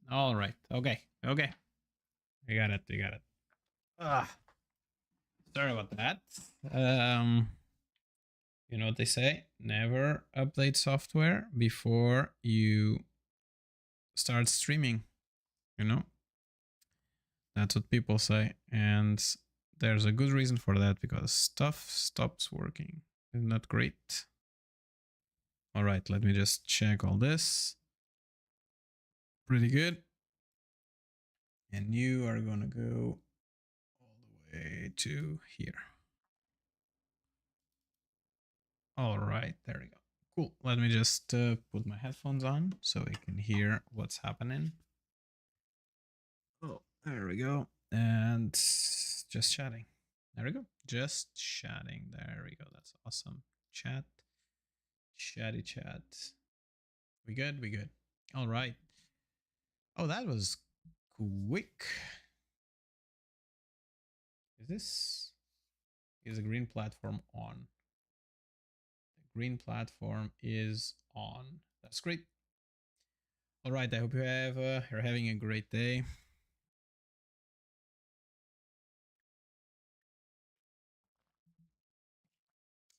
All right. Okay. Okay. I got it. I got it. Ah, sorry about that. Um, you know what they say? Never update software before you start streaming. You know, that's what people say, and there's a good reason for that because stuff stops working. Isn't that great? All right, let me just check all this. Pretty good. And you are gonna go all the way to here. All right, there we go. Cool. Let me just put my headphones on so I can hear what's happening. Oh, there we go. And just chatting. There we go. Just chatting. There we go. That's awesome. Chat. Chatty chat. We good? We good. All right. Oh, that was quick. Is the green platform on? The green platform is on. That's great. All right. I hope you're having a great day.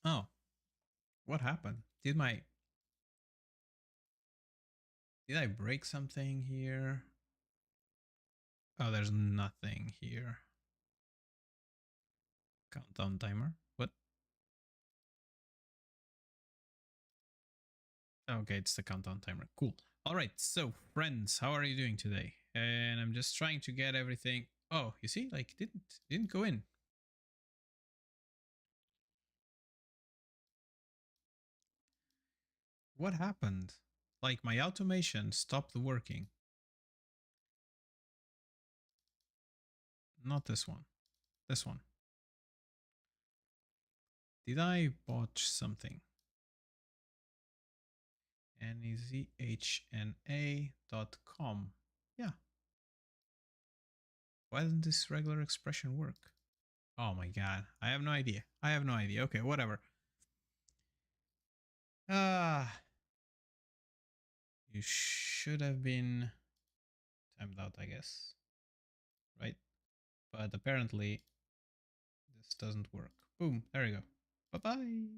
Oh, what happened? Did I break something here? Oh, there's nothing here. Countdown timer. What? Okay, it's the countdown timer. Cool. All right. So, friends, how are you doing today? And I'm just trying to get everything. Oh, you see, like didn't go in. What happened? Like my automation stopped working. Not this one. This one. Did I botch something? nezhna.com. Yeah. Why doesn't this regular expression work? Oh my god. I have no idea. I have no idea. Okay, whatever. Ah. You should have been timed out, I guess. Right? But apparently this doesn't work. Boom. There you go. Bye-bye.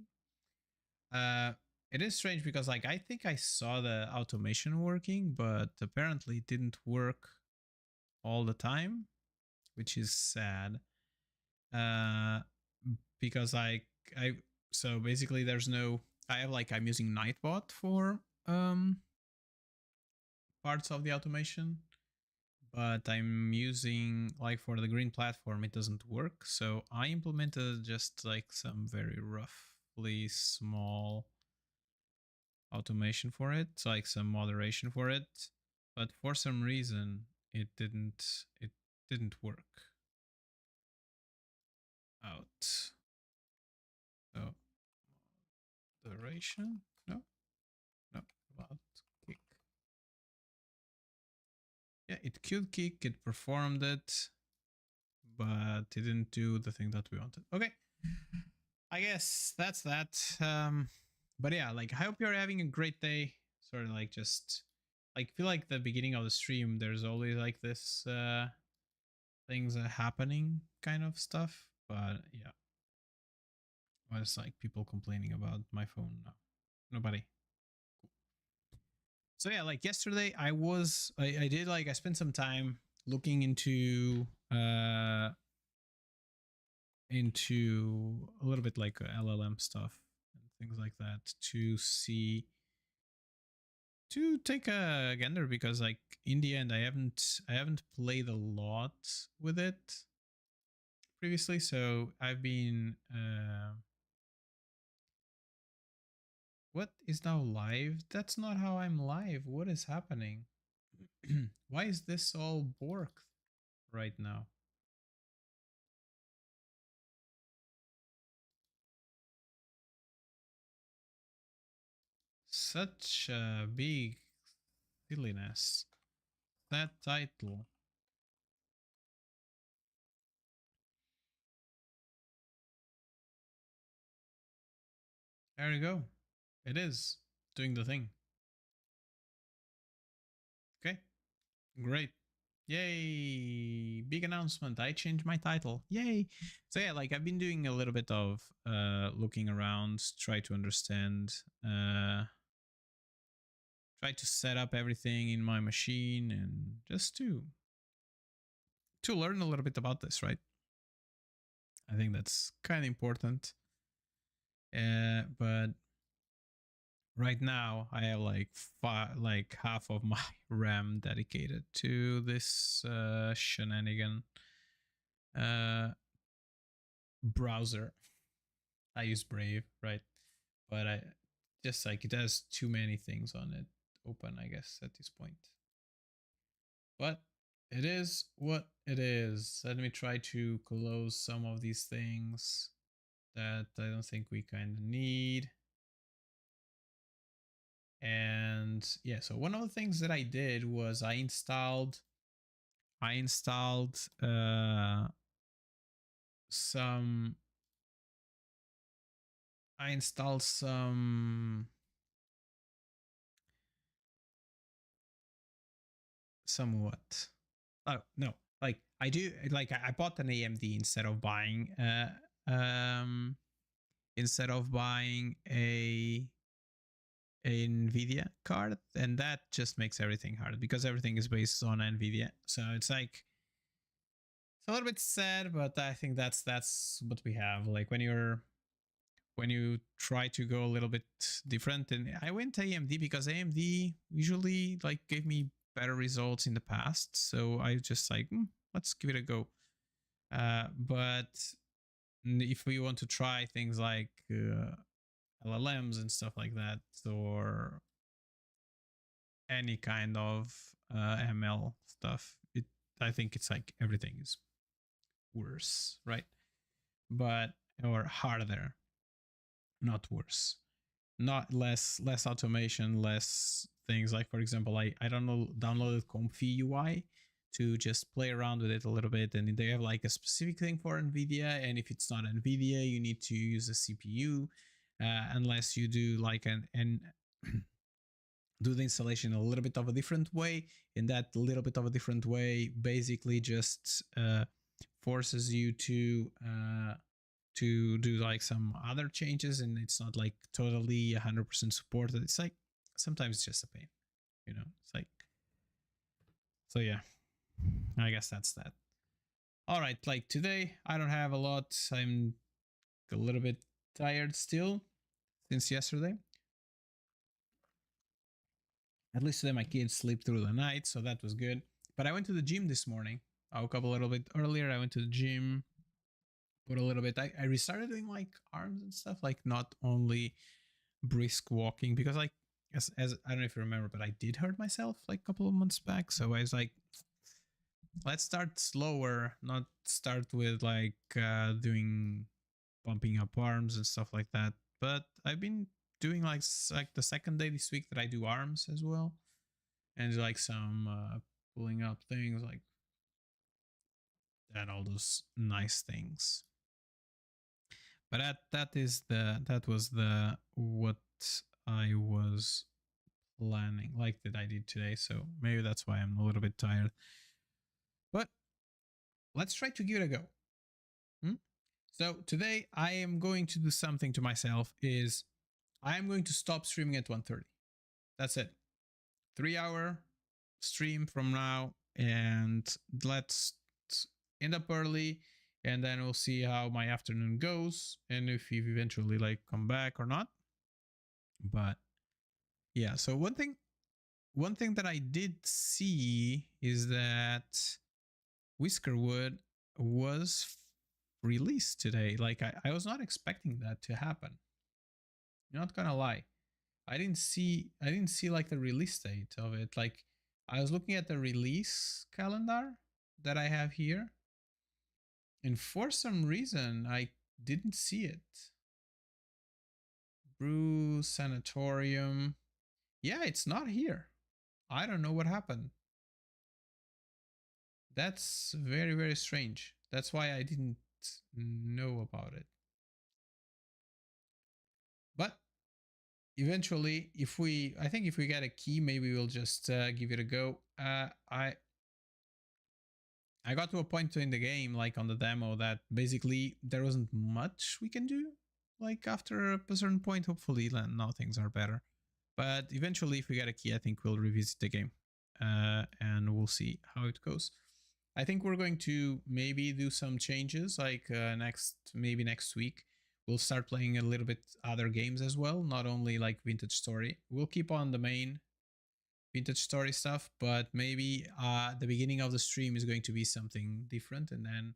It is strange because like I think I saw the automation working, but apparently it didn't work all the time, which is sad. Uh because I so basically there's no I'm using Nightbot for parts of the automation, but I'm using like for the green platform it doesn't work. So I implemented just like some very roughly small automation for it, like some moderation for it, but for some reason it didn't work out. So moderation, no, about kick. Yeah, it could kick, it performed it, but it didn't do the thing that we wanted. Okay, I guess that's that. But yeah, like I hope you're having a great day. Sort of like just like feel like the beginning of the stream. There's always like this things happening kind of stuff. But yeah, well, it's like people complaining about my phone now. Nobody. Cool. So yeah, like yesterday, I did like I spent some time looking into a little bit like LLM stuff and things like that to see to take a gander because like in the end I haven't played a lot with it previously, so I've been what is now live? That's not how I'm live. What is happening? Why is this all borked right now? Such a big silliness. That title. There you go. It is doing the thing. Okay. Great. Yay. Big announcement. I changed my title. Yay. So yeah, like I've been doing a little bit of looking around, try to understand, try to set up everything in my machine and just to learn a little bit about this, right? I think that's kind of important. But right now I have like half of my RAM dedicated to this shenanigan browser. I use Brave, right? But I just like it has too many things on it open, I guess, at this point. But it is what it is. Let me try to close some of these things that I don't think we kind of need. And yeah, so one of the things that I did was I installed some I installed somewhat. Oh no, like I do like I bought an AMD instead of buying a Nvidia card, and that just makes everything hard because everything is based on Nvidia. So it's like it's a little bit sad, but I think that's what we have. Like when you try to go a little bit different, and I went AMD because AMD usually like gave me better results in the past, so I just like let's give it a go. But if we want to try things like LLMs and stuff like that, or any kind of ML stuff, I think it's like everything is worse, right? But or harder, not worse, not less automation, less things. Like for example, I don't know, downloaded Comfy UI to just play around with it a little bit, and they have like a specific thing for Nvidia, and if it's not Nvidia, you need to use a CPU, unless you do like an do the installation a little bit of a different way. In that little bit of a different way basically just forces you to do like some other changes, and it's not like totally 100% supported. It's like sometimes it's just a pain, you know. It's like, so yeah, I guess that's that. All right, like today I don't have a lot. I'm a little bit tired still since yesterday. At least today my kids sleep through the night, so that was good. But I went to the gym this morning. I woke up a little bit earlier. I went to the gym, put a little bit. I restarted doing like arms and stuff, like not only brisk walking, because like as I don't know if you remember, but I did hurt myself like a couple of months back. So I was like, let's start slower, not start with like doing bumping up arms and stuff like that. But I've been doing like the second day this week that I do arms as well, and like some pulling up things like that, all those nice things. But that was the what I was planning, like that I did today. So maybe that's why I'm a little bit tired. But let's try to give it a go. So today I am going to do something to myself. Is I am going to stop streaming at 1:30. That's it. 3-hour stream from now, and let's end up early, and then we'll see how my afternoon goes, and if you eventually like come back or not. But yeah, so one thing that I did see is that Whiskerwood was released today. Like I was not expecting that to happen. I'm not gonna lie. I didn't see like the release date of it. Like I was looking at the release calendar that I have here, and for some reason I didn't see it. Brew Sanatorium. Yeah, it's not here. I don't know what happened. That's very, very strange. That's why I didn't know about it. But eventually, I think if we get a key, maybe we'll just give it a go. I got to a point in the game, like on the demo, that basically there wasn't much we can do. Like after a certain point, hopefully now things are better. But eventually, if we get a key, I think we'll revisit the game and we'll see how it goes. I think we're going to maybe do some changes, like maybe next week. We'll start playing a little bit other games as well, not only like Vintage Story. We'll keep on the main Vintage Story stuff, but maybe the beginning of the stream is going to be something different, and then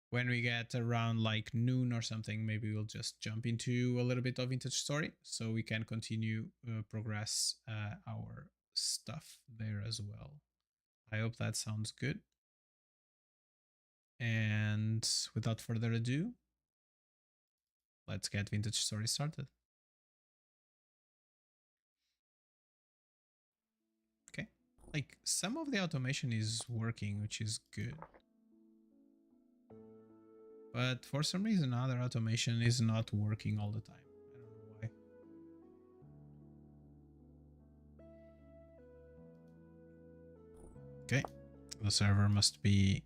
when we get around like noon or something, maybe we'll just jump into a little bit of Vintage Story so we can continue progress our stuff there as well. I hope that sounds good. And without further ado, let's get Vintage Story started. Okay, like some of the automation is working, which is good. But for some reason, other automation is not working all the time. I don't know why. Okay, the server must be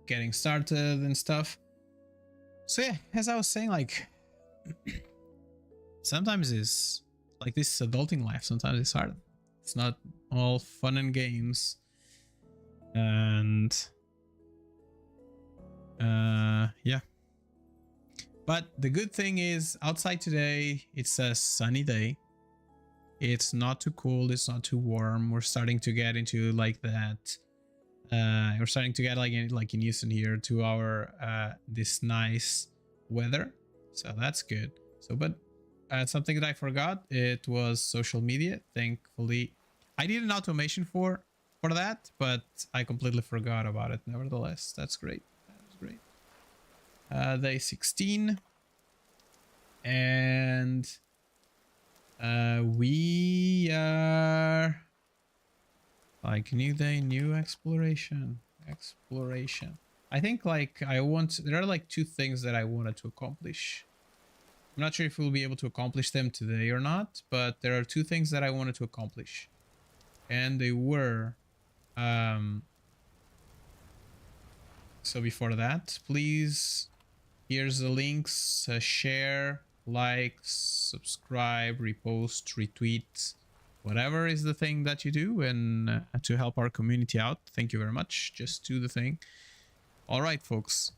getting started and stuff. So yeah, as I was saying, like sometimes it's like this adulting life, sometimes it's hard. It's not all fun and games. And yeah. But the good thing is outside today, it's a sunny day. It's not too cold, it's not too warm. We're starting to get into like that. We're starting to get like in Houston here to our this nice weather. So that's good. So but something that I forgot, it was social media. Thankfully, I did an automation for that, but I completely forgot about it. Nevertheless, that's great. That's great. Day 16, and we are like new day, new exploration. I think like there are like two things that I wanted to accomplish. I'm not sure if we'll be able to accomplish them today or not, but there are two things that I wanted to accomplish, and they were so before that, please, here's the links, share, like, subscribe, repost, retweet, whatever is the thing that you do, and to help our community out. Thank you very much. Just do the thing. All right, folks,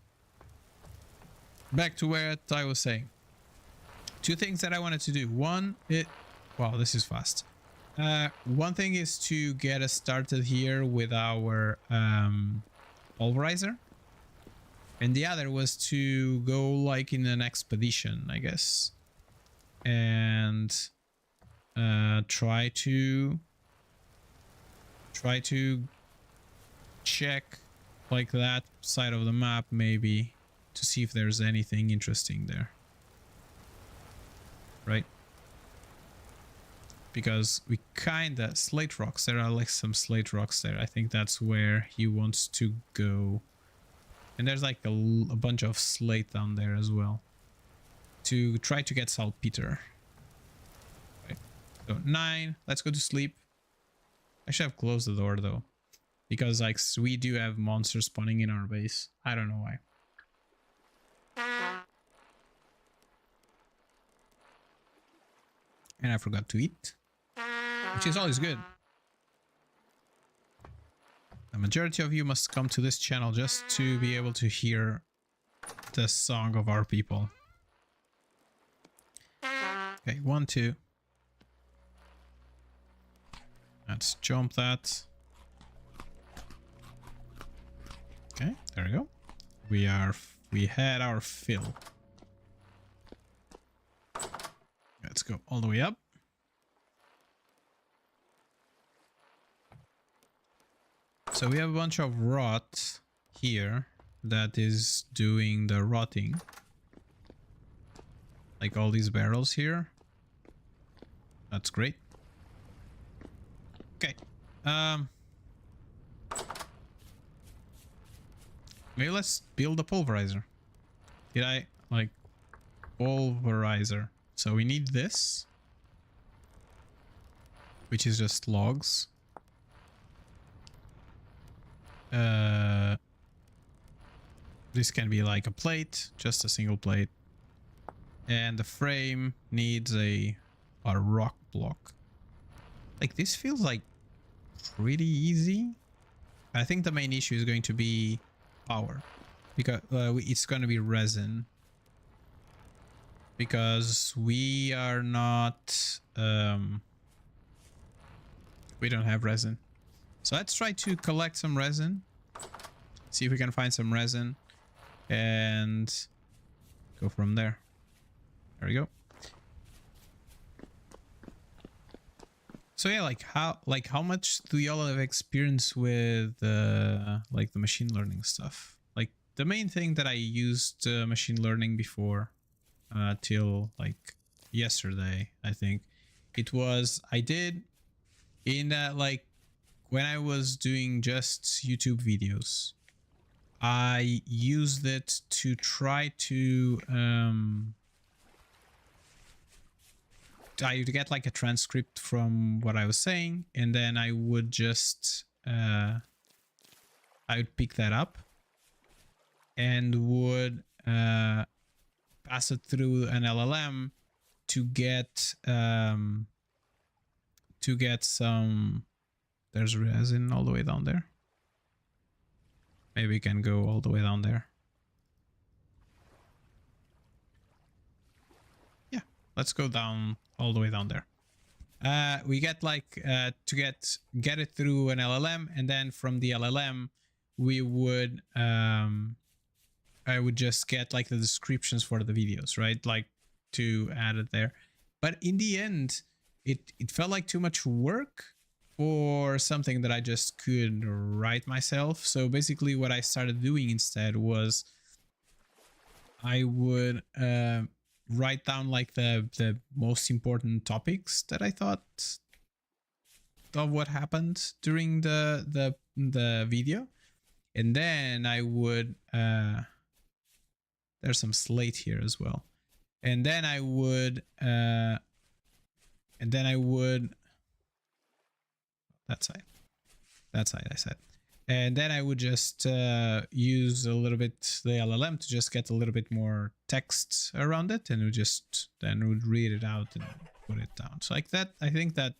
back to what I was saying. Two things that I wanted to do. One, wow, this is fast. One thing is to get us started here with our pulverizer, and the other was to go like in an expedition, I guess, and try to check like that side of the map, maybe, to see if there's anything interesting there, right? Because we kinda slate rocks, there are like some slate rocks there. I think that's where he wants to go, and there's like a bunch of slate down there as well to try to get saltpeter. Right. So 9, let's go to sleep. I should have closed the door though, because like we do have monsters spawning in our base. I don't know why. And I forgot to eat, which is always good. The majority of you must come to this channel just to be able to hear the song of our people. Okay, 1, 2. Let's jump that. Okay, there we go. We had our fill. Let's go all the way up. So we have a bunch of rot here that is doing the rotting. Like all these barrels here. That's great. Okay. Maybe let's build a pulverizer. Did I like pulverizer? So we need this. which is just logs. This can be like a plate, just a single plate. And the frame needs a rock block. Like, this feels like pretty easy. I think the main issue is going to be power, because it's going to be resin, because we are not we don't have resin. So let's try to collect some resin, see if we can find some resin, and go from there. There we go. So yeah, like how much do y'all have experience with like the machine learning stuff? Like, the main thing that I used machine learning before till like yesterday, I think it was, I did in that, like, when I was doing just YouTube videos, I used it to try to I would get like a transcript from what I was saying, and then I would just I would pick that up and would pass it through an LLM to get some. There's resin all the way down there. Maybe we can go all the way down there. Yeah, let's go down all the way down there. We get like to get it through an LLM, and then from the LLM we would I would just get like the descriptions for the videos, right? Like, to add it there. But in the end, it felt like too much work for something that I just could write myself. So basically what I started doing instead was I would write down like the most important topics that I thought of what happened during the video, and then I would there's some slate here as well, and then I would that side I said, and then I would just use a little bit the LLM to just get a little bit more text around it, and would read it out and put it down. So like that, I think that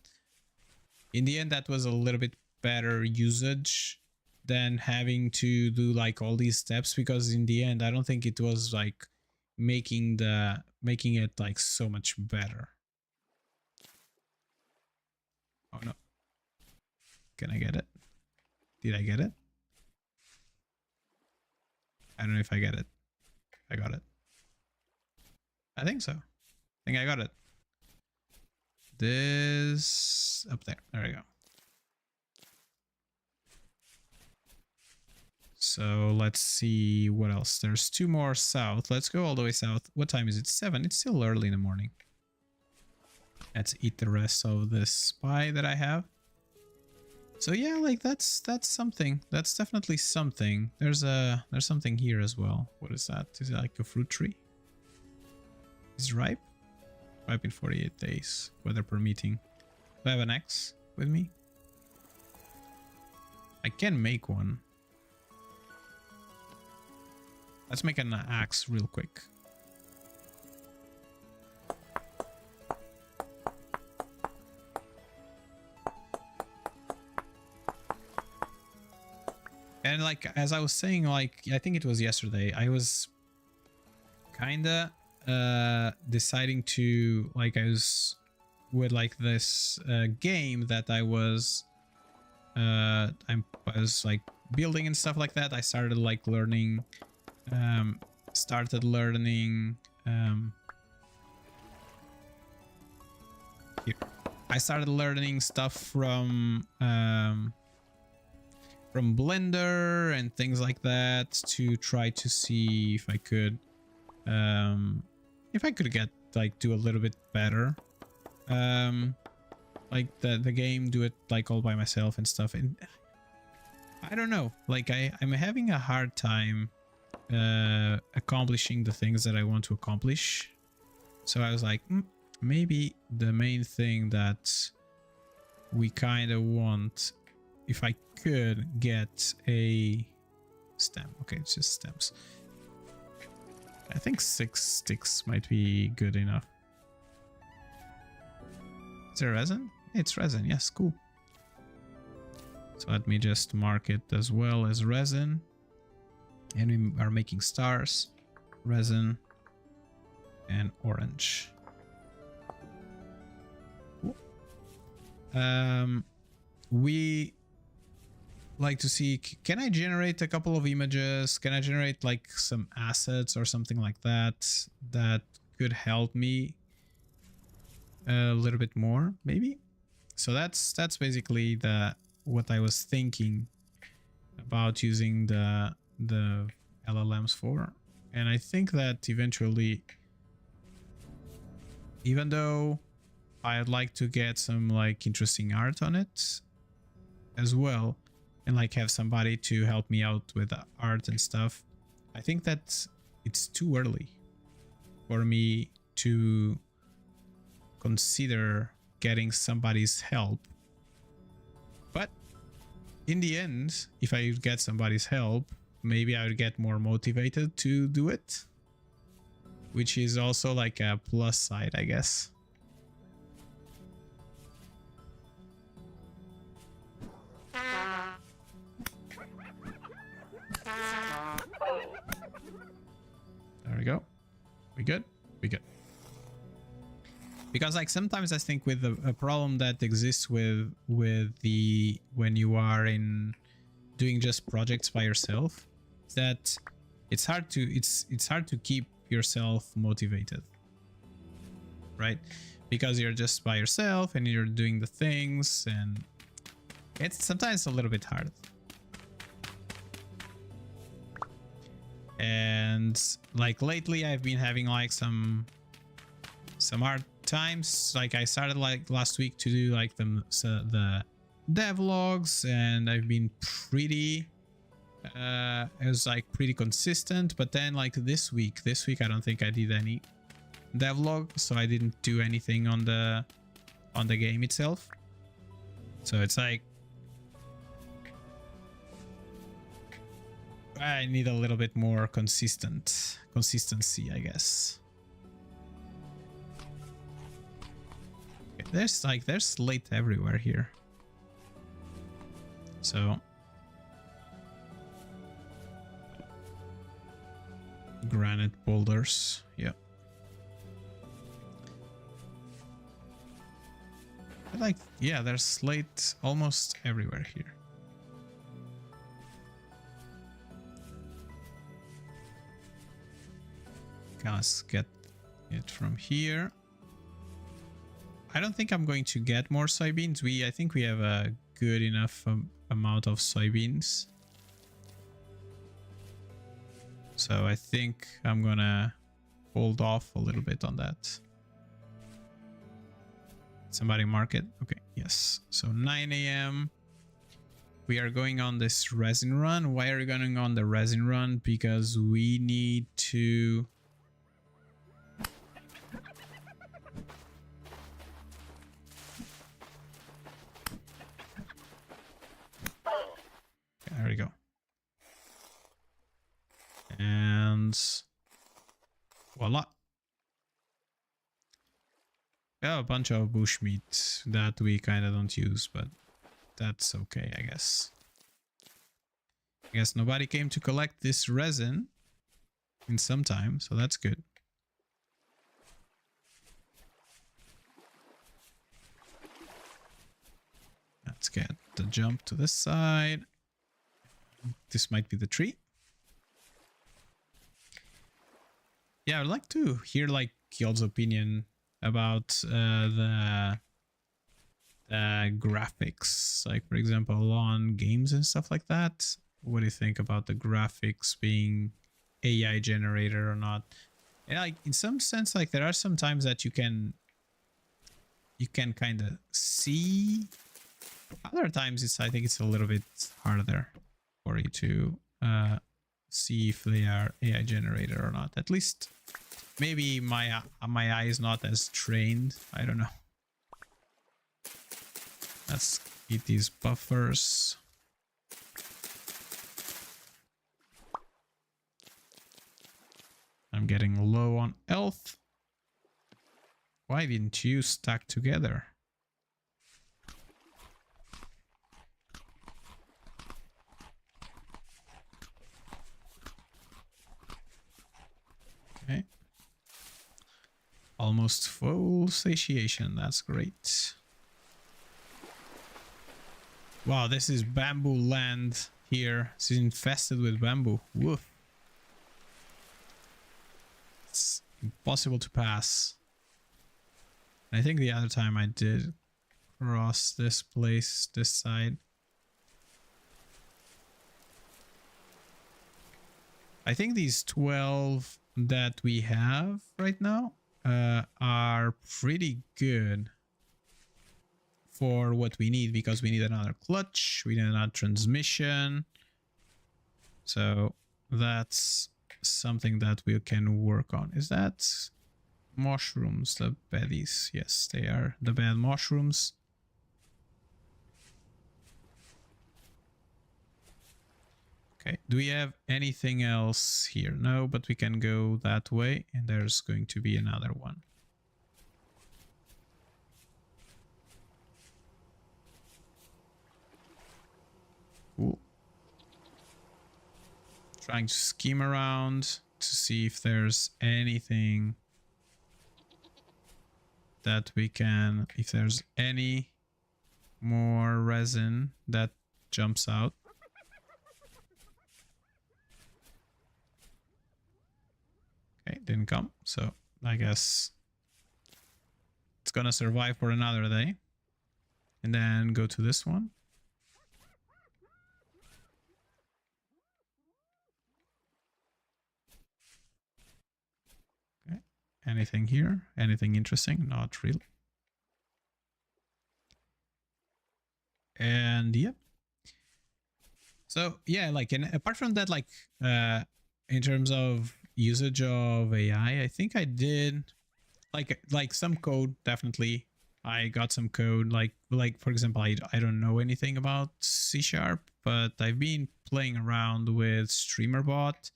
in the end that was a little bit better usage than having to do like all these steps, because in the end I don't think it was like making it like so much better. Oh no. Can I get it? Did I get it? I don't know if I get it. I got it. I think so. I think I got it. This up there. There we go. So let's see what else. There's 2 more south. Let's go all the way south. What time is it? 7. It's still early in the morning. Let's eat the rest of this pie that I have. So yeah, like that's something. That's definitely something. There's something here as well. What is that? Is it like a fruit tree? Is it ripe? Ripe in 48 days. Weather permitting. Do I have an axe with me? I can make one. Let's make an axe real quick. And like, as I was saying, like, I think it was yesterday, I was kinda deciding to, like, I was with like this game that I was like building and stuff like that. I started like learning here. I started learning stuff from Blender and things like that to try to see if I could get like do a little bit better, like the game, do it like all by myself and stuff. And I don't know, like I'm having a hard time accomplishing the things that I want to accomplish. So I was like, maybe the main thing that we kind of want, if I could get a stem. Okay, it's just stems. I think 6 sticks might be good enough. Is there resin? It's resin. Yes, cool. So let me just mark it as well as resin. And we are making stars, resin, and orange. Cool. We like to see, can I generate a couple of images? Can I generate like some assets or something like that that could help me a little bit more, maybe? So that's basically what I was thinking about using the LLMs for. And I think that eventually, even though I'd like to get some like interesting art on it as well, and like have somebody to help me out with art and stuff, I think that it's too early for me to consider getting somebody's help. But in the end, if I get somebody's help, maybe I would get more motivated to do it, which is also like a plus side, I guess. There we go. We good? We good. Because like sometimes I think with a problem that exists with the when you are in doing just projects by yourself, is that it's hard to keep yourself motivated, right? Because you're just by yourself and you're doing the things, and it's sometimes a little bit hard. And like lately I've been having like some hard times. Like I started like last week to do like the devlogs, and I've been pretty it was like pretty consistent. But then like this week I don't think I did any devlog, so I didn't do anything on the game itself. So it's like I need a little bit more consistency, I guess. Okay, there's slate everywhere here. So granite boulders, yeah. Like, yeah, there's slate almost everywhere here. Let's get it from here. I don't think I'm going to get more soybeans. I think we have a good enough amount of soybeans. So I think I'm gonna hold off a little bit on that. Somebody mark it. Okay, yes. So 9 a.m. we are going on this resin run. Why are we going on the resin run? Because we need to... There we go. And voila. We have a bunch of bushmeat that we kind of don't use, but that's okay, I guess. I guess nobody came to collect this resin in some time, so that's good. Let's get the jump to this side. This might be the tree. Yeah, I'd like to hear like y'all's opinion about the graphics, like for example on games and stuff like that. What do you think about the graphics being AI generated or not? And like in some sense, like there are some times that you can kind of see. Other times I think it's a little bit harder for you to see if they are AI generated or not. At least maybe my eye is not as trained. I don't know. Let's eat these buffers. I'm getting low on health. Why didn't you stack together? Okay. Almost full satiation. That's great. Wow, this is bamboo land here. It's infested with bamboo. Woof. It's impossible to pass. I think the other time I did cross this place, this side. I think these 12 that we have right now are pretty good for what we need, because we need another clutch, we need another transmission. So that's something that we can work on. Is that mushrooms, the baddies? Yes, they are the bad mushrooms. Okay, do we have anything else here? No, but we can go that way, and there's going to be another one. Cool. Trying to skim around to see if there's anything that we can, if there's any more resin that jumps out. Okay, didn't come, so I guess it's gonna survive for another day. And then go to this one. Okay, anything here? Anything interesting? Not really. And yeah. So yeah, like, and apart from that, like in terms of usage of AI, I think I did like some code. Definitely I got some code, like for example, I don't know anything about C#, but I've been playing around with StreamerBot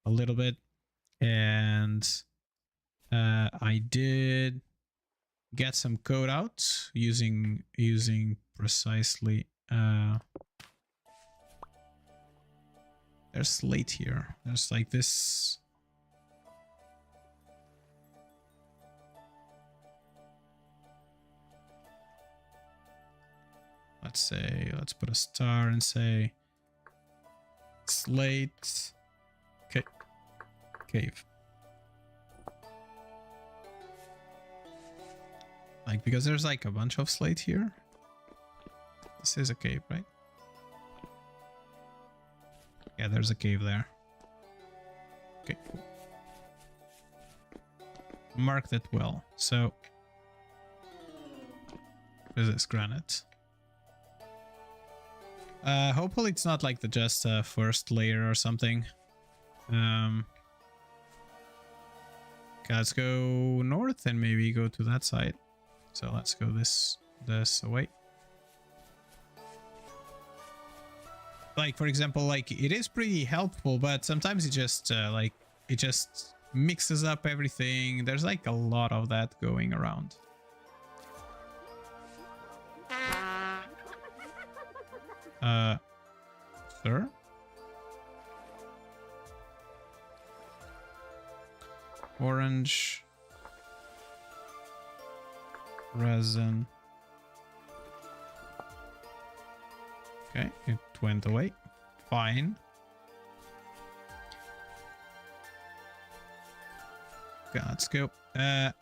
a little bit, and I did get some code out using precisely there's slate here. There's like this. Let's say, let's put a star and say slate cave. Like, because there's like a bunch of slate here. This is a cave, right? Yeah, there's a cave there. Okay, cool. Mark that well. So, what is this? Granite. Hopefully it's not like the just first layer or something. Okay, let's go north and maybe go to that side. So let's go this away. Like, for example, like, it is pretty helpful, but sometimes it just like, it just mixes up everything. There's like a lot of that going around. Sir? Orange. Resin. Okay, it went away. Fine. Okay, let's go. Yeah,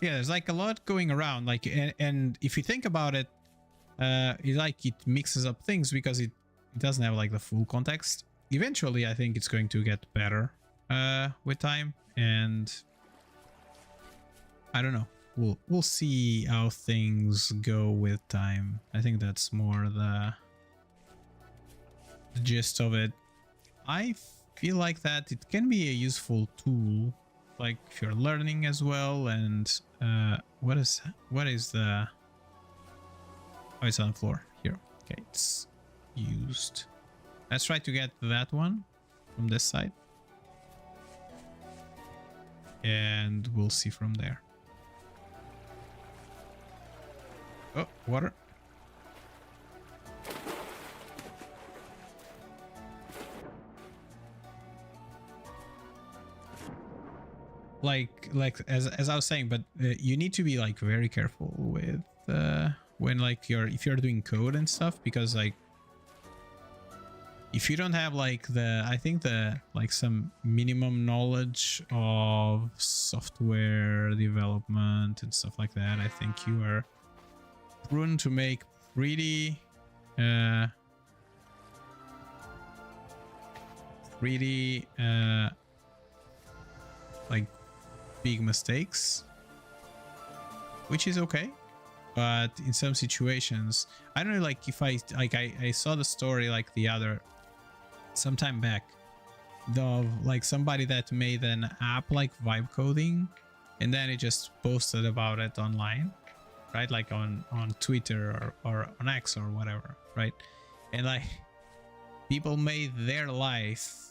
there's like a lot going around, like, and if you think about it, it mixes up things because it doesn't have like the full context. Eventually, I think it's going to get better with time, and I don't know. We'll see how things go with time. I think that's more the gist of it. I feel like that it can be a useful tool like if you're learning as well. And what is the, oh, it's on the floor here. Okay, it's used. Let's try to get that one from this side, and we'll see from there. Oh, water. Like as I was saying, but you need to be like very careful with when like if you're doing code and stuff, because like if you don't have like I think like some minimum knowledge of software development and stuff like that, I think you are prone to make pretty like big mistakes, which is okay. But in some situations, I don't know, like if I saw the story like some time back of like somebody that made an app like vibe coding, and then it just posted about it online, right? Like on Twitter or on X or whatever, right? And like people made their life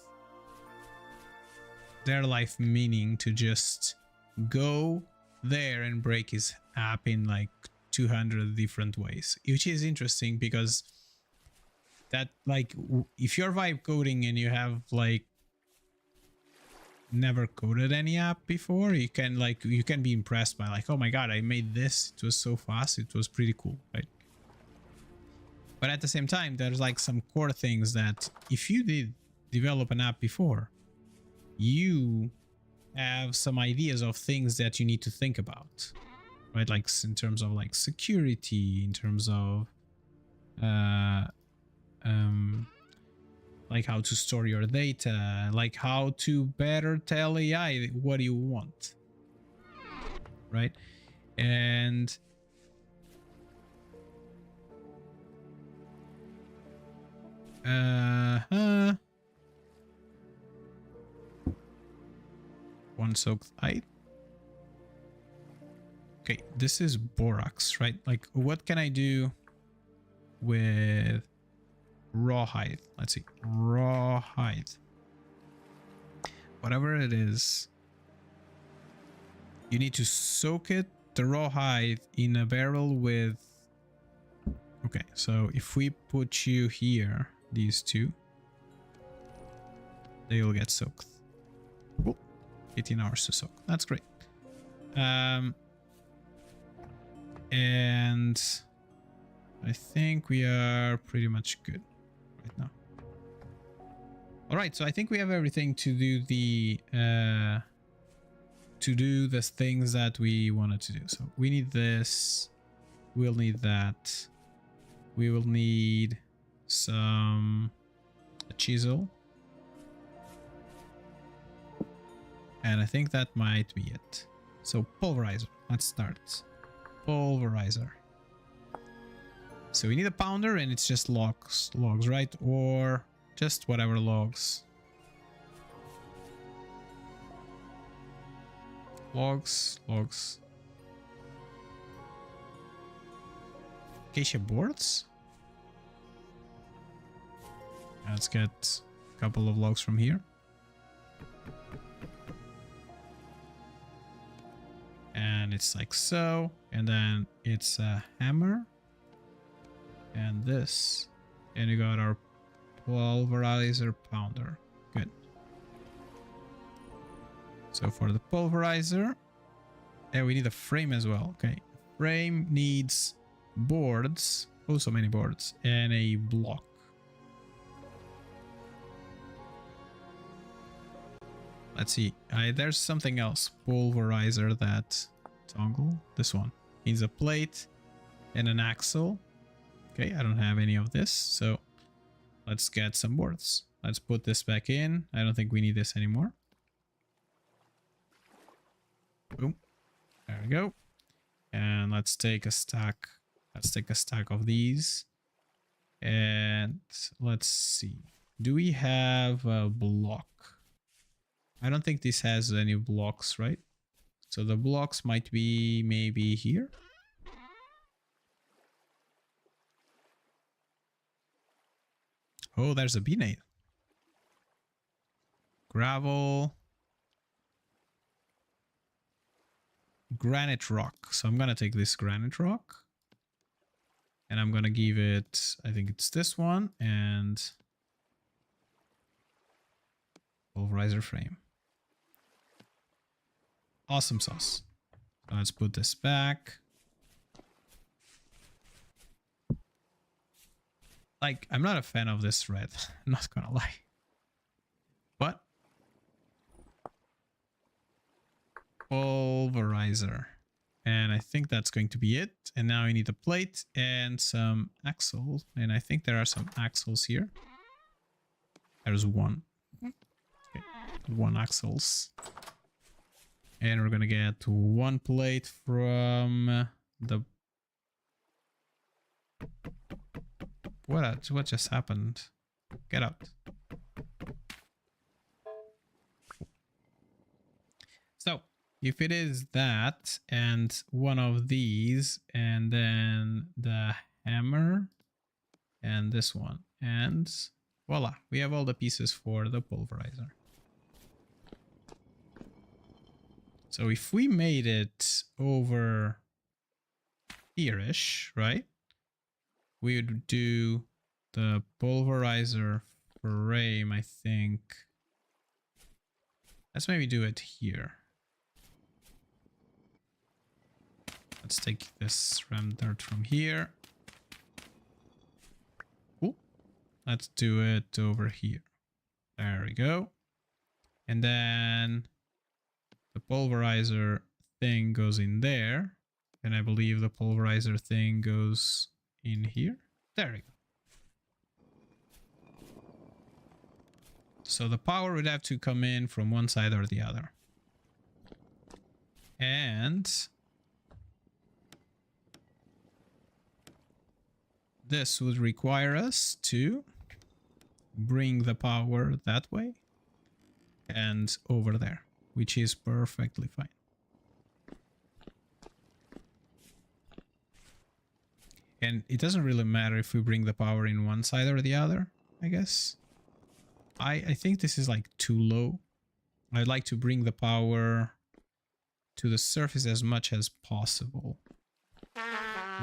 meaning to just go there and break his app in like 200 different ways, which is interesting because that like if you're vibe coding and you have like never coded any app before, you can be impressed by like, oh my god, I made this, it was so fast, it was pretty cool, right? But at the same time, there's like some core things that if you did develop an app before, you have some ideas of things that you need to think about, right? Like in terms of like security, in terms of like how to store your data, like how to better tell AI what you want, right? And one soaked hide. Okay, this is borax, right? Like what can I do with rawhide? Let's see, rawhide, whatever it is, you need to soak it, the rawhide, in a barrel with, okay, so if we put you here, these two, they will get soaked. Cool. 18 hours to soak, that's great. And I think we are pretty much good right now. All right, so I think we have everything to do the things that we wanted to do. So we need this, we'll need that, we will need a chisel, and I think that might be it. So pulverizer, let's start. Pulverizer. So we need a pounder, and it's just logs, right? Or just whatever logs. Logs. Acacia boards. Let's get a couple of logs from here. And it's like so, and then it's a hammer and this, and you got our pulverizer pounder. Good. So for the pulverizer, and we need a frame as well. Okay, frame needs boards, oh so many boards, and a block. Let's see, there's something else, pulverizer, that toggle, this one needs a plate and an axle. Okay, I don't have any of this, so let's get some boards. Let's put this back in. I don't think we need this anymore. Boom, there we go. And let's take a stack of these, and let's see, do we have a block? I don't think this has any blocks, right? So the blocks might be maybe here. Oh, there's a B-nade. Gravel. Granite rock. So I'm going to take this granite rock. And I'm going to give it, I think it's this one. And pulverizer frame. Awesome sauce. So let's put this back. Like, I'm not a fan of this red. I'm not gonna lie. But pulverizer. And I think that's going to be it. And now I need a plate and some axle. And I think there are some axles here. There's one. Okay. One axles. And we're gonna get one plate from the... What just happened? Get out. So, if it is that, and one of these, and then the hammer, and this one, and voila, we have all the pieces for the pulverizer. So if we made it over here-ish, right? We would do the pulverizer frame, I think. Let's maybe do it here. Let's take this ram dirt from here. Cool. Let's do it over here. There we go. And then the pulverizer thing goes in there. And I believe the pulverizer thing goes in here. There we go. So the power would have to come in from one side or the other. And this would require us to bring the power that way and over there, which is perfectly fine. And it doesn't really matter if we bring the power in one side or the other, I guess. I think this is like too low. I'd like to bring the power to the surface as much as possible.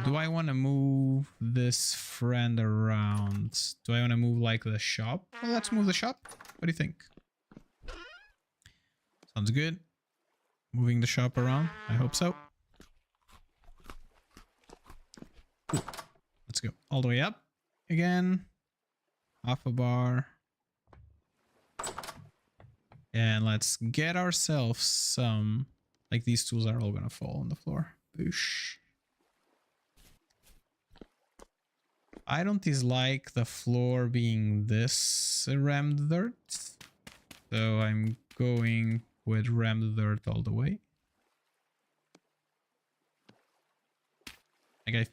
Do I want to move this friend around? Do I want to move like the shop? Well, let's move the shop. What do you think? Sounds good. Moving the shop around. I hope so. Ooh. Let's go all the way up again. Half a bar. And let's get ourselves some... Like these tools are all gonna fall on the floor. Boosh. I don't dislike the floor being this rammed dirt. So I'm going with rammed dirt all the way. Like I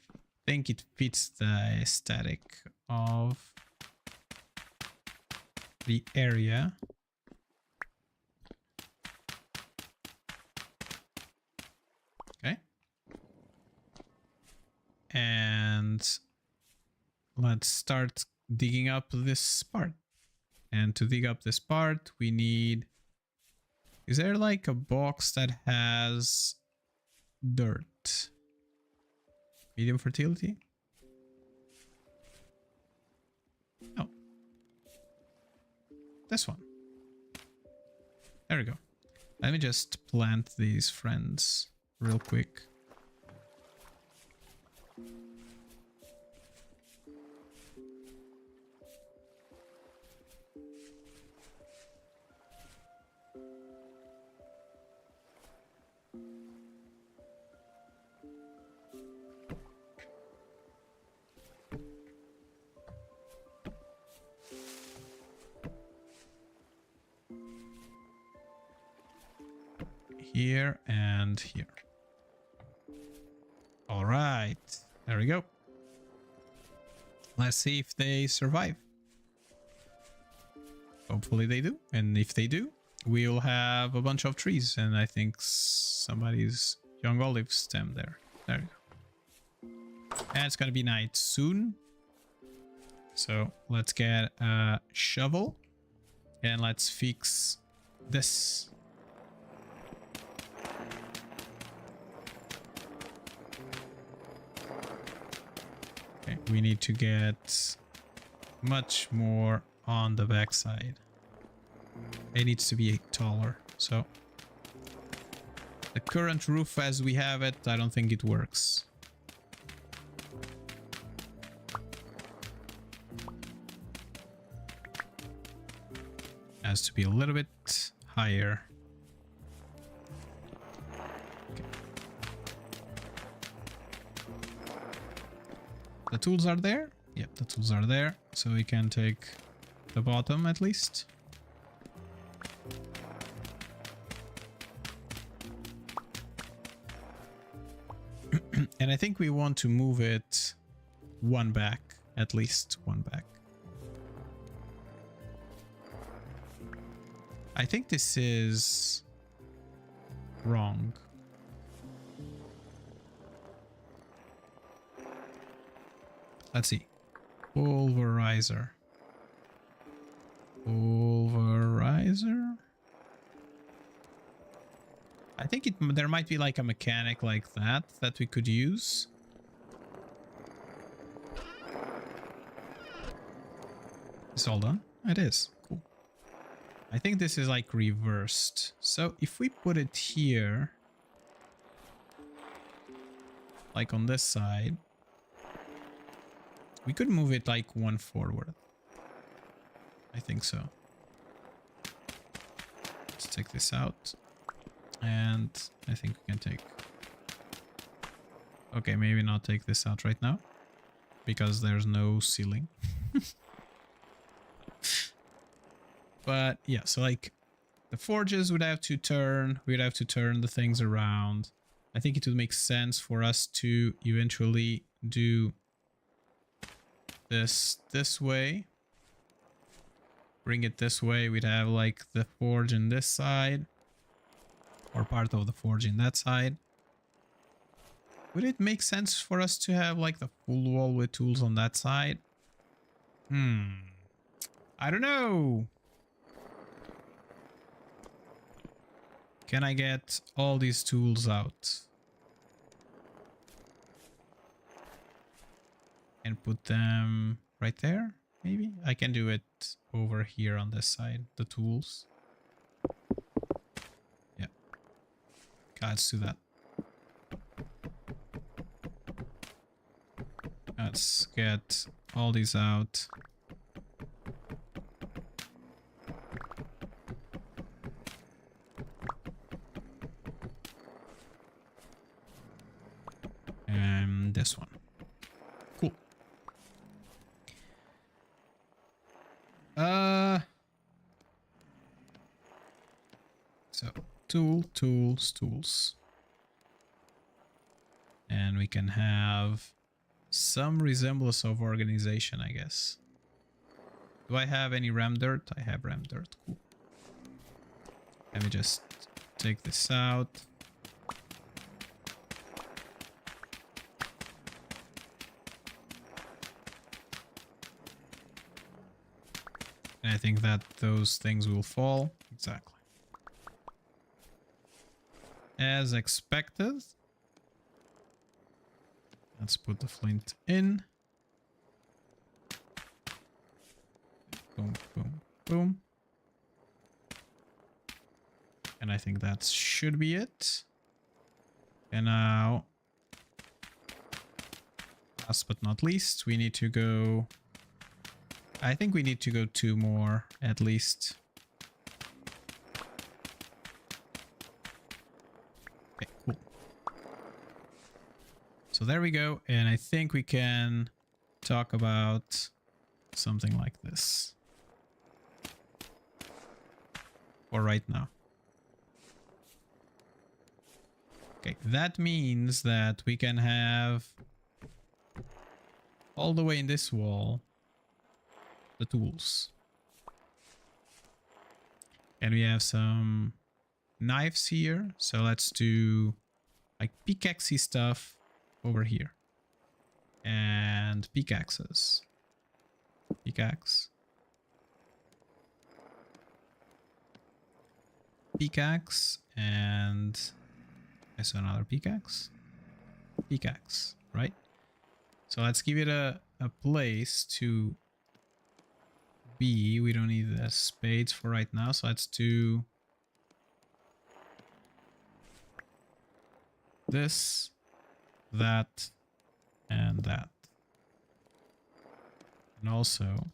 think it fits the aesthetic of the area. Okay. And let's start digging up this part. And to dig up this part, we need... Is there like a box that has dirt? Medium fertility? No. This one. There we go. Let me just plant these friends real quick. Here and here. All right, there we go. Let's see if they survive. Hopefully they do. And if they do, we'll have a bunch of trees, and I think somebody's young olive stem there. There you go. And it's gonna be night soon. So let's get a shovel and let's fix this. Okay, we need to get much more on the backside. It needs to be taller. So the current roof as we have it, I don't think it works. Has to be a little bit higher. Okay. The tools are there? Yep, the tools are there. So we can take the bottom at least. And I think we want to move it one back, at least one back. I think this is wrong. Let's see. Pulverizer. Pulverizer? I think there might be like a mechanic like that we could use. It's all done? It is. Cool. I think this is like reversed. So if we put it here, like on this side, we could move it like one forward. I think so. Let's take this out. And I think we can take... Okay, maybe not take this out right now. Because there's no ceiling. But yeah, so like the forges would have to turn. We'd have to turn the things around. I think it would make sense for us to eventually do this way. Bring it this way. We'd have like the forge in this side. Or part of the forge in that side. Would it make sense for us to have like the full wall with tools on that side? I don't know. Can I get all these tools out? And put them right there, maybe? I can do it over here on this side, the tools. Yeah. Let's do that. Let's get all these out. And this one. Cool. So tools. And we can have some resemblance of organization, I guess. Do I have any ram dirt? I have ram dirt. Cool. Let me just take this out. And I think that those things will fall. Exactly. As expected. Let's put the flint in. Boom, boom, boom. And I think that should be it. And now, last but not least, we need to go... I think we need to go 2 more, at least. Okay, cool. So there we go, and I think we can talk about something like this. For right now. Okay, that means that we can have all the way in this wall the tools. And we have some knives here. So let's do like pickaxey stuff over here. And pickaxes. Pickaxe. Pickaxe. And I saw another pickaxe. Pickaxe, right? So let's give it a place to be. We don't need the spades for right now. So let's do this, that, and that. And also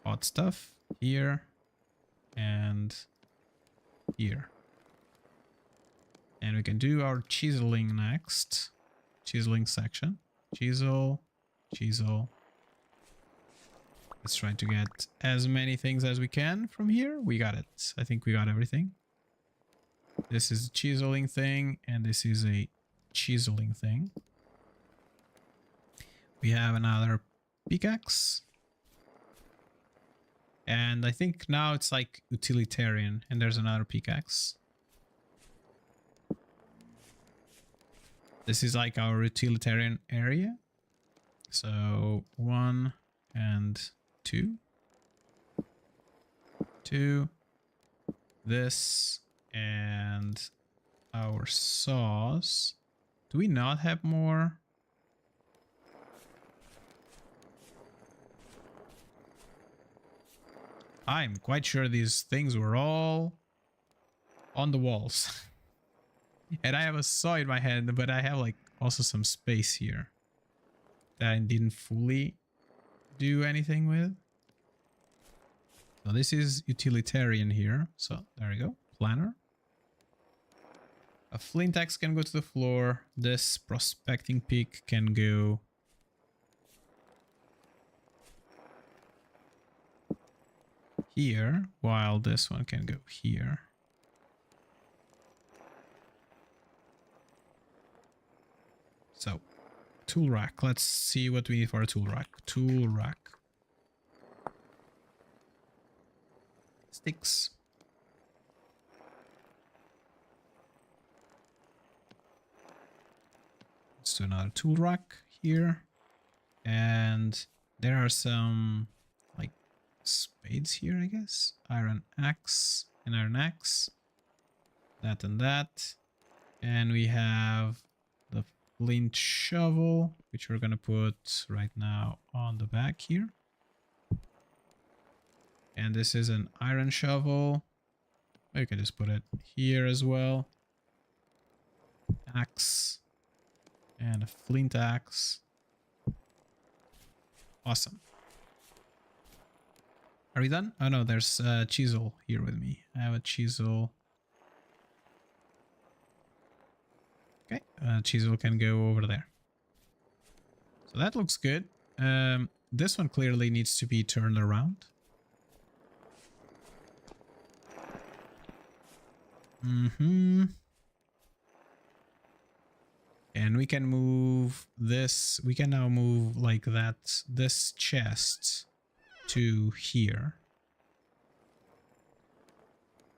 odd stuff here and here. And we can do our chiseling next. Chiseling section. Chisel, chisel. Let's try to get as many things as we can from here. We got it. I think we got everything. This is a chiseling thing, and this is a chiseling thing. We have another pickaxe. And I think now it's like utilitarian, and there's another pickaxe. This is like our utilitarian area. So 1 and 2. 2. This and our saws. Do we not have more? I'm quite sure these things were all on the walls. And I have a saw in my hand, but I have like also some space here that I didn't fully do anything with. So this is utilitarian here. So there we go. Planner. A flint axe can go to the floor. This prospecting pick can go here, while this one can go here. So, tool rack. Let's see what we need for a tool rack. Tool rack. Sticks. Let's do another tool rack here. And there are some like spades here, I guess. Iron axe and iron axe. That and that. And we have the flint shovel, which we're gonna put right now on the back here. And this is an iron shovel. You can just put it here as well. Axe. And a flint axe. Awesome. Are we done? Oh no, there's a chisel here with me. I have a chisel. Okay, chisel can go over there. So that looks good. This one clearly needs to be turned around. And we can move this. We can now move like that. This chest to here.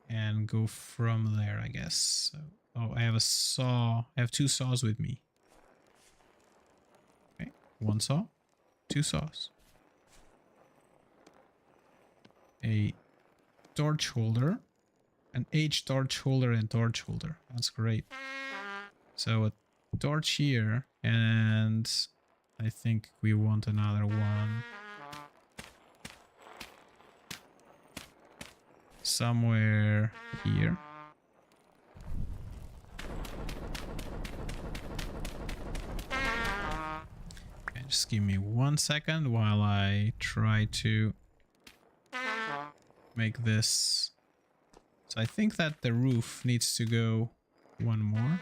And go from there, I guess. So, oh, I have a saw. I have 2 saws with me. Okay, 1 saw, 2 saws. A torch holder. An H torch holder and torch holder. That's great. So a torch here, and I think we want another one somewhere here. Okay, just give me 1 second while I try to make this. So I think that the roof needs to go 1 more.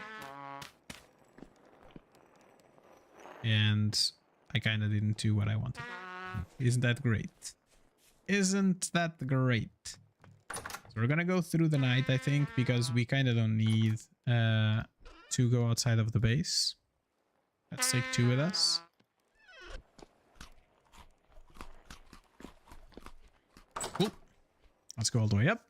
And I kind of didn't do what I wanted. Isn't that great? Isn't that great? So we're gonna go through the night, I think, because we kind of don't need to go outside of the base. Let's take 2 with us. Cool. Let's go all the way up.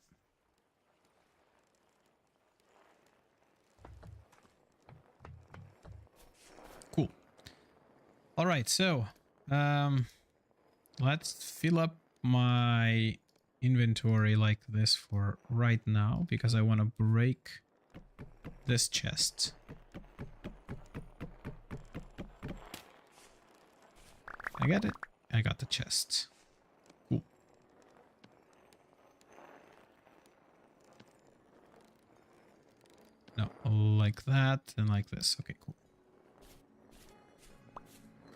Cool. All right, so let's fill up my inventory like this for right now because I want to break this chest. I got it. I got the chest. Cool. No, like that and like this. Okay, cool.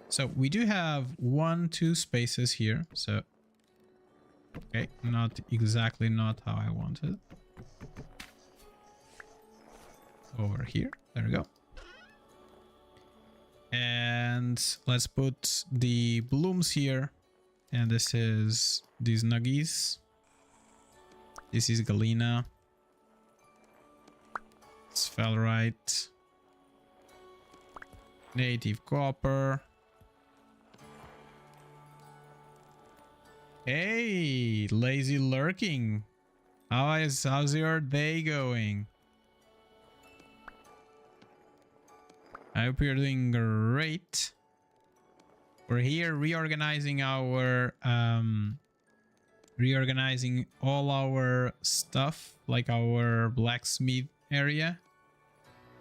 So we do have 2 spaces here. So, okay, not exactly not how I wanted. Over here. There we go. And let's put the blooms here. And this is these nuggies. This is Galena. Sphalerite. Native copper. Hey, lazy lurking. How's your day going? I hope you're doing great. We're here reorganizing our reorganizing all our stuff, like our blacksmith area.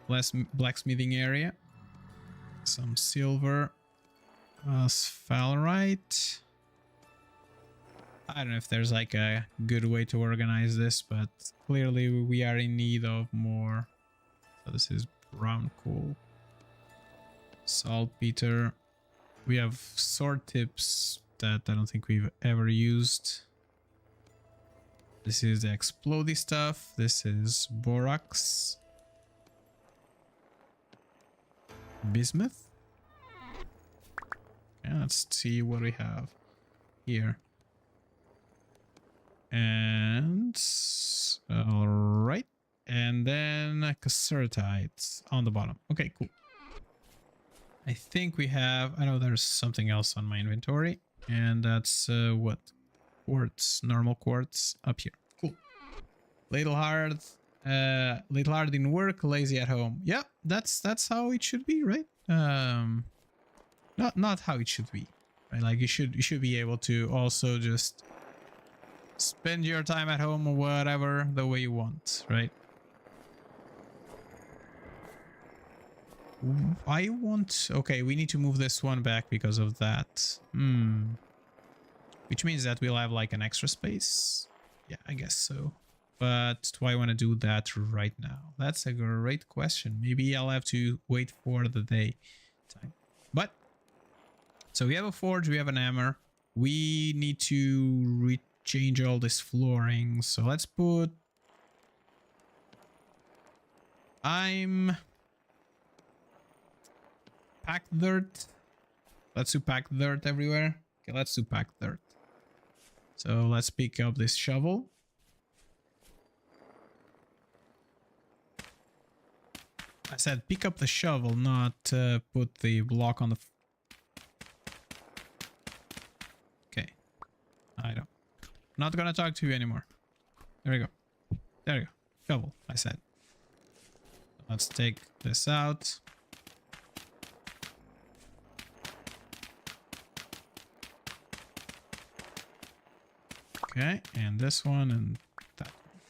Blacksmithing area. Some silver. Sphalerite. I don't know if there's like a good way to organize this, but clearly we are in need of more. So this is brown coal. Saltpeter. We have sword tips that I don't think we've ever used. This is the explodey stuff. This is borax. Bismuth. Okay, let's see what we have here. And all right, and then cassiterite on the bottom. Okay, cool. I think we have, I know there's something else on my inventory, and that's what? Quartz, normal quartz up here. Cool. Little hard in work, lazy at home. Yeah, that's how it should be, right? Not how it should be, right? Like you should be able to also just spend your time at home or whatever the way you want, right? I want... Okay, we need to move this one back because of that. Which means that we'll have like an extra space. Yeah, I guess so. But do I want to do that right now? That's a great question. Maybe I'll have to wait for the day time. But, so we have a forge, we have an hammer. We need to change all this flooring. So let's put... Packed dirt. Let's do packed dirt everywhere. Okay, let's do packed dirt. So let's pick up this shovel. I said pick up the shovel, not put the block on the... Okay. I don't. Not gonna talk to you anymore. There we go. There you go. Shovel, I said. Let's take this out. Okay, and this one and that one.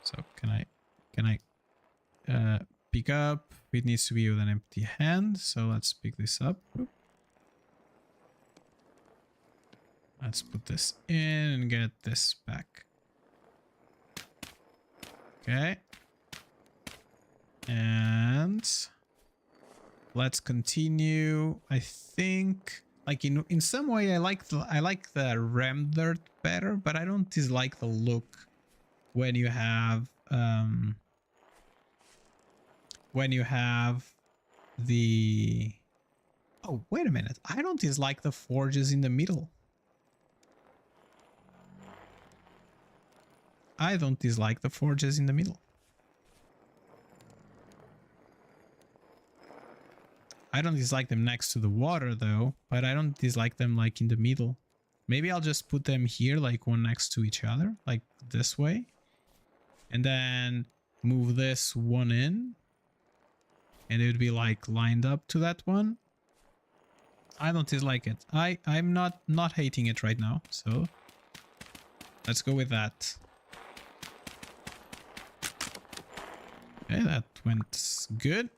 So can I pick up? It needs to be with an empty hand, so let's pick this up. Let's put this in and get this back. Okay. And let's continue. I think like in some way I like the ram dirt better, but I don't dislike the look when you have the... Oh, wait a minute. I don't dislike the forges in the middle. I don't dislike the forges in the middle. I don't dislike them next to the water though, but I don't dislike them like in the middle. Maybe I'll just put them here, like one next to each other, like this way. And then move this one in. And it would be like lined up to that one. I don't dislike it. I'm not hating it right now. So let's go with that. Okay, that went good.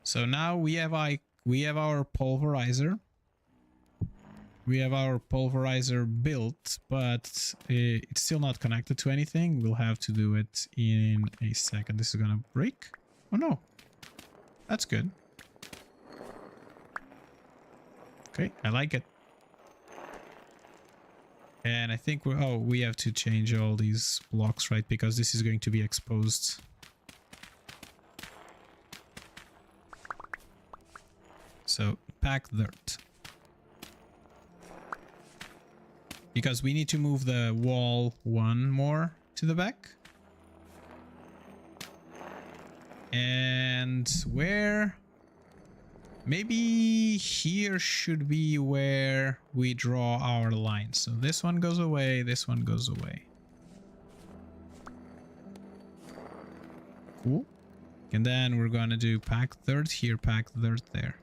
So now we have our pulverizer. We have our pulverizer built, but it's still not connected to anything. We'll have to do it in a second. This is gonna break. Oh no, that's good. Okay, I like it. And I think we have to change all these blocks, right? Because this is going to be exposed. So pack dirt. Because we need to move the wall one more to the back. And where? Maybe here should be where we draw our lines. So this one goes away, this one goes away. Cool. And then we're gonna do pack dirt here, pack dirt there.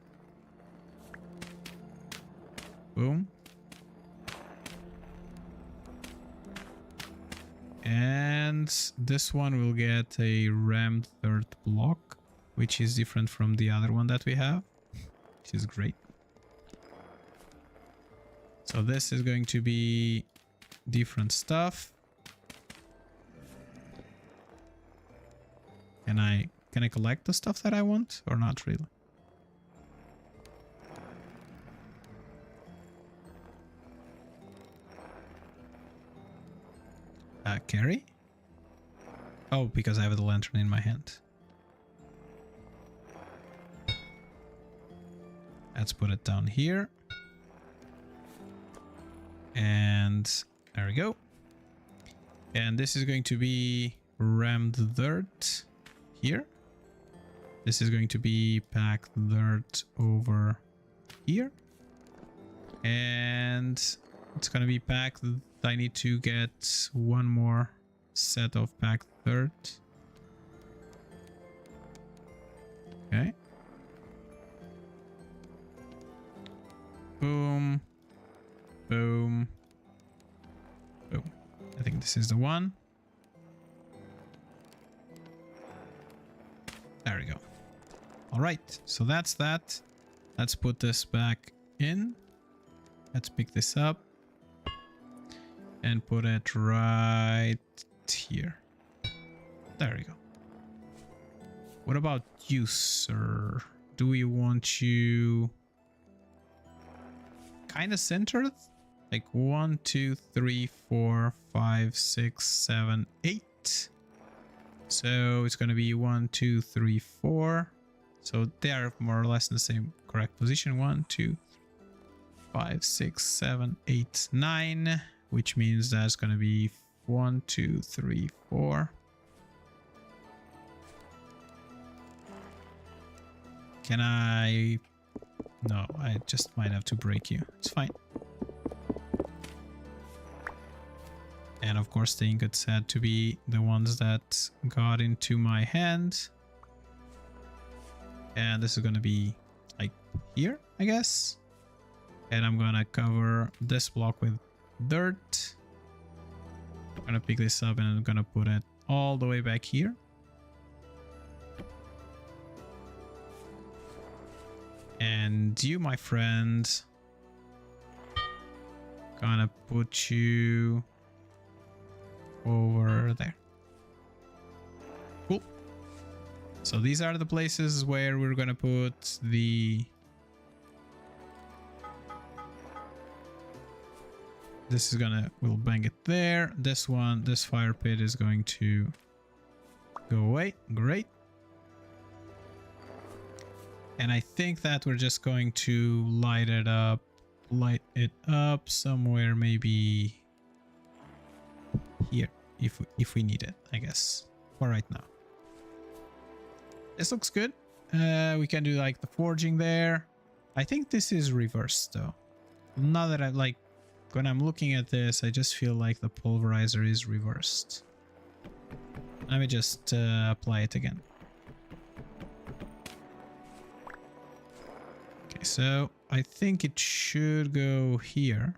Boom. And this one will get a rammed dirt block, which is different from the other one that we have, which is great. So this is going to be different stuff. Can I collect the stuff that I want or not really? Carry? Oh, because I have the lantern in my hand. Let's put it down here. And there we go. And this is going to be rammed dirt here. This is going to be packed dirt over here. And it's going to be packed. I need to get one more set of packed dirt. Okay. Boom. Boom. Boom. I think this is the one. There we go. All right. So that's that. Let's put this back in. Let's pick this up. And put it right here. There we go. What about you, sir? Do we want you kind of centered? Like 1, 2, 3, 4, 5, 6, 7, 8. So it's going to be 1, 2, 3, 4. So they are more or less in the same correct position. 1, 2, 5, 6, 7, 8, 9. Which means that's going to be 1, 2, 3, 4. Can I? No, I just might have to break you. It's fine. And of course the ingots had to be the ones that got into my hand. And this is going to be like here, I guess. And I'm going to cover this block with dirt. I'm gonna pick this up and I'm gonna put it all the way back here. And you, my friend, gonna put you over there. Cool. So these are the places where we're gonna put the this is gonna, we'll bang it there. This one, this fire pit is going to go away. Great. And I think that we're just going to light it up somewhere, maybe here, if we need it, I guess, for right now. This looks good. We can do like the forging there. I think this is reversed though. Now that I like, when I'm looking at this, I just feel like the pulverizer is reversed. Let me just apply it again. Okay, so I think it should go here.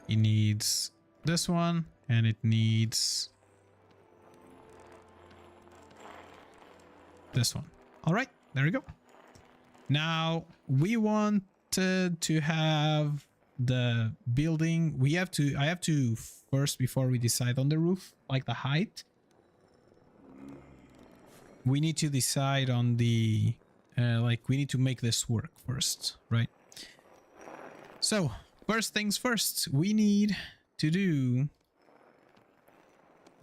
It needs this one, and it needs this one. All right, there we go. Now we want to have the building. I have to first, before we decide on the roof, like the height, we need to decide on the like we need to make this work first, right? So first things first, we need to do,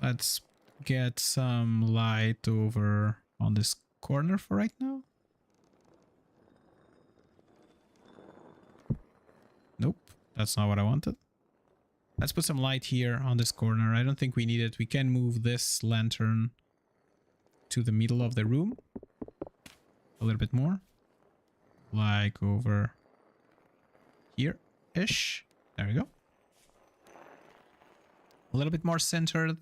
let's get some light over on this corner for right now. Nope, that's not what I wanted. Let's put some light here on this corner. I don't think we need it. We can move this lantern to the middle of the room a little bit more, like over here-ish. There we go. A little bit more centered,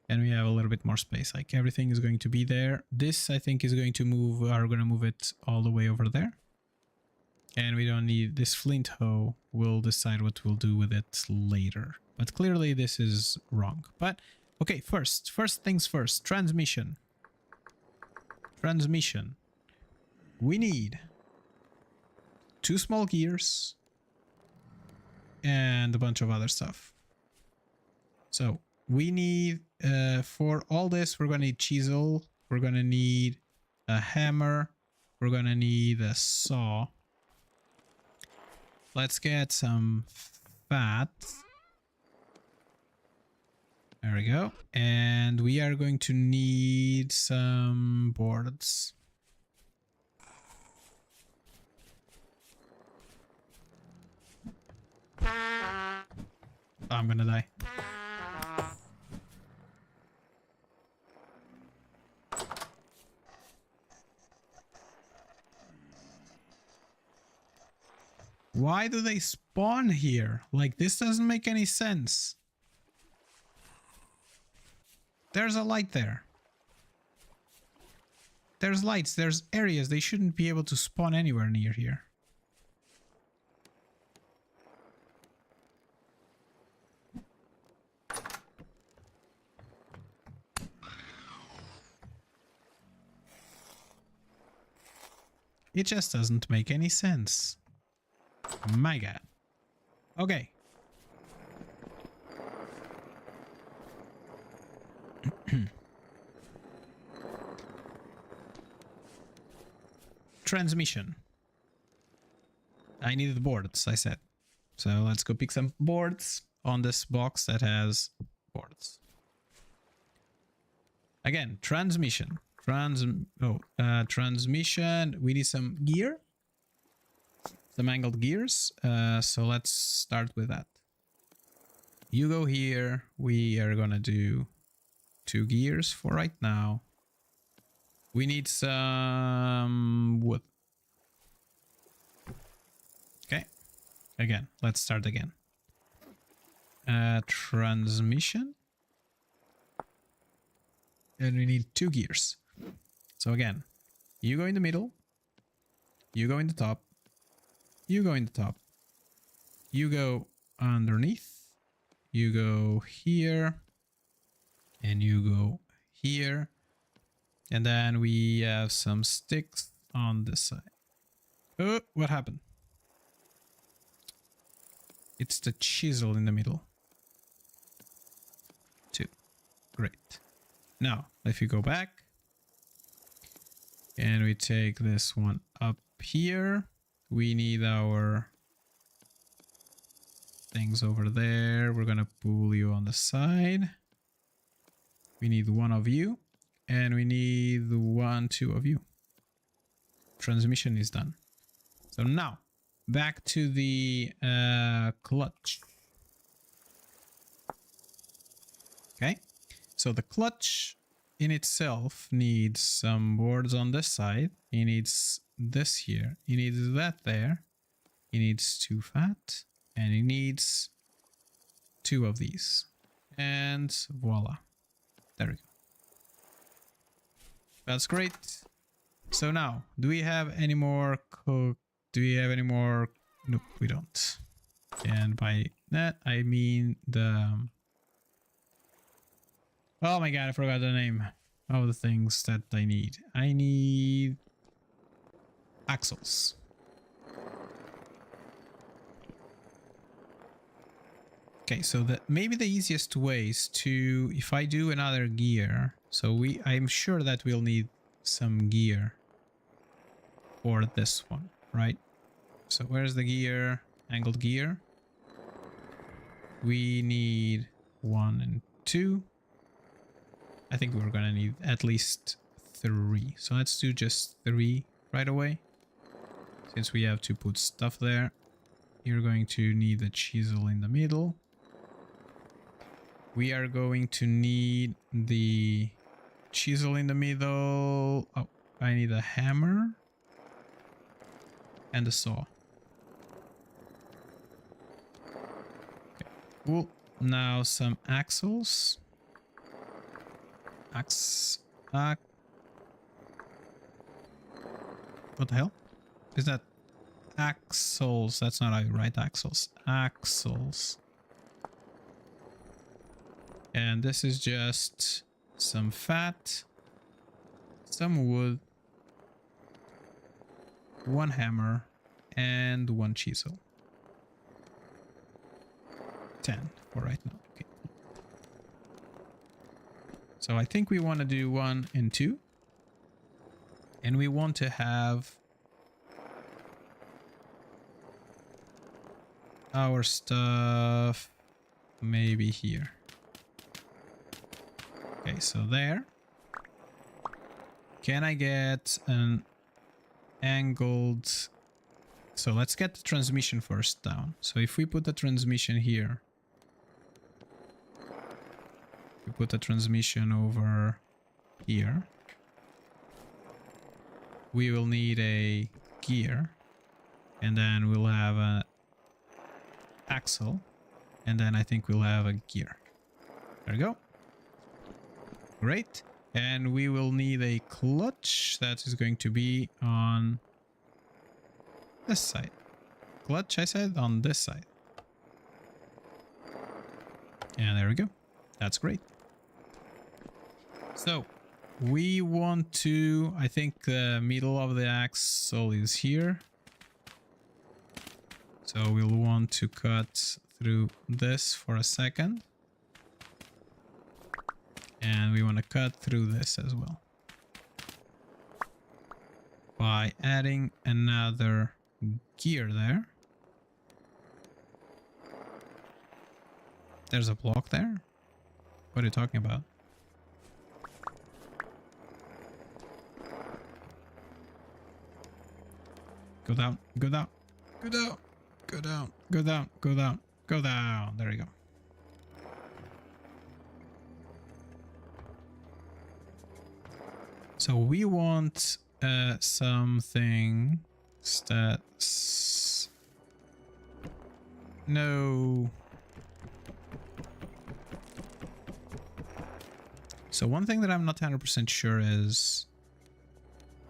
and we have a little bit more space. Like everything is going to be there. This, I think, is going to move. We're going to move it all the way over there. And we don't need this flint hoe. We'll decide what we'll do with it later. But clearly this is wrong. But okay, first things first. Transmission. We need 2 small gears and a bunch of other stuff. So we need, for all this, we're going to need chisel. We're going to need a hammer. We're going to need a saw. Let's get some fat. There we go. And we are going to need some boards. I'm gonna die. Why do they spawn here? Like, this doesn't make any sense. There's a light there. There's lights, there's areas. They shouldn't be able to spawn anywhere near here. It just doesn't make any sense. My God. Okay. Transmission. I needed boards, I said. So let's go pick some boards on this box that has boards. Again, transmission. Transmission. We need some gear. Some angled gears. So let's start with that. You go here. We are gonna do 2 gears for right now. We need some wood. Okay. Again, let's start again. Transmission. And we need 2 gears. So again, you go in the middle. You go in the top. You go in the top. You go underneath. You go here. And you go here. And then we have some sticks on this side. Oh, what happened? It's the chisel in the middle. 2. Great. Now, if you go back. And we take this one up here. We need our things over there. We're going to pull you on the side. We need 1 of you. And we need 1, 2 of you. Transmission is done. So now, back to the clutch. Okay. So the clutch, in itself needs some boards on this side. He needs this here. He needs that there. He needs 2 fat. And he needs 2 of these. And voila. There we go. That's great. So now, do we have any more cook? Do we have any more? Nope, we don't. And by that, I mean the... Oh my god, I forgot the name of the things that I need. I need axles. Okay, so maybe the easiest way is to, if I do another gear, so I'm sure that we'll need some gear for this one, right? So where's the gear? Angled gear. We need 1 and 2. I think we're gonna need at least 3. So let's do just 3 right away. Since we have to put stuff there. You're going to need a chisel in the middle. We are going to need the chisel in the middle. Oh, I need a hammer. And a saw. Okay, cool. Now some axles. What the hell? Is that axles? That's not how you write axles. Axles. And this is just some fat, some wood, 1 hammer, and 1 chisel. 10 for right now. Okay. So I think we want to do 1 and 2. And we want to have our stuff maybe here. Okay, so there. Can I get an angled... So let's get the transmission first down. So if we put the transmission here, we put the transmission over here, we will need a gear, and then we'll have an axle, and then I think we'll have a gear. There we go. Great. And we will need a clutch that is going to be on this side. Clutch, I said, on this side. And there we go. That's great. So we want to, I think the middle of the axle is here. So we'll want to cut through this for a second. And we want to cut through this as well. By adding another gear there. There's a block there? What are you talking about? Go down, go down, go down, go down, go down, go down, go down. There you go. So we want something that's... No. So one thing that I'm not 100% sure is...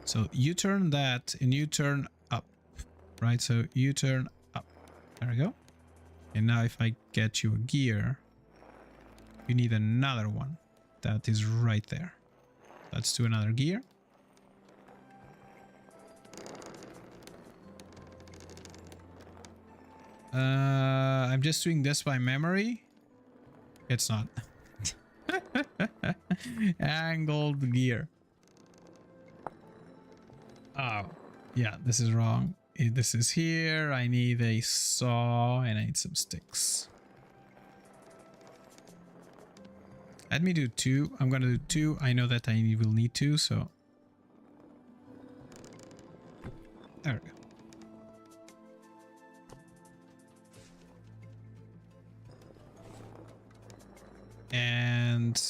So you turn that and you turn up, right? So you turn up. There we go. And now if I get you a gear, you need another one that is right there. Let's do another gear. I'm just doing this by memory. It's not. Angled gear. Oh, yeah, this is wrong. This is here. I need a saw and I need some sticks. Let me do 2. I'm gonna do 2. I know that I will need 2, so... There we go. And...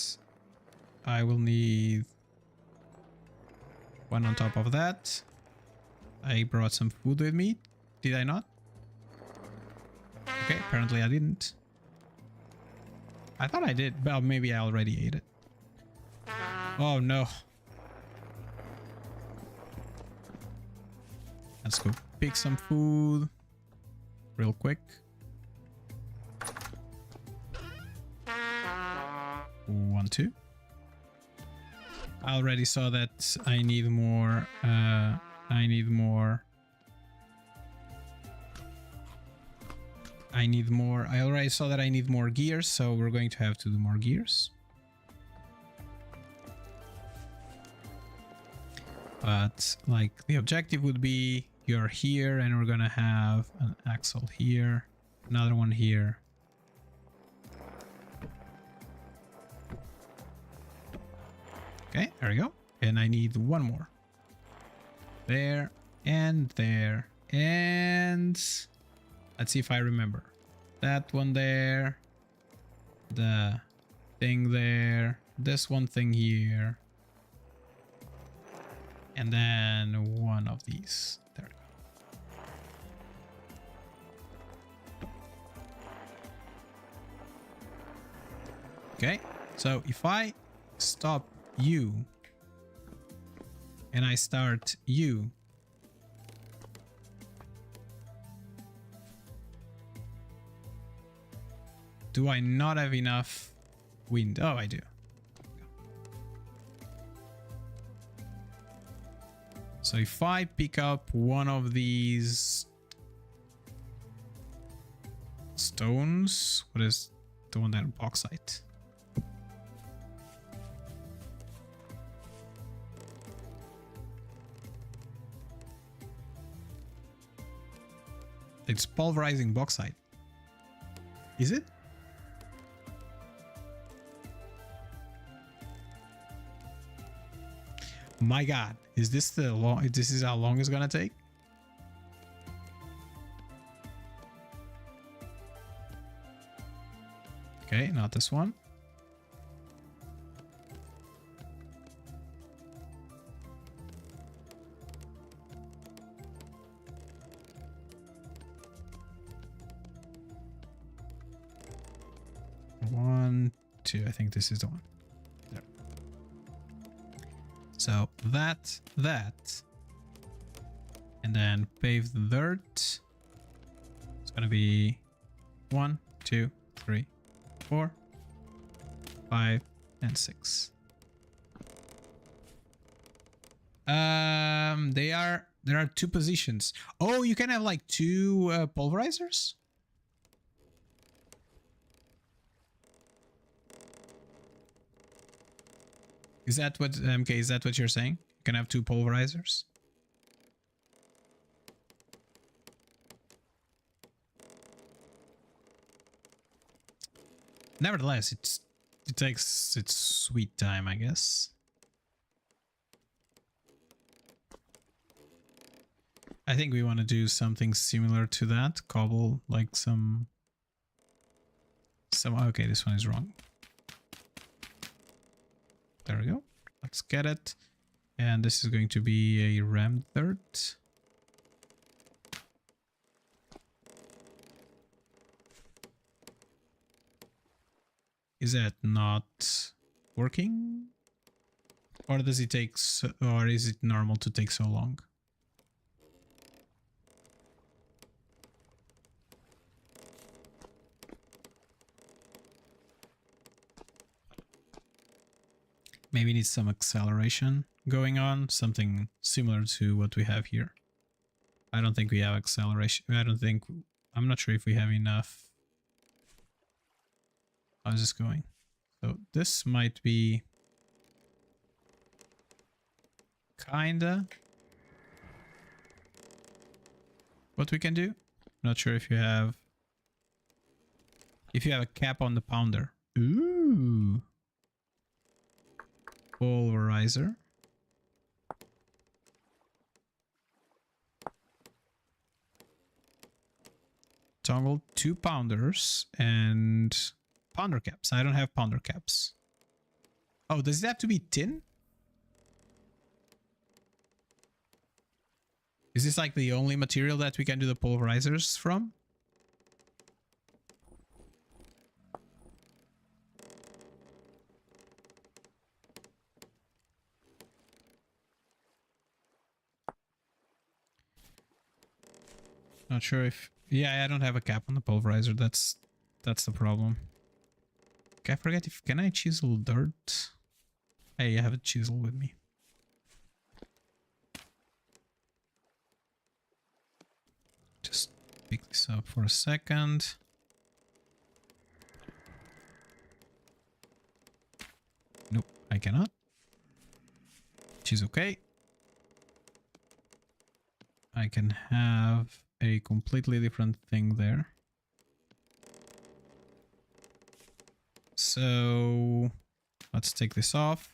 I will need one on top of that. I brought some food with me. Did I not? Okay, apparently I didn't. I thought I did, but maybe I already ate it. Oh no. Let's go pick some food real quick. 1, 2. I already saw that I need more. I need more. I already saw that I need more gears, so we're going to have to do more gears. But like the objective would be you're here and we're gonna have an axle here, another one here. Okay, there we go. And I need one more. There and there. And let's see if I remember. That one there. The thing there. This one thing here. And then one of these. There we go. Okay, so if I stop you and I start you, do I not have enough wind? Oh, I do. So if I pick up one of these stones, what is the one that bauxite? It's pulverizing bauxite. Is it? My God, is this the long? This is how long it's gonna take? Okay, not this one. One, two. I think this is the one. There. So that, and then pave the dirt. It's gonna be 1, 2, 3, 4, 5, and 6. There are 2 positions. Oh, you can have like 2 pulverizers? Is that what, MK, is that what you're saying? You can have 2 pulverizers? Nevertheless, it takes its sweet time, I guess. I think we want to do something similar to that. Cobble, like some... Okay, this one is wrong. There we go. Let's get it. And this is going to be a rammed dirt. Is that not working? Or does it take or is it normal to take so long? Maybe needs some acceleration going on, something similar to what we have here. I don't think we have acceleration. I'm not sure if we have enough. How's this going? So this might be kinda what we can do. Not sure if you have a cap on the pounder. Ooh. Pulverizer. Toggle 2 pounders and pounder caps. I don't have pounder caps. Oh, does it have to be tin? Is this like the only material that we can do the pulverizers from? Not sure if... Yeah, I don't have a cap on the pulverizer. That's the problem. Okay, I forget if... Can I chisel dirt? Hey, I have a chisel with me. Just pick this up for a second. Nope, I cannot. Which is okay. I can have a completely different thing there. So let's take this off.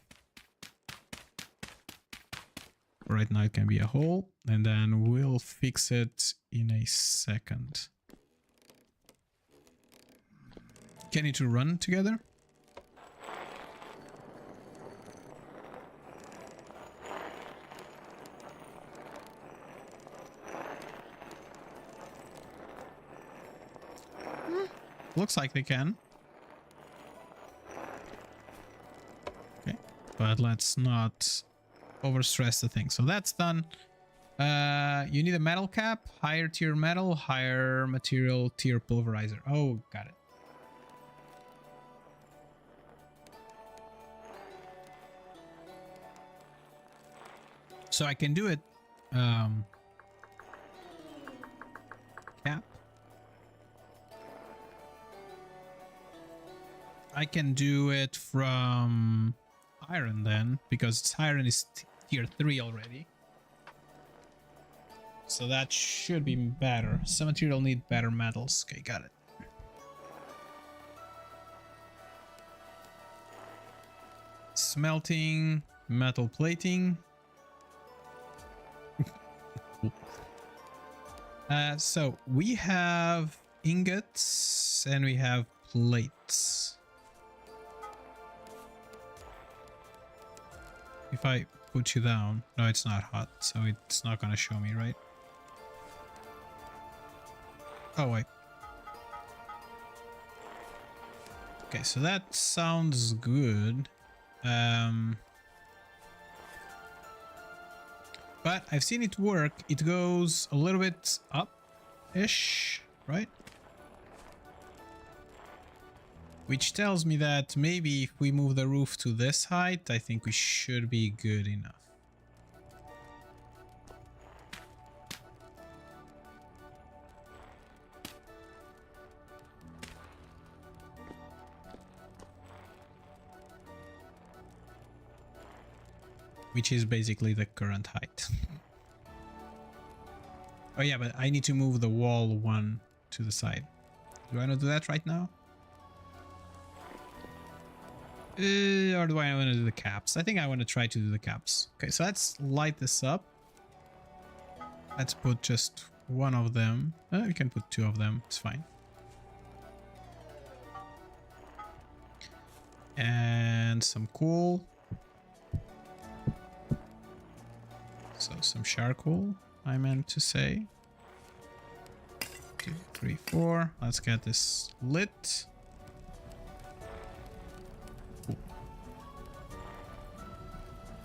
Right now it can be a hole, and then we'll fix it in a second. Can you two run together? Looks like they can. Okay, but let's not overstress the thing. So that's done. You need a metal cap, higher tier metal, higher material tier pulverizer. Oh, got it. So I can do it. Cap. I can do it from iron then, because iron is tier 3 already. So that should be better. Some material need better metals. Okay, got it. Smelting, metal plating. So we have ingots and we have plates. If I put you down, no, it's not hot, so it's not gonna show me, right? Oh, wait. Okay, so that sounds good. But I've seen it work. It goes a little bit up-ish, right? Which tells me that maybe if we move the roof to this height, I think we should be good enough. Which is basically the current height. Oh yeah, but I need to move the wall one to the side. Do I want to do that right now? Or do I want to do the caps? I think I want to try to do the caps. Okay, so let's light this up. Let's put just one of them. We can put two of them. It's fine. And some coal. So some charcoal, I meant to say. 2, 3, 4. Let's get this lit. Ooh.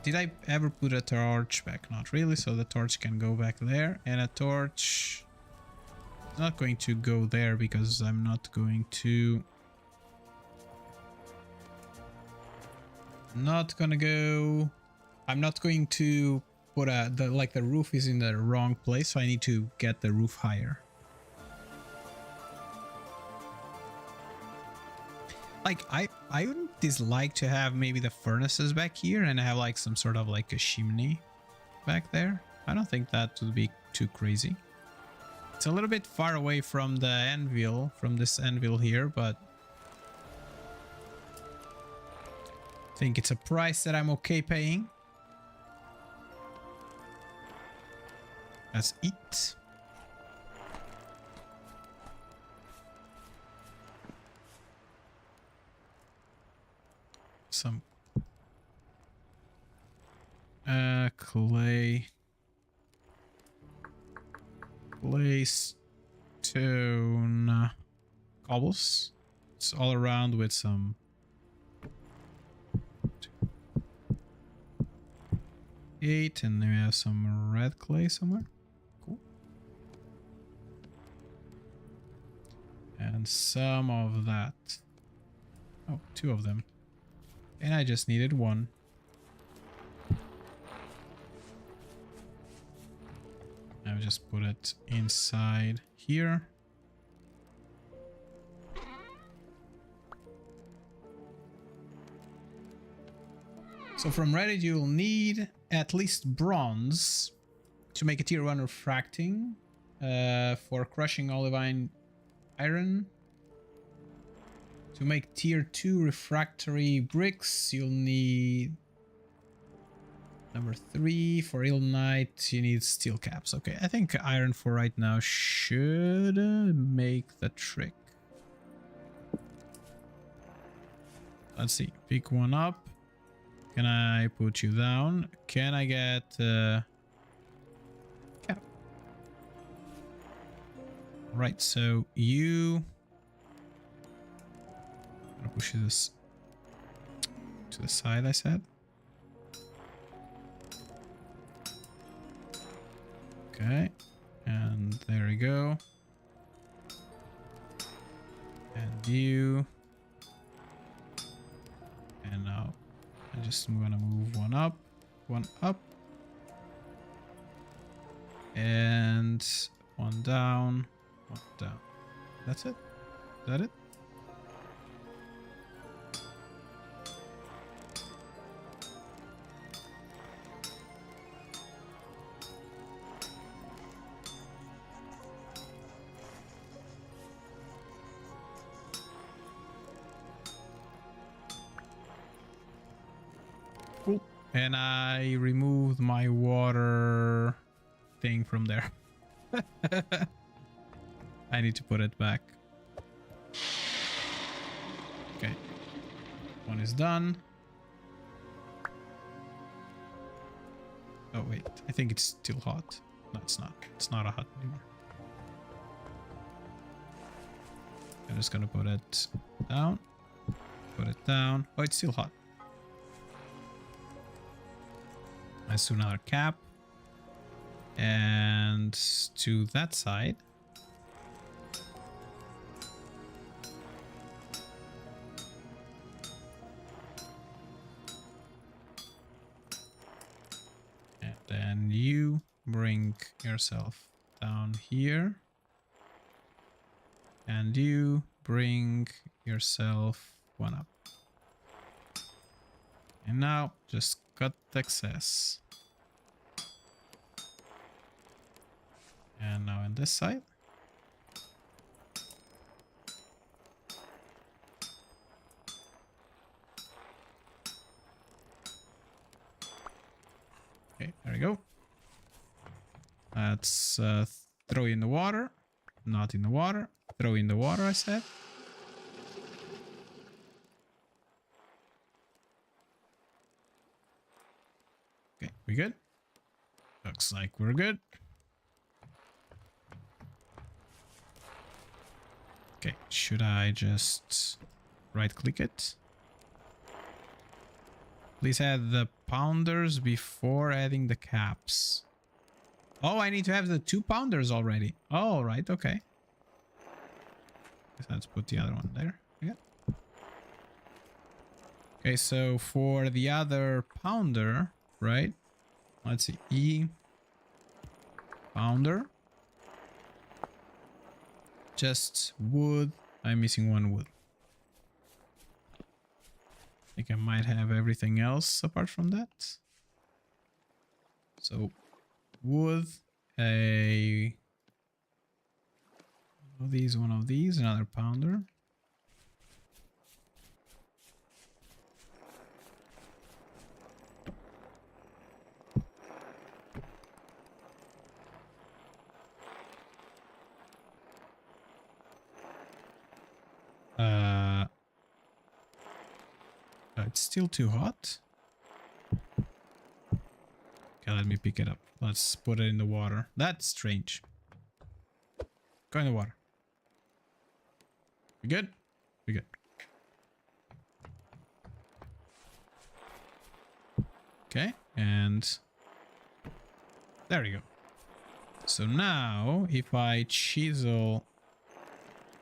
Did I ever put a torch back? Not really, so the torch can go back there. And a torch is not going to go there because I'm not going to... I'm not going to put the roof is in the wrong place, so I need to get the roof higher. Like I wouldn't dislike to have maybe the furnaces back here and have like some sort of like a chimney back there. I don't think that would be too crazy. It's a little bit far away from the anvil, from this anvil here, but I think it's a price that I'm okay paying. Let's eat. Some clay stone cobbles. It's all around with some 8, and then we have some red clay somewhere. Cool. And some of that. Oh, 2 of them. And I just needed 1. I'll just put it inside here. So from Reddit, you'll need at least bronze to make a tier 1 refracting. For crushing olivine iron. To make tier 2 refractory bricks, you'll need number 3. For Illnite, you need steel caps. Okay, I think iron for right now should make the trick. Let's see, pick one up. Can I put you down? Can I get cap? Right, so you... I'm gonna push this to the side, I said. Okay, and there we go. And you. And now I'm just gonna move one up, and one down, one down. That's it? Is that it? Cool. And I removed my water thing from there. I need to put it back. Okay. One is done. Oh wait, I think it's still hot. No, it's not. It's not hot anymore. I'm just gonna put it down. Put it down. Oh, it's still hot. Let's do another cap. And to that side. And then you bring yourself down here. And you bring yourself one up. And now just cut the excess. And now on this side. Okay, there we go. Let's throw in the water. Not in the water. Throw in the water, I said. Okay, we good? Looks like we're good. Okay, should I just right click it? Please add the pounders before adding the caps. Oh, I need to have the 2 pounders already. Oh, right, okay. Let's put the other one there. Yeah. Okay, so for the other pounder, right? Let's see, E pounder. Just wood. I'm missing 1 wood. I think I might have everything else apart from that. So wood, one of these, another pounder. It's still too hot. Okay, let me pick it up. Let's put it in the water. That's strange. Go in the water. We good? We good. Okay, and there we go. So now, if I chisel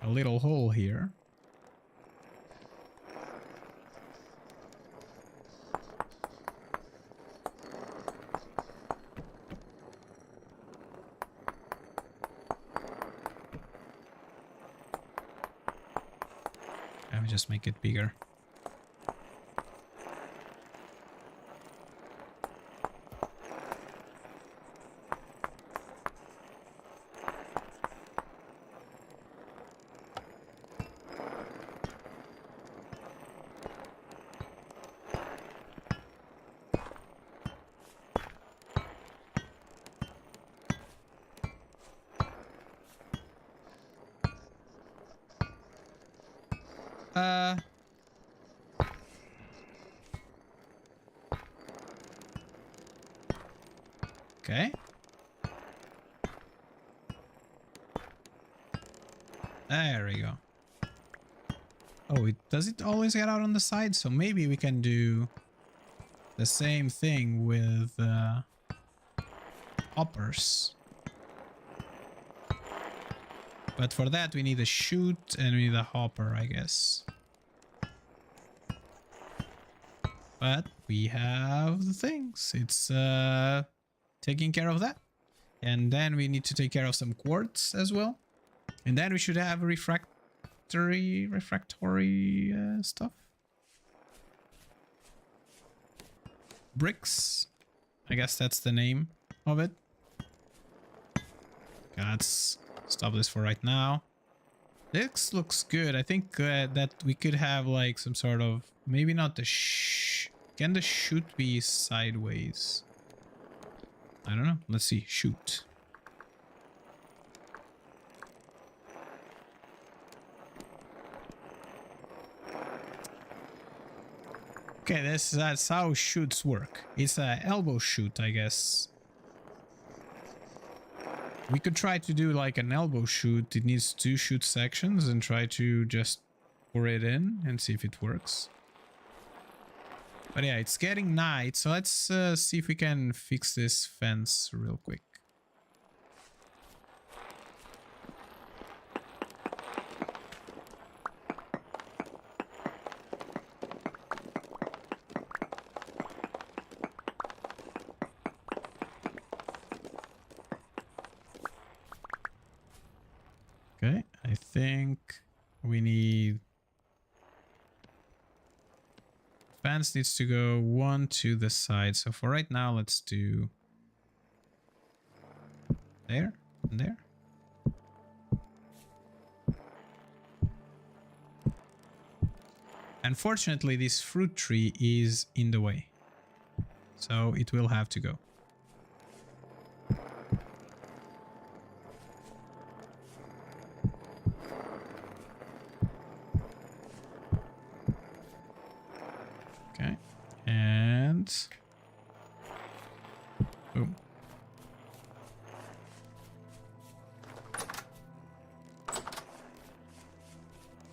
a little hole here, let me just make it bigger. Okay. There we go. Oh, does it always get out on the side? So maybe we can do the same thing with hoppers. But for that we need a chute and we need a hopper, I guess. But we have the things. It's taking care of that. And then we need to take care of some quartz as well. And then we should have refractory stuff. Bricks. I guess that's the name of it. Okay, let's stop this for right now. This looks good. I think that we could have like some sort of, maybe not the can the chute be sideways? I don't know. Let's see. Chute. Okay, that's how chutes work. It's an elbow chute, I guess. We could try to do like an elbow chute. It needs 2 chute sections and try to just pour it in and see if it works. But yeah, it's getting night, so let's see if we can fix this fence real quick. Okay, I think we need... Fence needs to go 1 to the side. So for right now, let's do there and there. Unfortunately, this fruit tree is in the way, so it will have to go. Okay, and boom.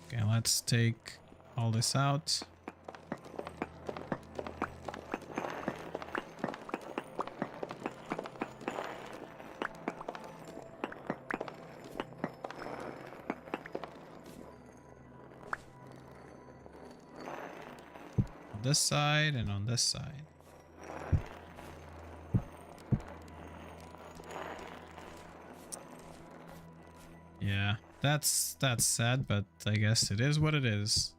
Okay, let's take all this out. On this side and on this side. Yeah, that's sad, but I guess it is what it is.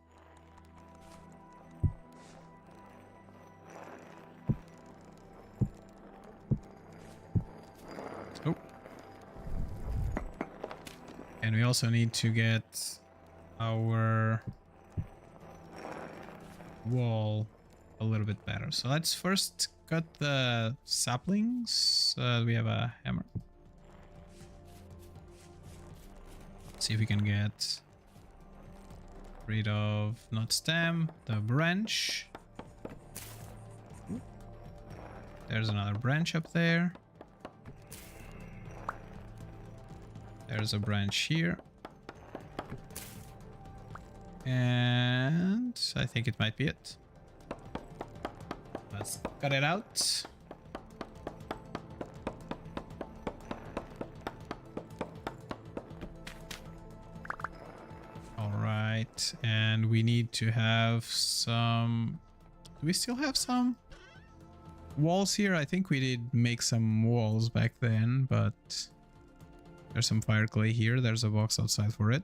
Oh. And we also need to get our wall a little bit better. So let's first cut the saplings. We have a hammer. See if we can get rid of, not stem, the branch. There's another branch up there. There's a branch here. And I think it might be it. Let's cut it out. All right, and we need to have some... Do we still have some walls here? I think we did make some walls back then, but there's some fire clay here. There's a box outside for it.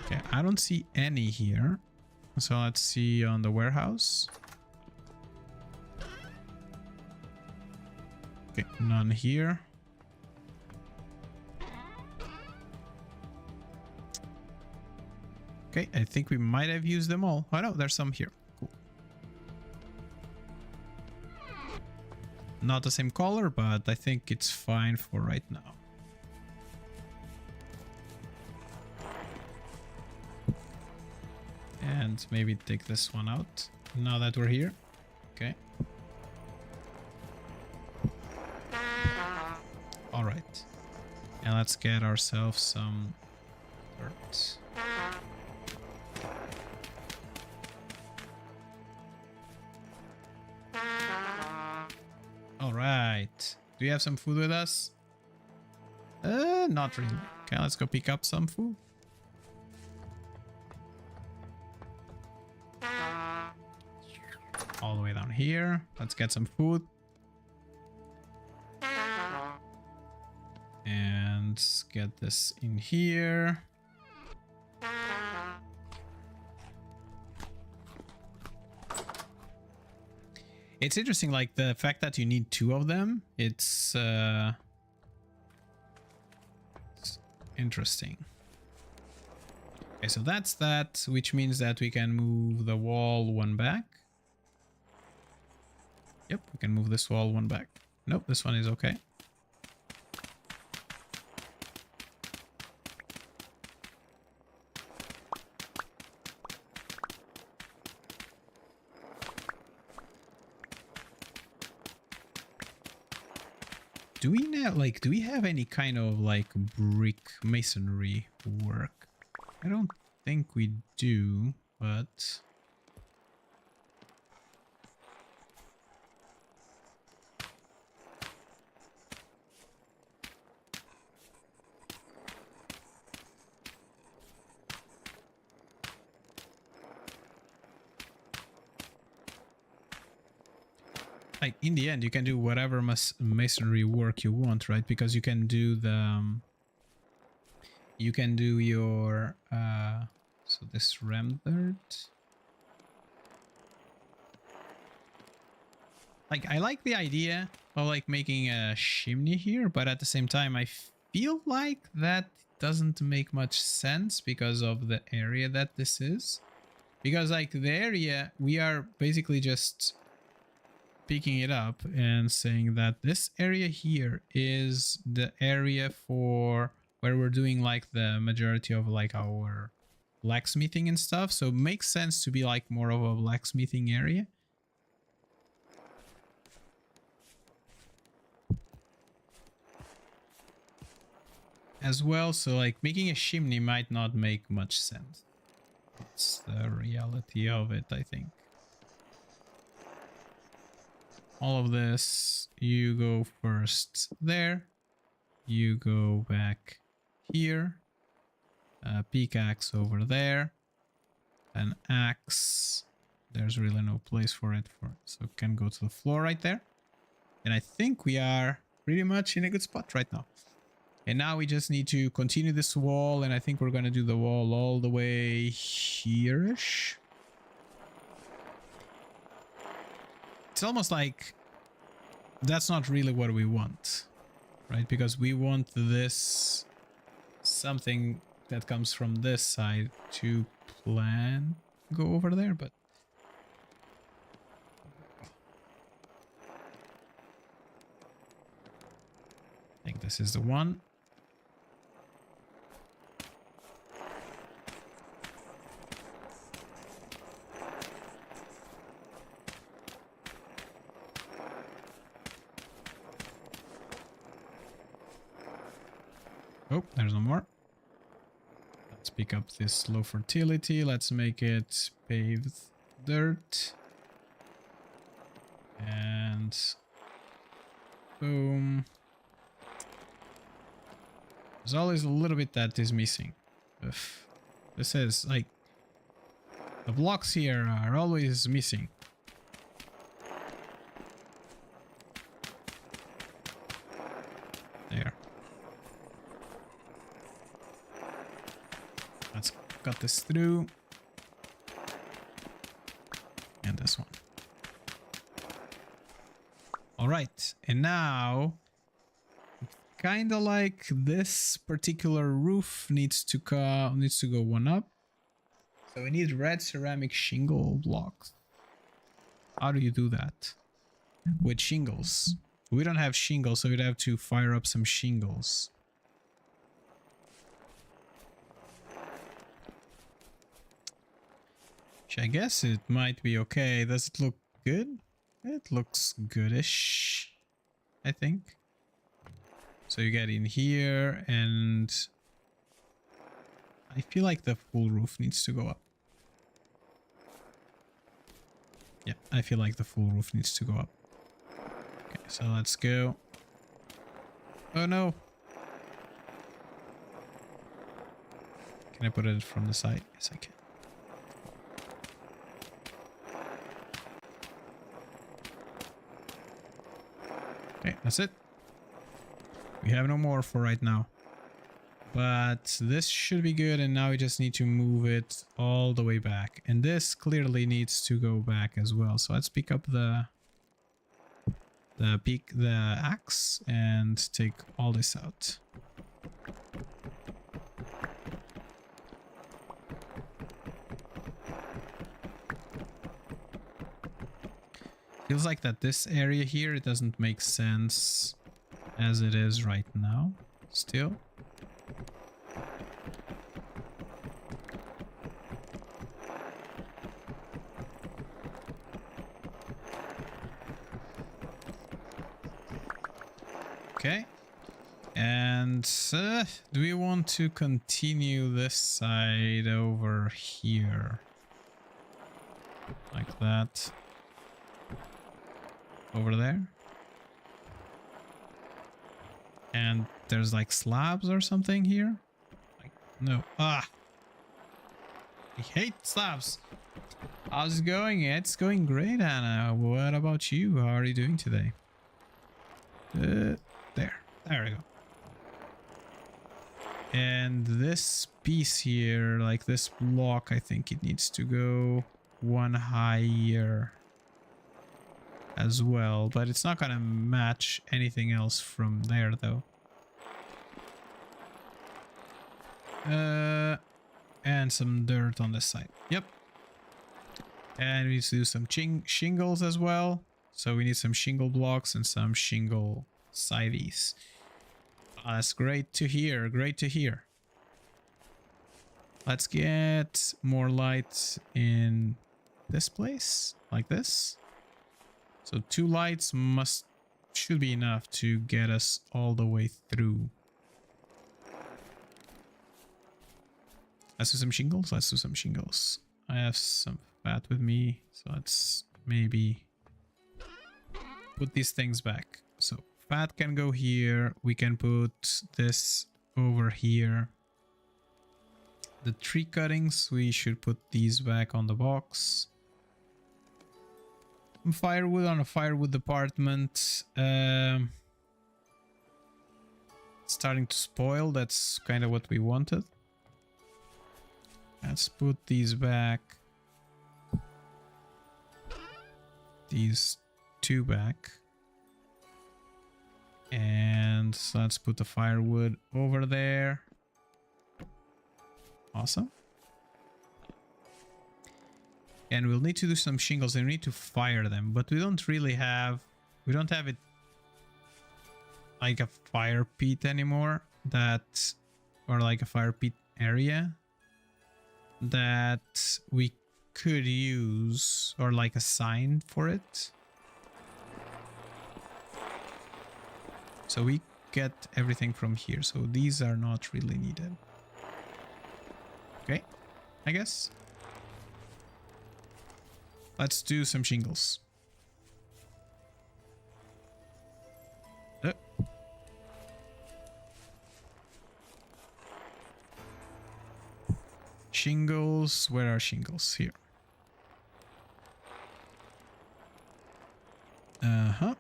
Okay, I don't see any here. So let's see on the warehouse. Okay, none here. Okay, I think we might have used them all. Oh no, there's some here. Cool. Not the same color, but I think it's fine for right now. And maybe take this one out now that we're here. Okay. All right. And let's get ourselves some dirt. All right. Do you have some food with us? Not really. Okay, let's go pick up some food. All the way down here. Let's get some food. And get this in here. It's interesting, like the fact that you need two of them. It's interesting. Okay, so that's that, which means that we can move the wall one back. Yep, we can move this wall one back. Nope, this one is okay. Do we now, like, do we have any kind of like brick masonry work? I don't think we do, but... Like, in the end, you can do whatever masonry work you want, right? Because you can do the... you can do your... so this ram dirt... Like, I like the idea of, like, making a chimney here, but at the same time, I feel like that doesn't make much sense because of the area that this is. Because, like, the area, we are basically just... picking it up and saying that this area here is the area for where we're doing like the majority of like our blacksmithing and stuff, so it makes sense to be like more of a blacksmithing area. As well, so like making a chimney might not make much sense. It's the reality of it, I think. All of this, you go first there, you go back here, pickaxe over there, an axe, there's really no place for it, so it can go to the floor right there. And I think we are pretty much in a good spot right now. And now we just need to continue this wall, and I think we're gonna do the wall all the way here-ish. It's almost like that's not really what we want, right? Because we want this, something that comes from this side to go over there, but... I think this is the one. Oh, there's no more. Let's pick up this low fertility. Let's make it paved dirt. And boom. There's always a little bit that is missing. Ugh. This is like the blocks here are always missing. There. Let's cut this through. And this one. Alright, and now kind of like this particular roof needs to go one up. So we need red ceramic shingle blocks. How do you do that? With shingles. We don't have shingles, so we'd have to fire up some shingles. Which I guess it might be okay. Does it look good? It looks goodish, I think. So you get in here, and I feel like the full roof needs to go up. Yeah, I feel like the full roof needs to go up. Okay, so let's go. Oh no! Can I put it from the side? Yes, I can. Okay, that's it. We have no more for right now. But this should be good, and now we just need to move it all the way back. And this clearly needs to go back as well. So let's pick up the axe and take all this out. Feels like that this area here, it doesn't make sense as it is right now, still. Okay. And do we want to continue this side over here? Like that. Over there. And there's like slabs or something here? Like, no. Ah! I hate slabs. How's it going? It's going great, Anna. What about you? How are you doing today? There. There we go. And this piece here, like this block, I think it needs to go one higher as well, but it's not gonna match anything else from there though. And some dirt on this side. Yep. And we need to do some shingles as well. So we need some shingle blocks and some shingle sides. That's great to hear. Great to hear. Let's get more light in this place, like this. So 2 lights should be enough to get us all the way through. Let's do some shingles. Let's do some shingles. I have some fat with me, so let's maybe put these things back. So fat can go here. We can put this over here. The tree cuttings, we should put these back on the box. Firewood on a firewood department. Starting to spoil. That's kind of what we wanted. Let's put these back. These 2 back. And so let's put the firewood over there. Awesome. And we'll need to do some shingles and we need to fire them, but we don't really have, we don't have it like a fire pit anymore, that, or like a fire pit area that we could use, or like a sign for it. So we get everything from here. So these are not really needed. Okay, I guess. Let's do some shingles. Shingles, where are shingles? Here. Uh-huh.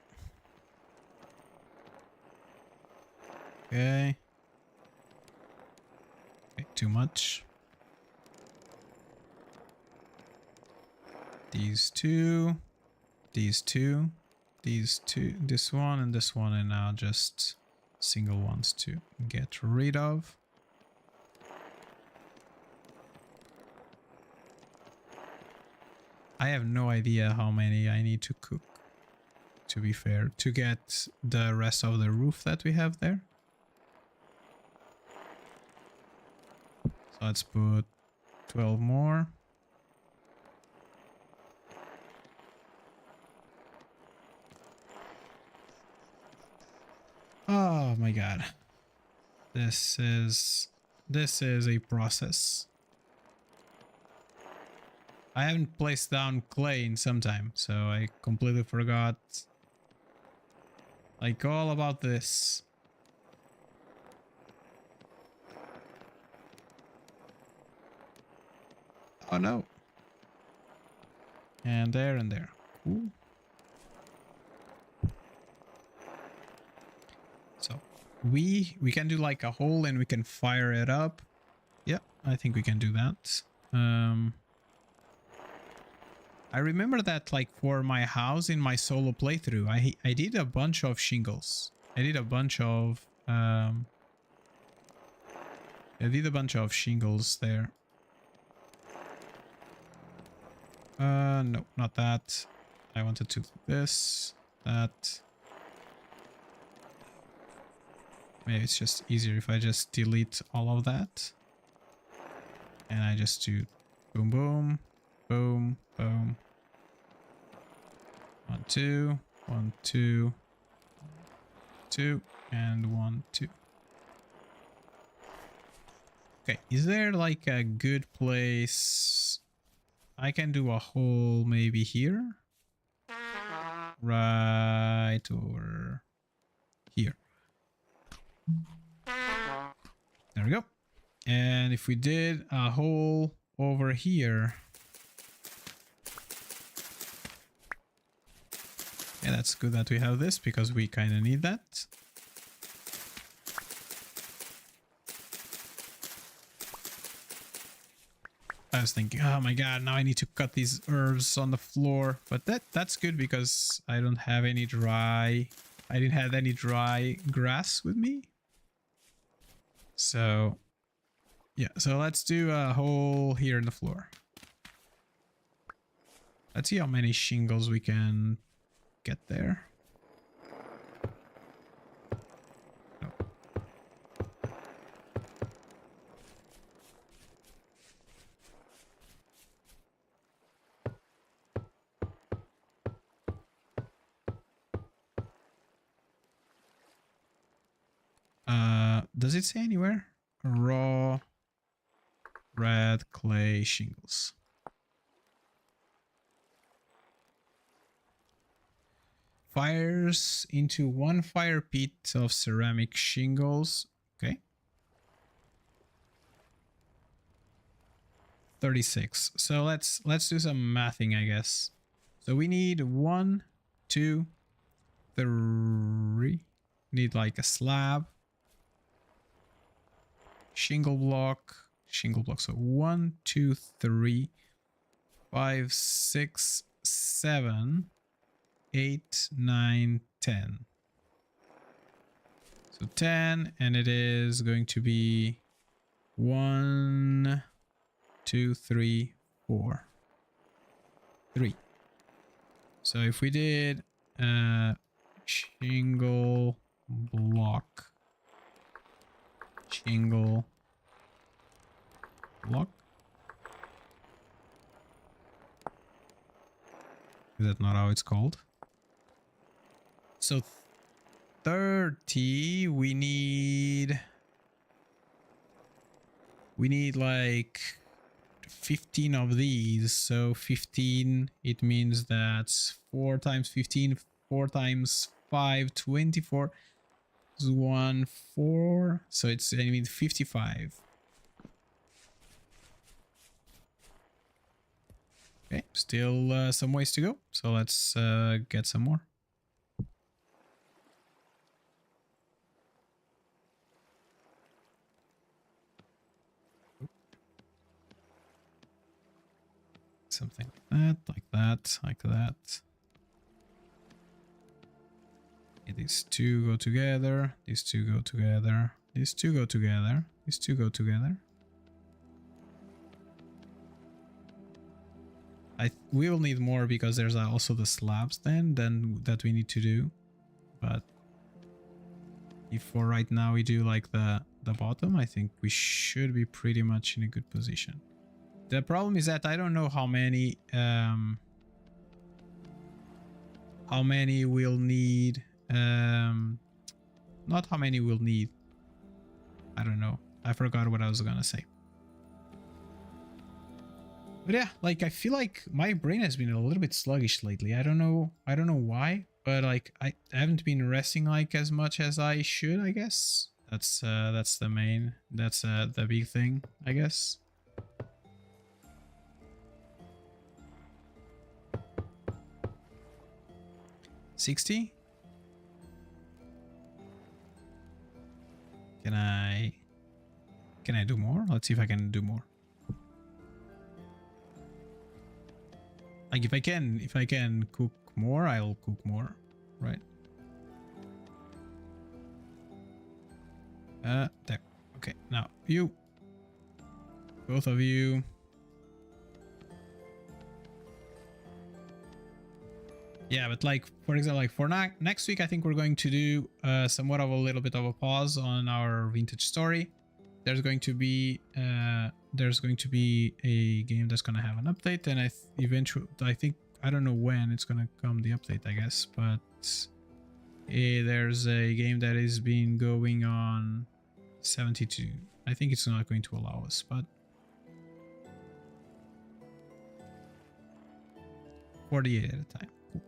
Okay. Okay, too much. These two, these two, these two, this one and this one, and now just single ones to get rid of. I have no idea how many I need to cook, to be fair, to get the rest of the roof that we have there. So let's put 12 more. Oh my god. This is a process. I haven't placed down clay in some time, so I completely forgot like all about this. Oh no. And there and there. Cool. So we can do like a hole and we can fire it up. Yeah, I think we can do that. I remember that like for my house in my solo playthrough, I did a bunch of shingles. I did a bunch of shingles there. No, not that. I wanted to do this, that. Maybe it's just easier if I just delete all of that. And I just do boom, boom, boom, boom. 1, 2, 1, 2, 2, and 1, 2. Okay, is there like a good place? I can do a hole maybe here. Right over here. There we go. And if we did a hole over here. Yeah, that's good that we have this because we kind of need that. I was thinking, oh my god, now I need to cut these herbs on the floor. But that's good because I don't have any dry... I didn't have any dry grass with me. So, yeah. So let's do a hole here in the floor. Let's see how many shingles we can get there. Does it say anywhere? Raw red clay shingles. Fires into 1 fire pit of ceramic shingles. Okay. 36. So let's do some mathing, I guess. So we need 1, 2, 3. Need like a slab. Shingle block. So 1, 2, 3, 5, 6, 7, 8, 9, 10. So 10, and it is going to be 1, 2, 3, 4. 3. So if we did shingle block. Shingle block. Is that not how it's called? So 30, we need like 15 of these. So 15, it means that's 4 times 15, 4 times 5, 24 is 1, 4. So it's, I mean, 55. Okay, still some ways to go. So let's get some more. Something like that, like that, like that. Okay, these two go together. These two go together. These two go together. These two go together. We will need more because there's also the slabs then that we need to do. But if for right now we do like the bottom, I think we should be pretty much in a good position. The problem is that I don't know how many we'll need. Not how many we'll need. I don't know. I forgot what I was gonna say. But yeah, like I feel like my brain has been a little bit sluggish lately. I don't know why, but like I haven't been resting like as much as I should, I guess. That's the main, that's the big thing, I guess. $60? Can I do more? Let's see if I can do more. Like if I can cook more, I'll cook more, right? There. Okay, now you. Both of you. Yeah, but like, for example, like for next week, I think we're going to do somewhat of a little bit of a pause on our vintage story. There's going to be a game that's going to have an update, and eventually, I think, I don't know when it's going to come, the update, I guess, but there's a game that has been going on 72. I think it's not going to allow us, but 48 at a time. Cool.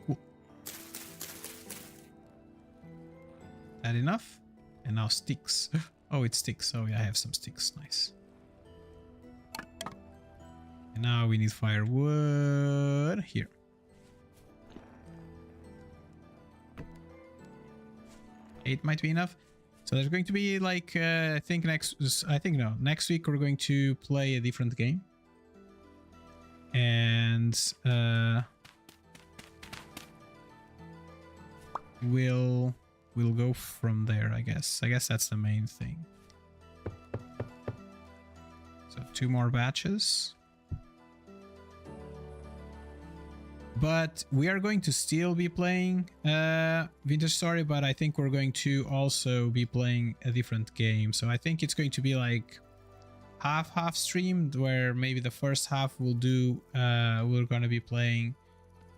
Cool. That enough? And now sticks. Oh, it sticks. Oh yeah, I have some sticks. Nice. And now we need firewood here. Eight might be enough. So there's going to be like next week we're going to play a different game. And we'll go from there, I guess. I guess that's the main thing. So 2 more batches. But we are going to still be playing Vintage Story, but I think we're going to also be playing a different game. So I think it's going to be like half streamed, where maybe the first half we'll do we're going to be playing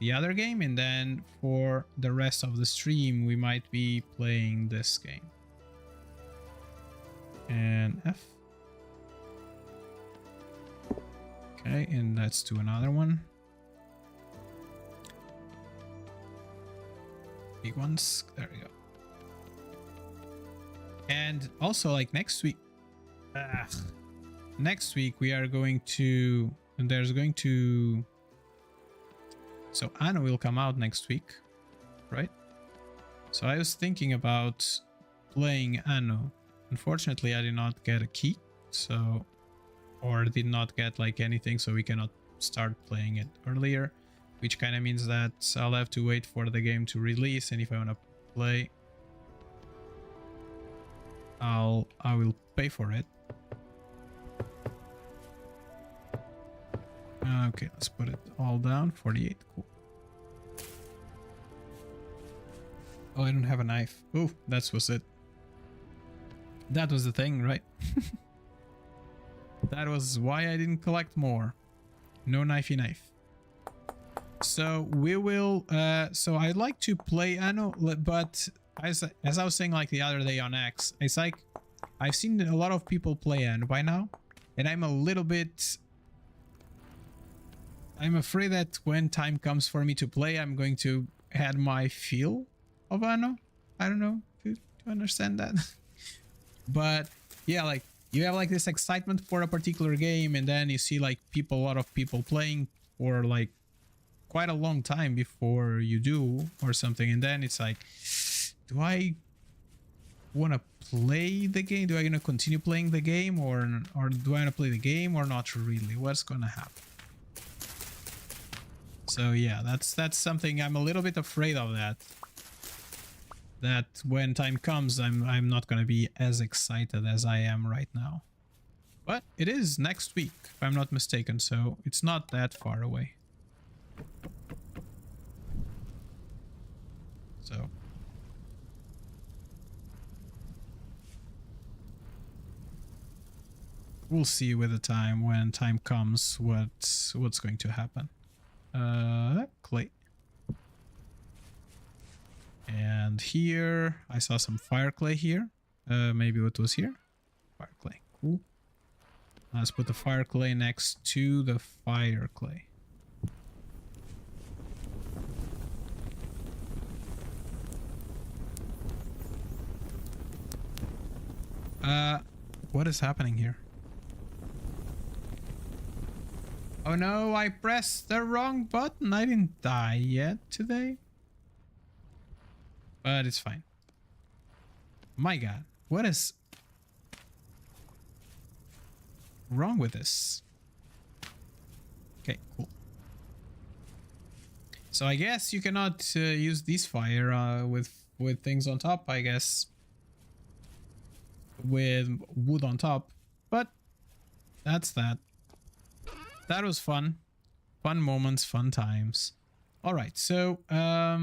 the other game, and then for the rest of the stream we might be playing this game. And F. Okay, and let's do another one. Big ones. There we go. And also, like next week we are going to, and there's going to, so Anno will come out next week, right? So I was thinking about playing Anno. Unfortunately, I did not get a key, so, or did not get like anything, so we cannot start playing it earlier, which kind of means that I'll have to wait for the game to release, and if I want to play, I will pay for it. Okay, let's put it all down. 48, cool. Oh, I don't have a knife. Oh, that was it. That was the thing, right? That was why I didn't collect more. No knifey knife. So we will so I'd like to play Anno, but as I was saying like the other day on X, it's like I've seen a lot of people play Anno by now, and I'm afraid that when time comes for me to play, I'm going to add my feel of Anno. I don't know if you understand that. But yeah, like you have like this excitement for a particular game, and then you see like a lot of people playing for like quite a long time before you do or something, and then it's like, do I want to play the game? Do I gonna continue playing the game, or do I want to play the game or not really? What's gonna happen? So yeah, that's something I'm a little bit afraid of, that when time comes, I'm not gonna be as excited as I am right now. But it is next week, if I'm not mistaken, so it's not that far away. So we'll see with the time, when time comes, what's going to happen. Clay. And here I saw some fire clay here. Maybe what was here? Fire clay. Cool. Let's put the fire clay next to the fire clay. What is happening here? Oh no, I pressed the wrong button. I didn't die yet today. But it's fine. My god, what is wrong with this? Okay, cool. So I guess you cannot use this fire with things on top, I guess. With wood on top. But that's that. That was fun. Fun moments, fun times. Alright, so I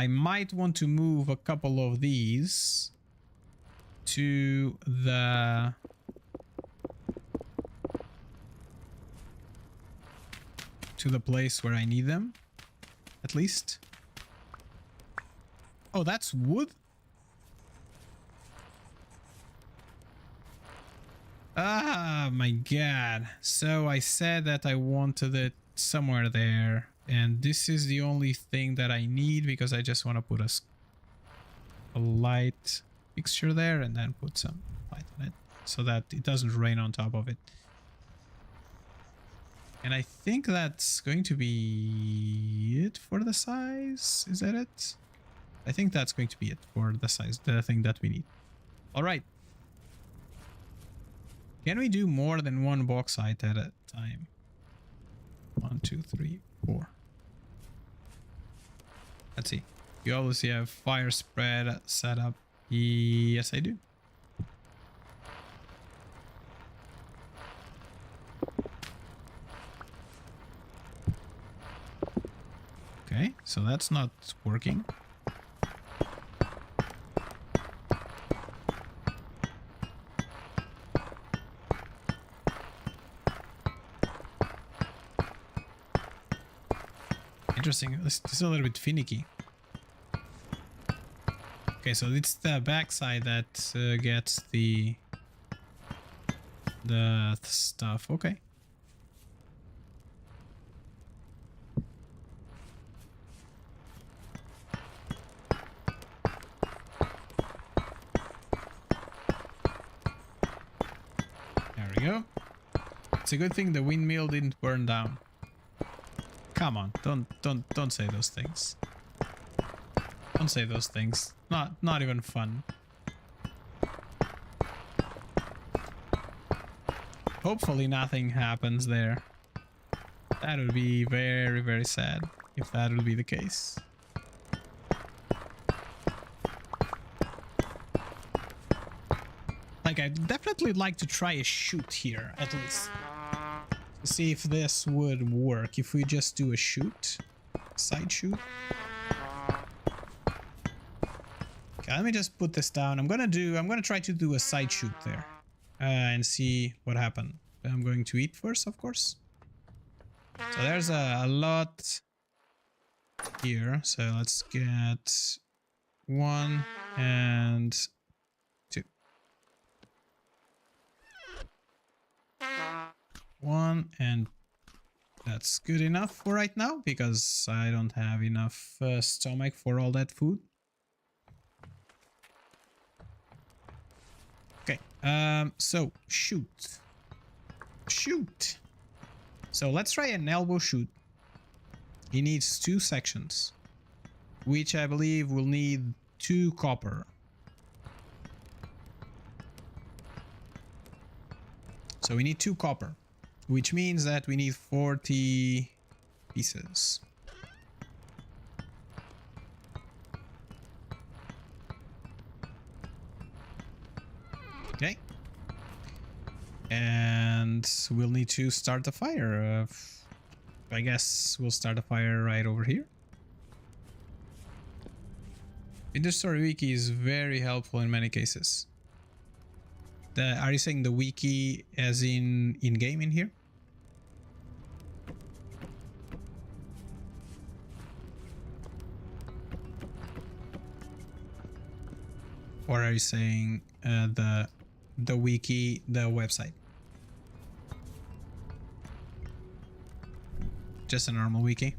might want to move a couple of these to the place where I need them, at least. Oh, that's wood? Ah, my god. So I said that I wanted it somewhere there, and this is the only thing that I need, because I just want to put a light fixture there and then put some light on it so that it doesn't rain on top of it. And I think that's going to be it for the size. Is that it? I think that's going to be it for the size, the thing that we need. All right. Can we do more than one bauxite at a time? 1, 2, 3, 4. Let's see. You obviously have fire spread set up. Yes, I do. Okay, so that's not working. Interesting. This is a little bit finicky. Okay, so it's the backside that gets the stuff. Okay. There we go. It's a good thing the windmill didn't burn down. Come on, don't say those things. Don't say those things. Not even fun. Hopefully nothing happens there. That would be very, very sad if that would be the case. Like, I'd definitely like to try a shoot here, at least. To see if this would work. If we just do a shoot. Side shoot. Okay, let me just put this down. I'm gonna try to do a side shoot there. And see what happened. I'm going to eat first, of course. So there's a lot here. So let's get 1 and 2. 1 and that's good enough for right now because I don't have enough stomach for all that food. Okay, so shoot. Shoot. So let's try an elbow shoot. It needs 2 sections, which I believe will need 2 copper. So we need 2 copper, which means that we need 40 pieces. Okay. And we'll need to start the fire. I guess we'll start a fire right over here. Industry Wiki is very helpful in many cases. Are you saying the wiki as in-game in here? Or are you saying the wiki, the website? Just a normal wiki.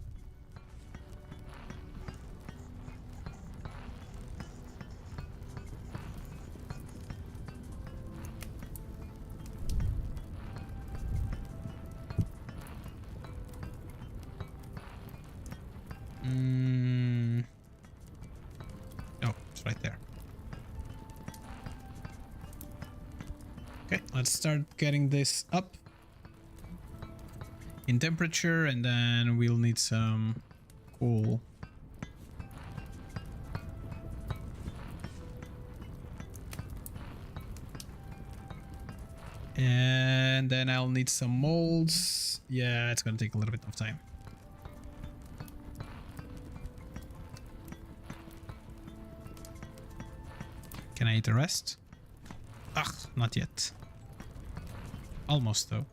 Oh, it's right there. Okay, let's start getting this up in temperature, and then we'll need some coal. And then I'll need some molds. Yeah, it's gonna take a little bit of time. Can I eat the rest? Ugh, not yet. Almost though.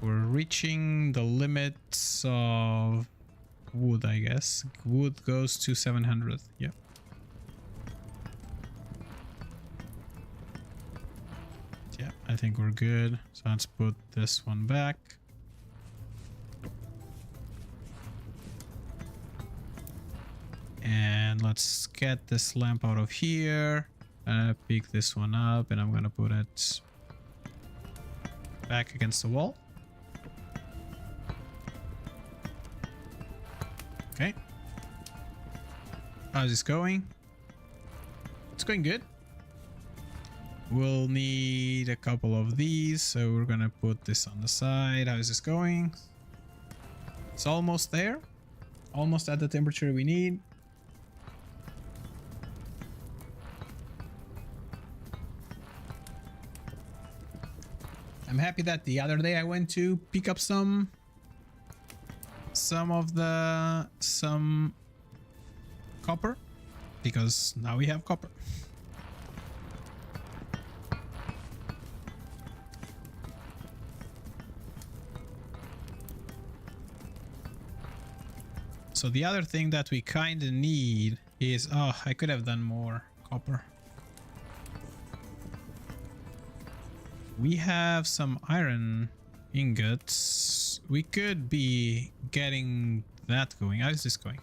We're reaching the limits of wood, I guess. Wood goes to 700. Yep. Yeah, I think we're good. So let's put this one back. And let's get this lamp out of here. Pick this one up, and I'm gonna put it back against the wall. Okay. How's this going? It's going good. We'll need a couple of these, so we're gonna put this on the side. How is this going? It's almost there. Almost at the temperature we need. I'm happy that the other day I went to pick up some copper, because now we have copper. So the other thing that we kind of need is, oh, I could have done more copper. We have some iron ingots. We could be getting that going. How is this going?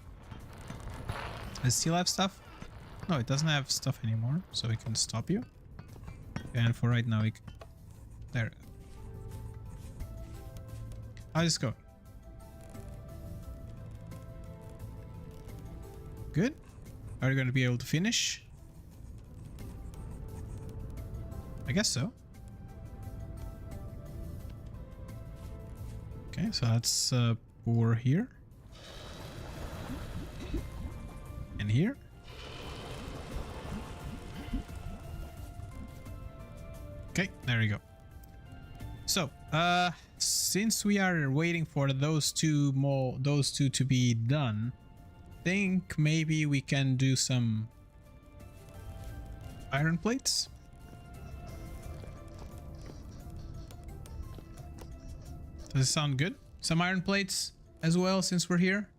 Does it still have stuff? No, it doesn't have stuff anymore, so we can stop you. And for right now, we can... There. How's this going? Good. Are you going to be able to finish? I guess so. Okay, so let's pour here. And here. Okay, there we go. So, since we are waiting for those two to be done, I think maybe we can do some iron plates. Does it sound good? Some iron plates as well, since we're here.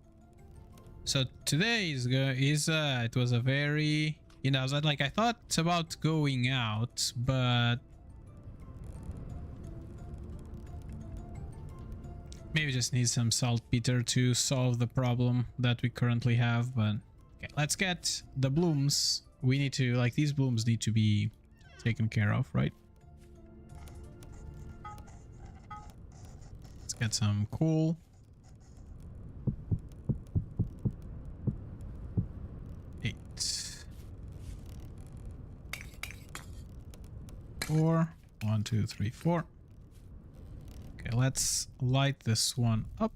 So today it was a very, you know, like I thought about going out, but maybe just need some saltpeter to solve the problem that we currently have. But okay, let's get the blooms. We need to, like, these blooms need to be taken care of, right? Let's get some coal. Four. 1, 2, 3, 4. Okay, let's light this one up.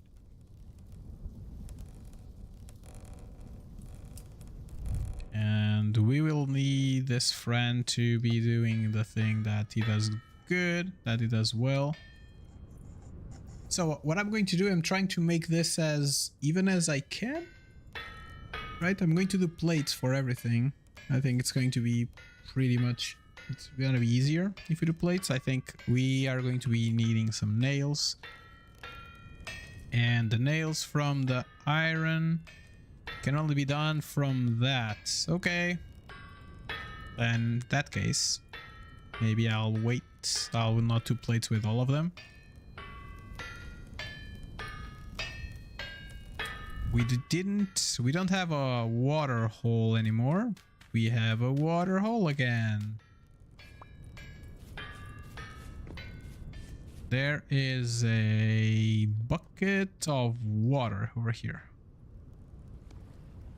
And we will need this friend to be doing the thing that he does good, that he does well. So what I'm going to do, I'm trying to make this as even as I can. Right? I'm going to do plates for everything. I think it's going to be pretty much, it's gonna be easier if we do plates. I think we are going to be needing some nails. And the nails from the iron can only be done from that. Okay. Then in that case, maybe I'll wait. I'll not do plates with all of them. We don't have a water hole anymore. We have a water hole again. There is a bucket of water over here.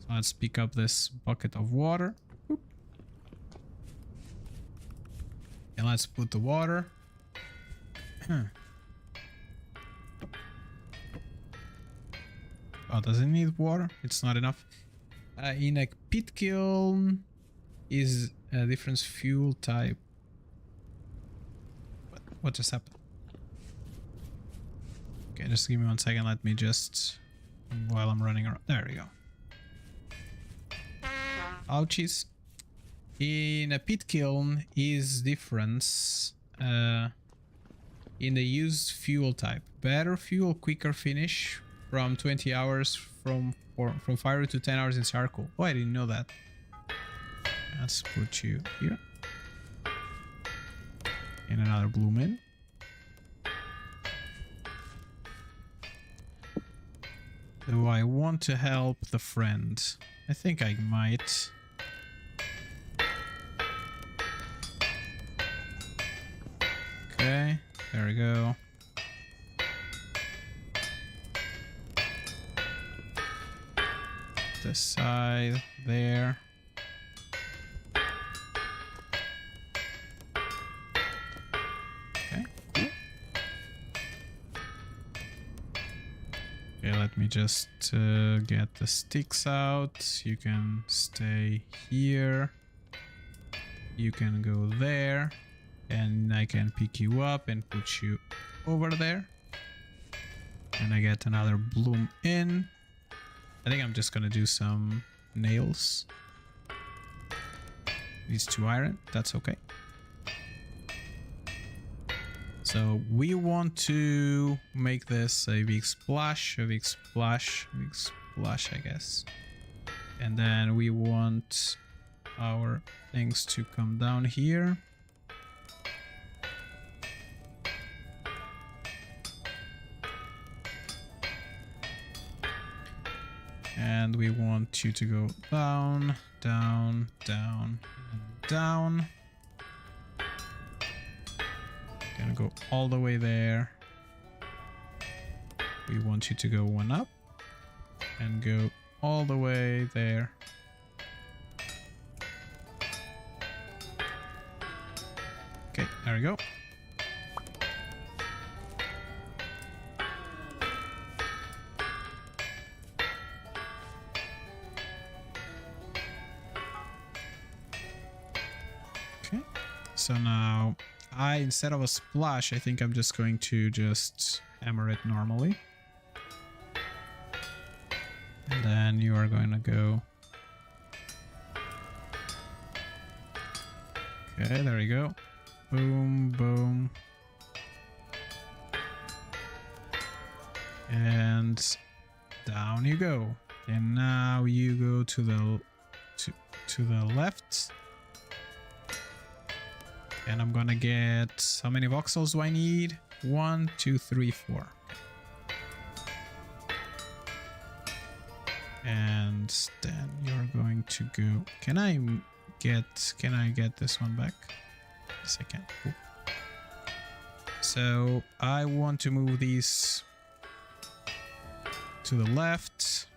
So let's pick up this bucket of water. Boop. And let's put the water. Oh, does it need water? It's not enough. In a pit kiln is a different fuel type. What just happened? Okay, just give me 1 second. Let me just, while I'm running around. There we go. Ouchies. In a pit kiln is difference in the used fuel type. Better fuel, quicker finish. From 20 hours from fire to 10 hours in charcoal. Oh, I didn't know that. Let's put you here. And another bloom in. Do I want to help the friend? I think I might. Okay, there we go. This side there. Okay. Okay, let me just get the sticks out. You can stay here. You can go there. And I can pick you up and put you over there. And I get another bloom in. I think I'm just gonna do some nails. These 2 iron, that's okay. So we want to make this a big splash, a big splash, a big splash, I guess. And then we want our things to come down here. And we want you to go down, down, down, and down. Gonna go all the way there. We want you to go 1 up and go all the way there. Okay, there we go. So now, instead of a splash, I think I'm just going to just hammer it normally. And then you are going to go. Okay, there we go. Boom, boom. And down you go. And now you go to the left. And I'm gonna get, how many voxels do I need? 1, 2, 3, 4. And then you're going to go. Can I get this one back? Yes, I can. Cool. So I want to move these to the left.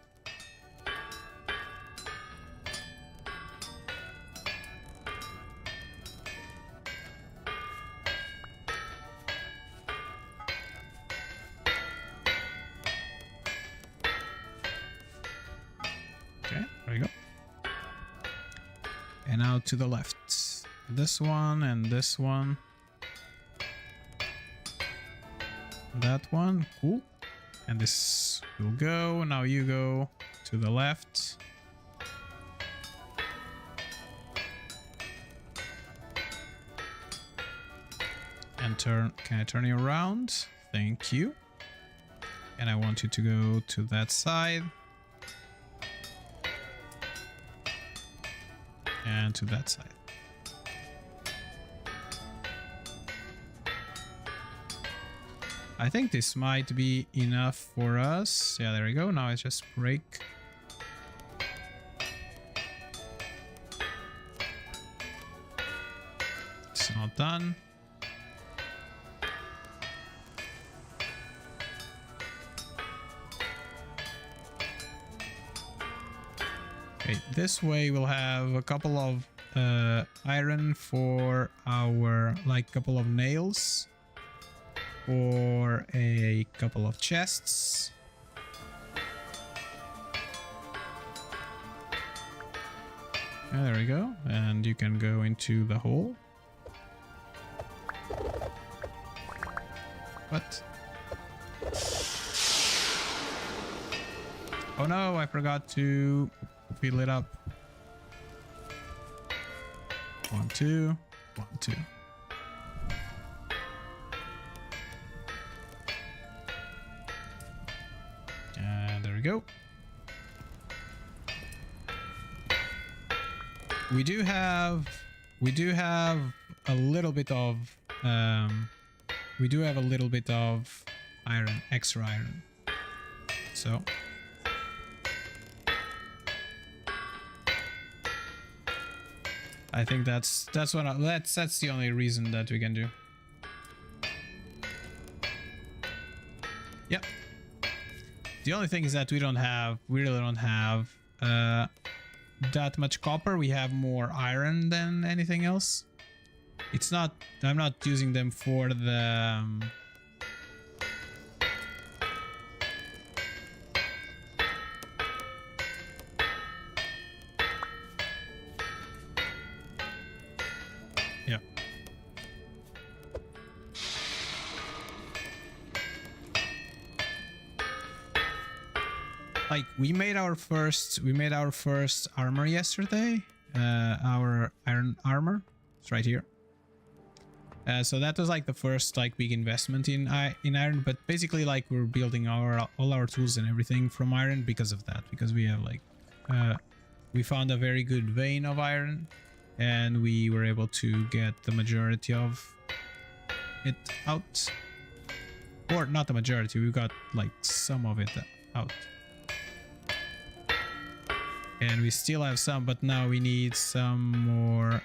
Okay, there we go. And now to the left. This one and this one. That one, cool. And this will go. Now you go to the left. And turn, can I turn you around? Thank you. And I want you to go to that side. And to that side. I think this might be enough for us. Yeah, there we go. Now it's just break. It's not done. Okay, this way we'll have a couple of iron for our, like, couple of nails. Or a couple of chests. Yeah, there we go. And you can go into the hole. What? Oh no, I forgot to fill it up. 1, 2, 1, 2. We go. We do have a little bit of iron, extra iron. So I think that's the only reason that we can do. Yep. The only thing is that we really don't have that much copper. We have more iron than anything else. It's not, I'm not using them for the yeah. Like we made our first armor yesterday. Our iron armor. It's right here. So that was like the first like big investment in iron, but basically like we're building all our tools and everything from iron because of that, because we have like we found a very good vein of iron and we were able to get the majority of it out, or not the majority, we got like some of it out. And we still have some, but now we need some more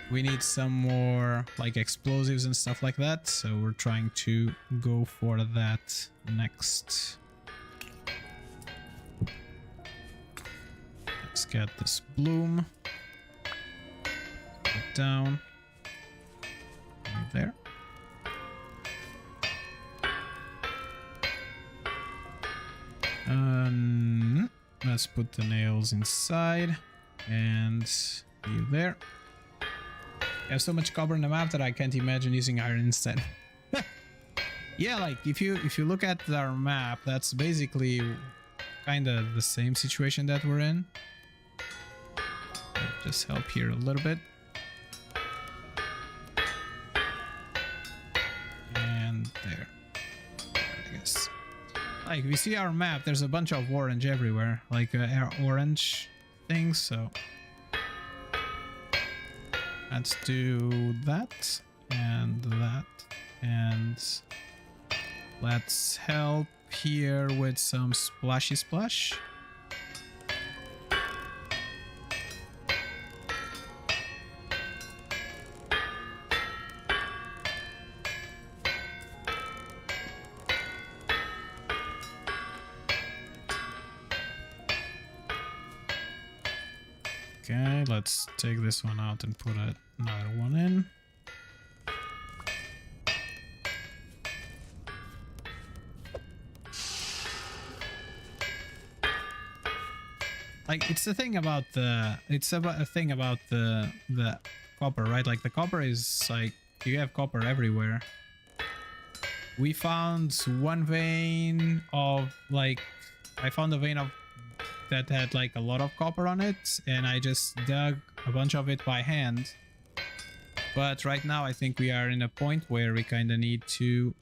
we need some more like explosives and stuff like that, so we're trying to go for that next. Let's get this bloom. Put it down. Right there. Let's put the nails inside and you there. I have so much copper in the map that I can't imagine using iron instead. Yeah, like if you look at our map, that's basically kind of the same situation that we're in. I'll just help here a little bit. there, I guess. Like, we see our map, there's a bunch of orange everywhere, like orange things, so let's do that and that, and let's help here with some splashy splash. Okay, let's take this one out and put another one in. Like, it's the thing about the copper, right? Like, the copper is like, you have copper everywhere. We found one vein of, like, I found a vein of that had like a lot of copper on it, and I just dug a bunch of it by hand. But right now I think we are in a point where we kind of need to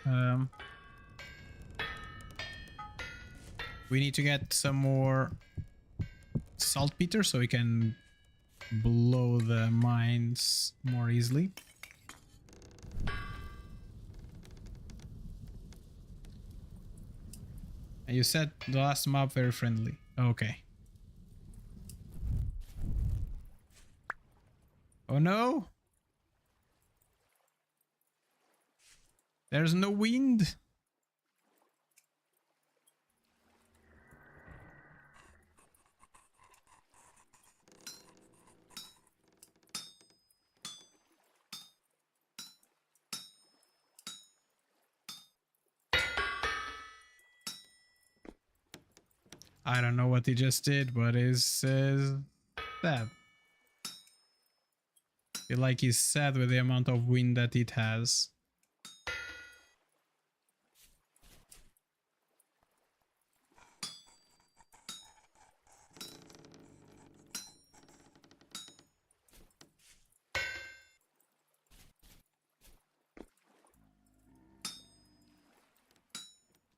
we need to get some more saltpeter so we can blow the mines more easily. And you said the last mob very friendly. Okay. Oh no! There's no wind! I don't know what he just did, but it's sad. Feel like he's sad with the amount of wind that it has.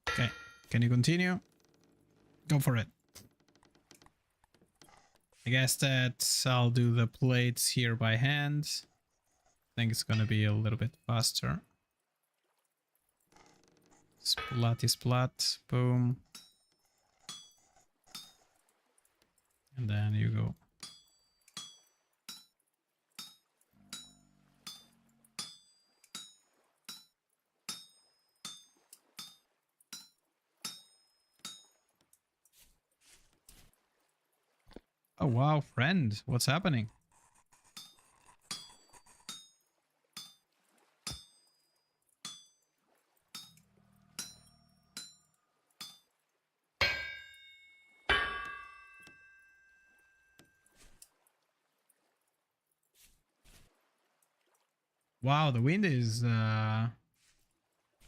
Okay, can you continue? Go for it. I guess that I'll do the plates here by hand. I think it's gonna be a little bit faster. Splatty splat, boom. And then you go. Oh wow, friend, what's happening? Wow, the wind is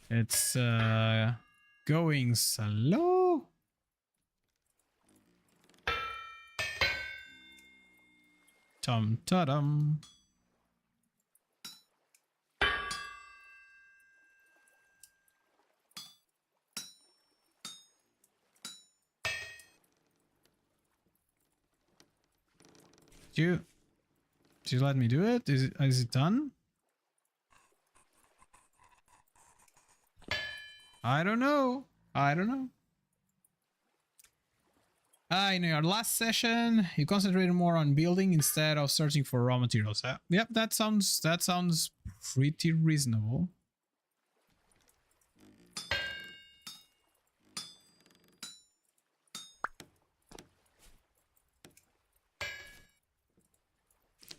it's going slow. Tum ta-dum. Did you let me do it? Is it done? I don't know. I don't know. In our last session, you concentrated more on building instead of searching for raw materials. Yep, that sounds pretty reasonable.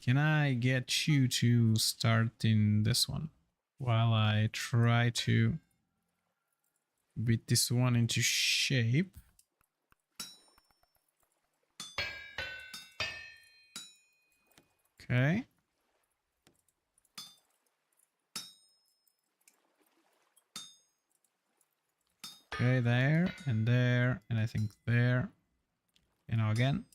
Can I get you to start in this one while I try to beat this one into shape? Okay. Okay, there, and I think there. You know, again.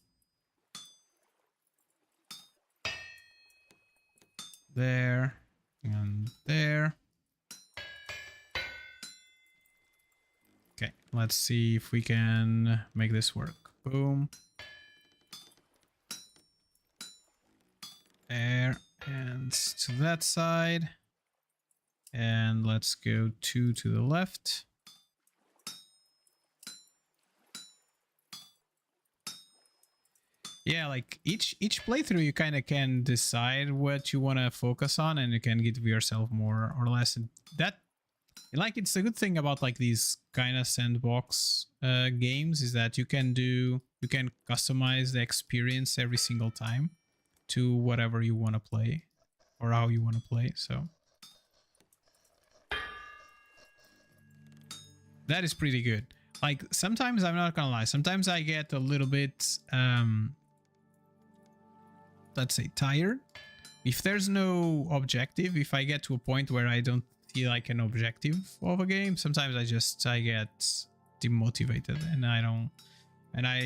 There, and there. Okay, let's see if we can make this work. Boom. There, and to that side. And let's go 2 to the left. Yeah, like each playthrough you kind of can decide what you want to focus on, and you can give yourself more or less. And that, like, it's a good thing about like these kind of sandbox games is that you can customize the experience every single time to whatever you want to play or how you want to play. So that is pretty good. Like sometimes, I'm not gonna lie, sometimes I get a little bit let's say tired if there's no objective. If I get to a point where I don't feel like an objective of a game, sometimes I get demotivated, and I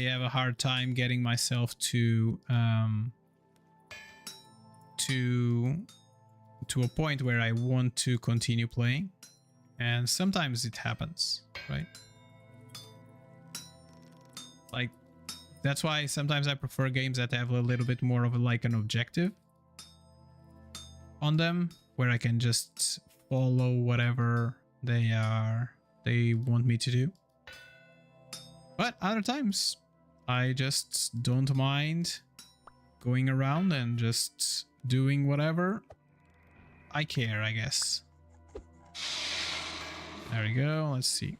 have a hard time getting myself to a point where I want to continue playing. And sometimes it happens, right? Like, that's why sometimes I prefer games that have a little bit more of like an objective on them, where I can just follow whatever they want me to do. But other times, I just don't mind going around and just doing whatever I care, I guess. There we go. Let's see.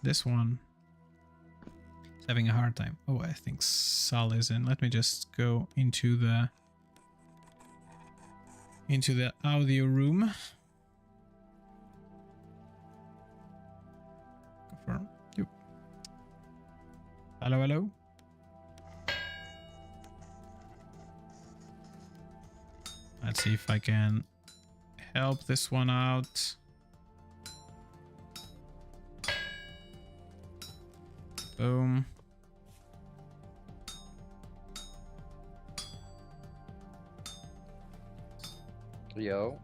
This one is having a hard time. Oh, I think Sal is in. Let me just go into the audio room. Confirm. Yep. Hello, hello. Let's see if I can help this one out. Boom. Yo.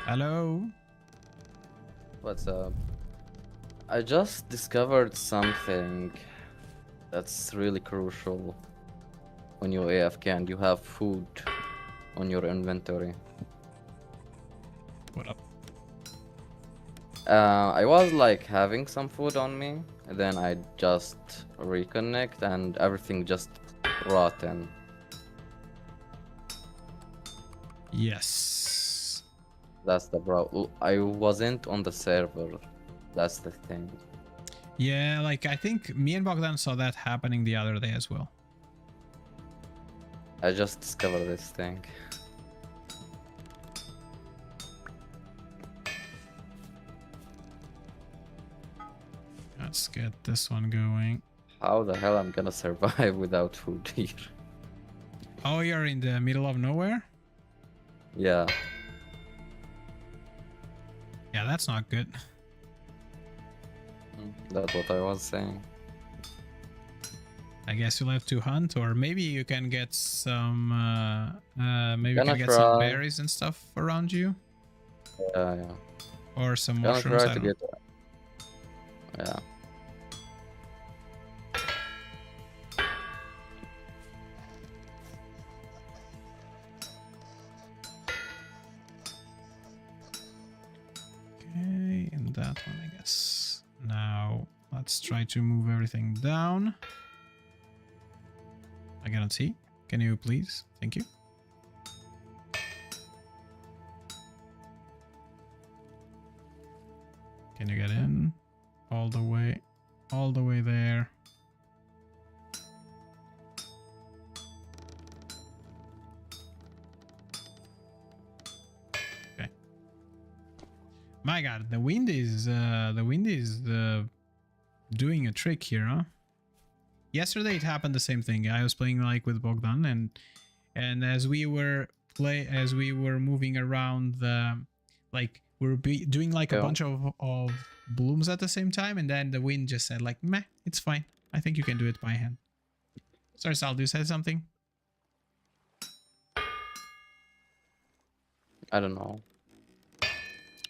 Hello. What's up? I just discovered something that's really crucial when you're AFK and you have food on your inventory. What up? I was like having some food on me, and then I just reconnect and everything just rotten. Yes. That's the problem. I wasn't on the server. That's the thing. Yeah, like I think me and Bogdan saw that happening the other day as well. I just discovered this thing. Let's get this one going. How the hell I'm gonna survive without food here? Oh, you're in the middle of nowhere? Yeah. Yeah, that's not good. That's what I was saying. I guess you'll have to hunt, or maybe you can get some maybe you Gonna can get some try. berries and stuff around you, Yeah. or some Gonna mushrooms. try I to don't get. Yeah. Okay, and that one, I guess. Now let's try to move everything down. I cannot see. Can you please? Thank you. Can you get in? All the way there. Okay. My God, the wind is doing a trick here, huh? Yesterday it happened the same thing. I was playing like with Bogdan, and as we were moving around the, like we were doing like a bunch of blooms at the same time, and then the wind just said like, meh, it's fine. I think you can do it by hand. Sorry, Sal, you said something? I don't know.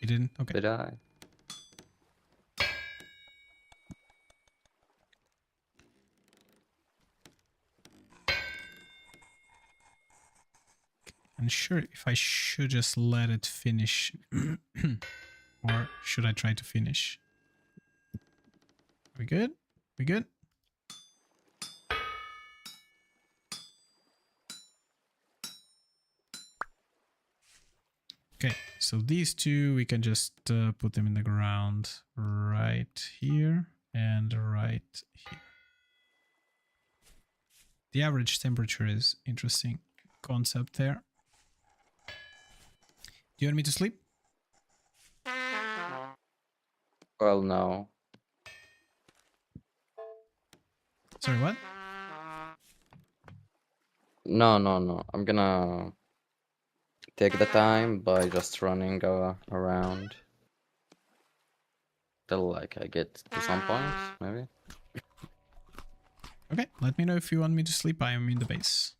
You didn't? Okay. Did I? unsure if I should just let it finish or should I try to finish? We good? We good? Okay, so these two, we can just put them in the ground right here and right here. The average temperature is interesting concept there. Do you want me to sleep? Well, no. Sorry, what? No, no, no. I'm gonna take the time by just running around till like I get to some point, maybe. Okay, let me know if you want me to sleep. I am in the base.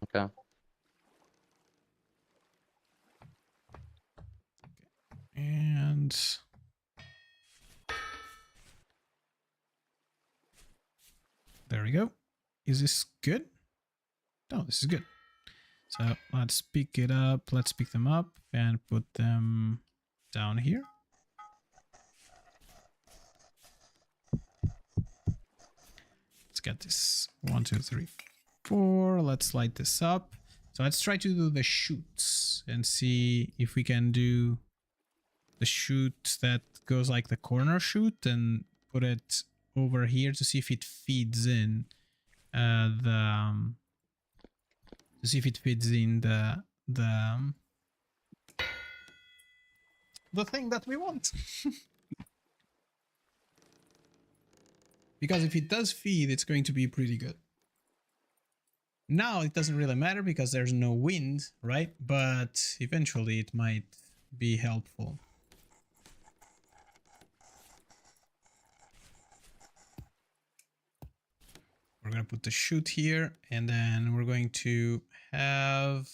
Okay. And there we go. Is this good? No, this is good. So let's pick it up. Let's pick them up and put them down here. Let's get this 1, 2, 3, 4. Let's light this up. So let's try to do the shoots and see if we can do the shoot that goes like the corner shoot and put it over here to see if it feeds in to see if it feeds in the thing that we want. Because if it does feed, it's going to be pretty good. Now it doesn't really matter because there's no wind, right? But eventually it might be helpful. We're going to put the chute here, and then we're going to have...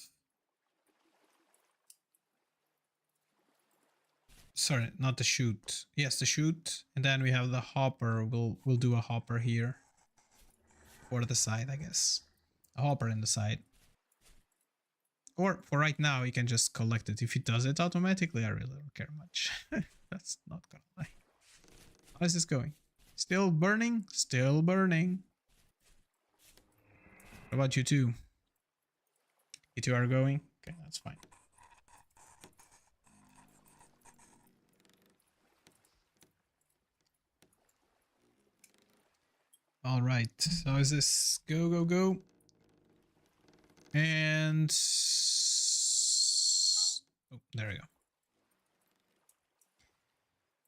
Sorry, not the chute. Yes, the chute. And then we have the hopper. We'll do a hopper here. Or the side, I guess. A hopper in the side. Or for right now, you can just collect it. If it does it automatically, I really don't care much. That's not gonna lie. How is this going? Still burning? Still burning. What about you two? You two are going? Okay, that's fine. All right, so is this go, go, go? And... oh, there we go.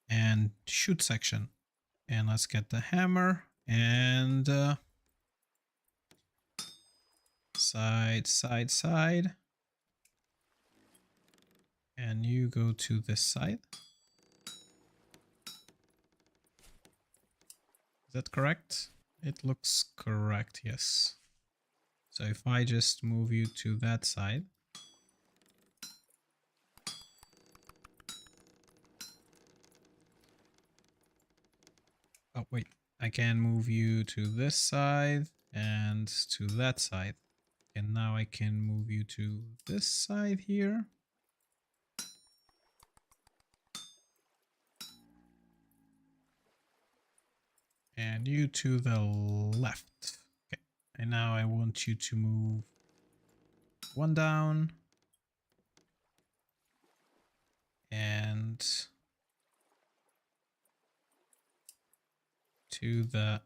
And shoot section. And let's get the hammer and... side, side, side. And you go to this side. Is that correct? It looks correct, yes. So if I just move you to that side. Oh, wait. I can move you to this side and to that side. And now I can move you to this side here. And you to the left. Okay. And now I want you to move one down. And to the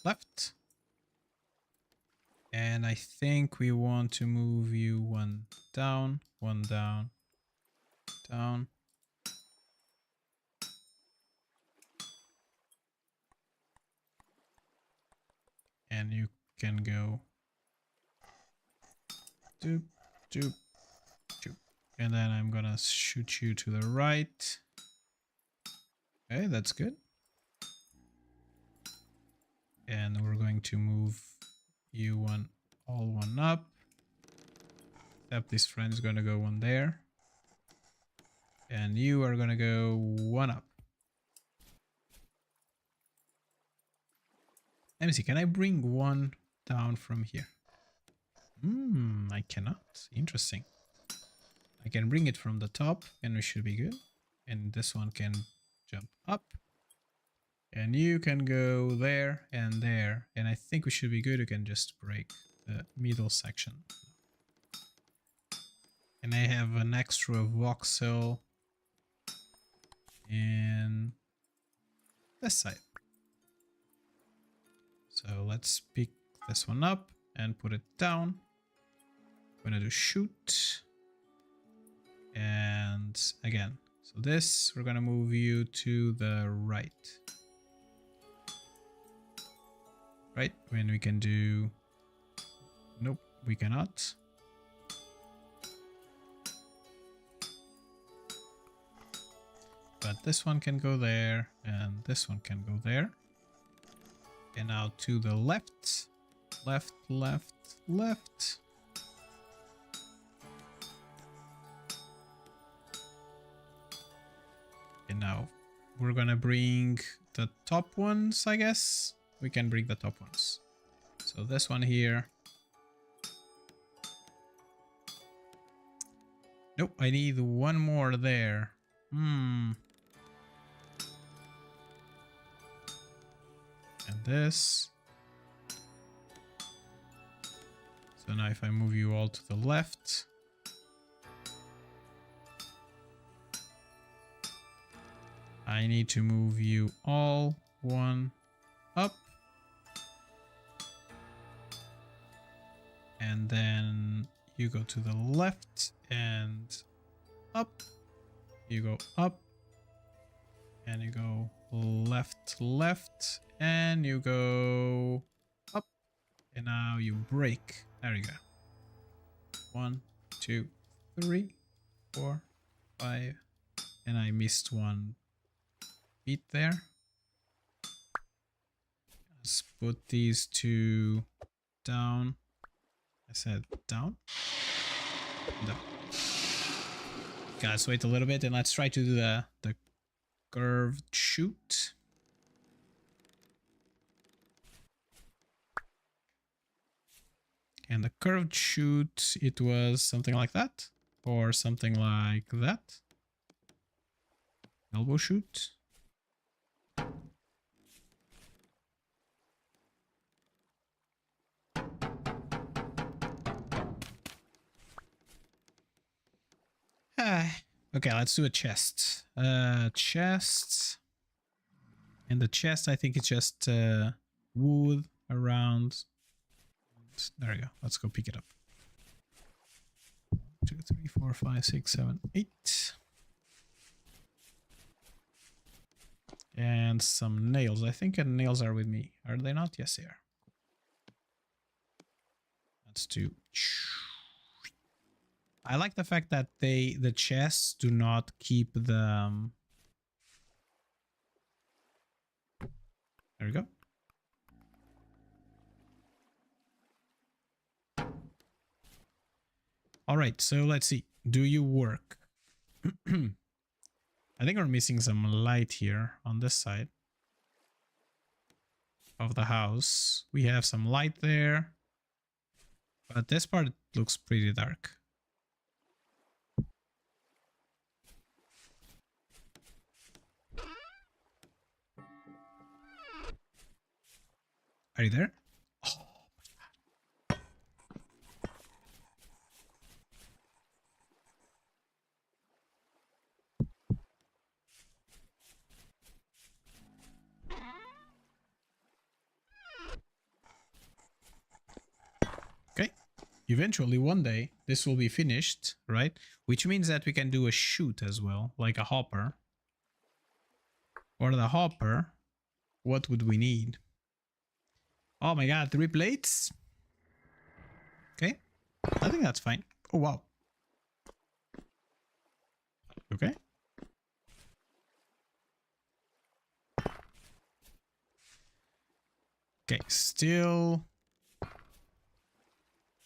left. And I think we want to move you one down, down. And you can go doop, doop, doop. And then I'm gonna shoot you to the right. Okay, that's good. And we're going to move you all one up. Except this friend is gonna go one there. And you are gonna go one up. Let me see, can I bring one down from here? I cannot. Interesting. I can bring it from the top and we should be good. And this one can jump up. And you can go there and there. And I think we should be good. You can just break the middle section. And I have an extra voxel in this side. So let's pick this one up and put it down. I'm gonna do shoot. And again, so this, we're gonna move you to the right. Right, when we can do, nope, we cannot. But this one can go there, and this one can go there. And now to the left, left, left, left. And now we're gonna bring the top ones, I guess. We can bring the top ones. So this one here. Nope, I need one more there. And this. So now if I move you all to the left. I need to move you all one up. And then you go to the left and up. You go up. And you go left, left. And you go up. And now you break. There you go. 1, 2, 3, 4, 5. And I missed one beat there. Let's put these two down. I said down. Down. Guys, wait a little bit and let's try to do the curved shoot. And the curved shoot, it was something like that or something like that. Elbow shoot. Okay, let's do a chest. Chest. And the chest, I think it's just wood around. There you go. Let's go pick it up. 2, 3, 4, 5, 6, 7, 8. And some nails. I think the nails are with me. Are they not? Yes, they are. Let's do. I like the fact that the chests do not keep the. There we go. All right, so let's see. Do you work? I think we're missing some light here on this side of the house. We have some light there, but this part looks pretty dark. Are you there? Oh. Okay. Eventually, one day, this will be finished, right? Which means that we can do a shoot as well, like a hopper. For the hopper, what would we need? Oh my god, 3 plates? Okay. I think that's fine. Oh, wow. Okay. Okay, still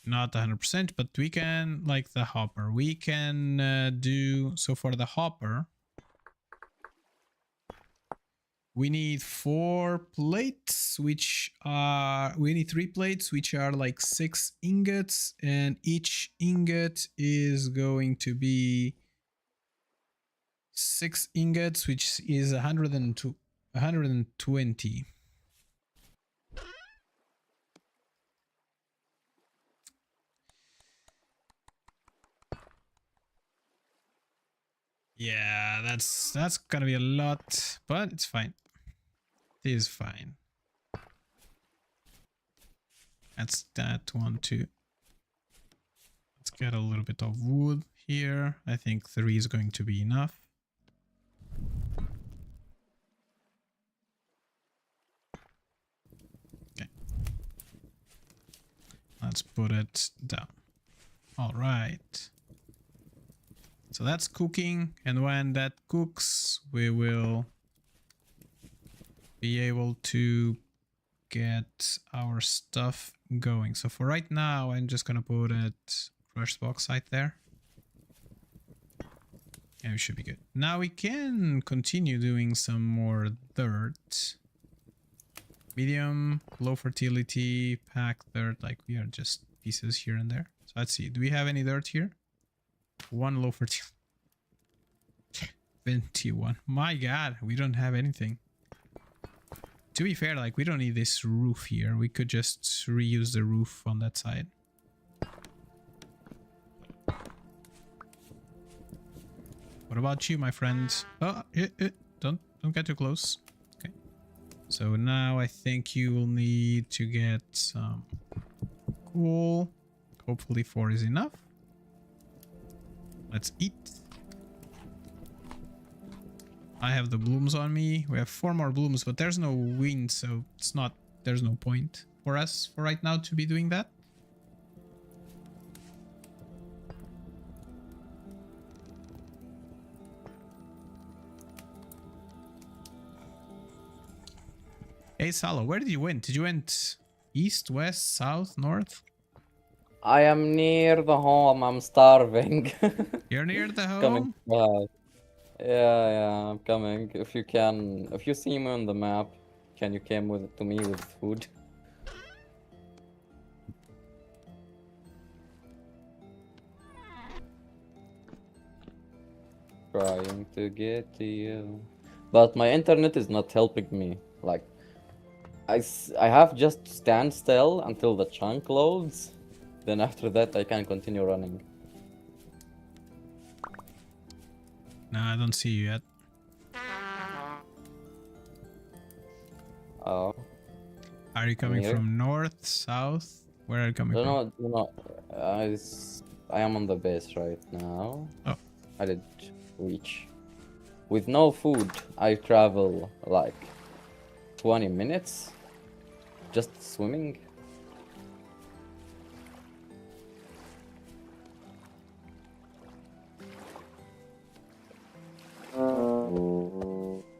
not 100%, but we can, like the hopper, we can do, so for the hopper, We need 4 plates, which are, we need 3 plates, which are like 6 ingots, and each ingot is going to be 6 ingots, which is 120. Yeah, that's gonna be a lot, but it's fine. It is fine. That's that one too. Let's get a little bit of wood here. I think 3 is going to be enough. Okay. Let's put it down. All right. So that's cooking, and when that cooks, we will be able to get our stuff going. So for right now, I'm just gonna put it crushed bauxite there. And we should be good. Now we can continue doing some more dirt. Medium, low fertility, packed dirt, like we are just pieces here and there. So let's see, do we have any dirt here? 1 low fertility. 21. My god, we don't have anything. To be fair, like, we don't need this roof here. We could just reuse the roof on that side. What about you, my friend? Oh, don't get too close. Okay. So now I think you will need to get some coal. Hopefully 4 is enough. Let's eat. I have the blooms on me. We have 4 more blooms, but there's no wind, so it's not, there's no point for us for right now to be doing that. Hey Salo, where did you went? Did you went east, west, south, north? I am near the home. I'm starving. You're near the Coming home? back. Yeah, I'm coming. If you can, if you see me on the map, can you come to me with food? Trying to get to you, but my internet is not helping me. Like, I have just stand still until the chunk loads. Then after that, I can continue running. No, I don't see you yet. Oh. Are you coming Here? from north, south? Where are you coming from? No. I am on the base right now. Oh. I did reach. With no food, I travel like 20 minutes just swimming.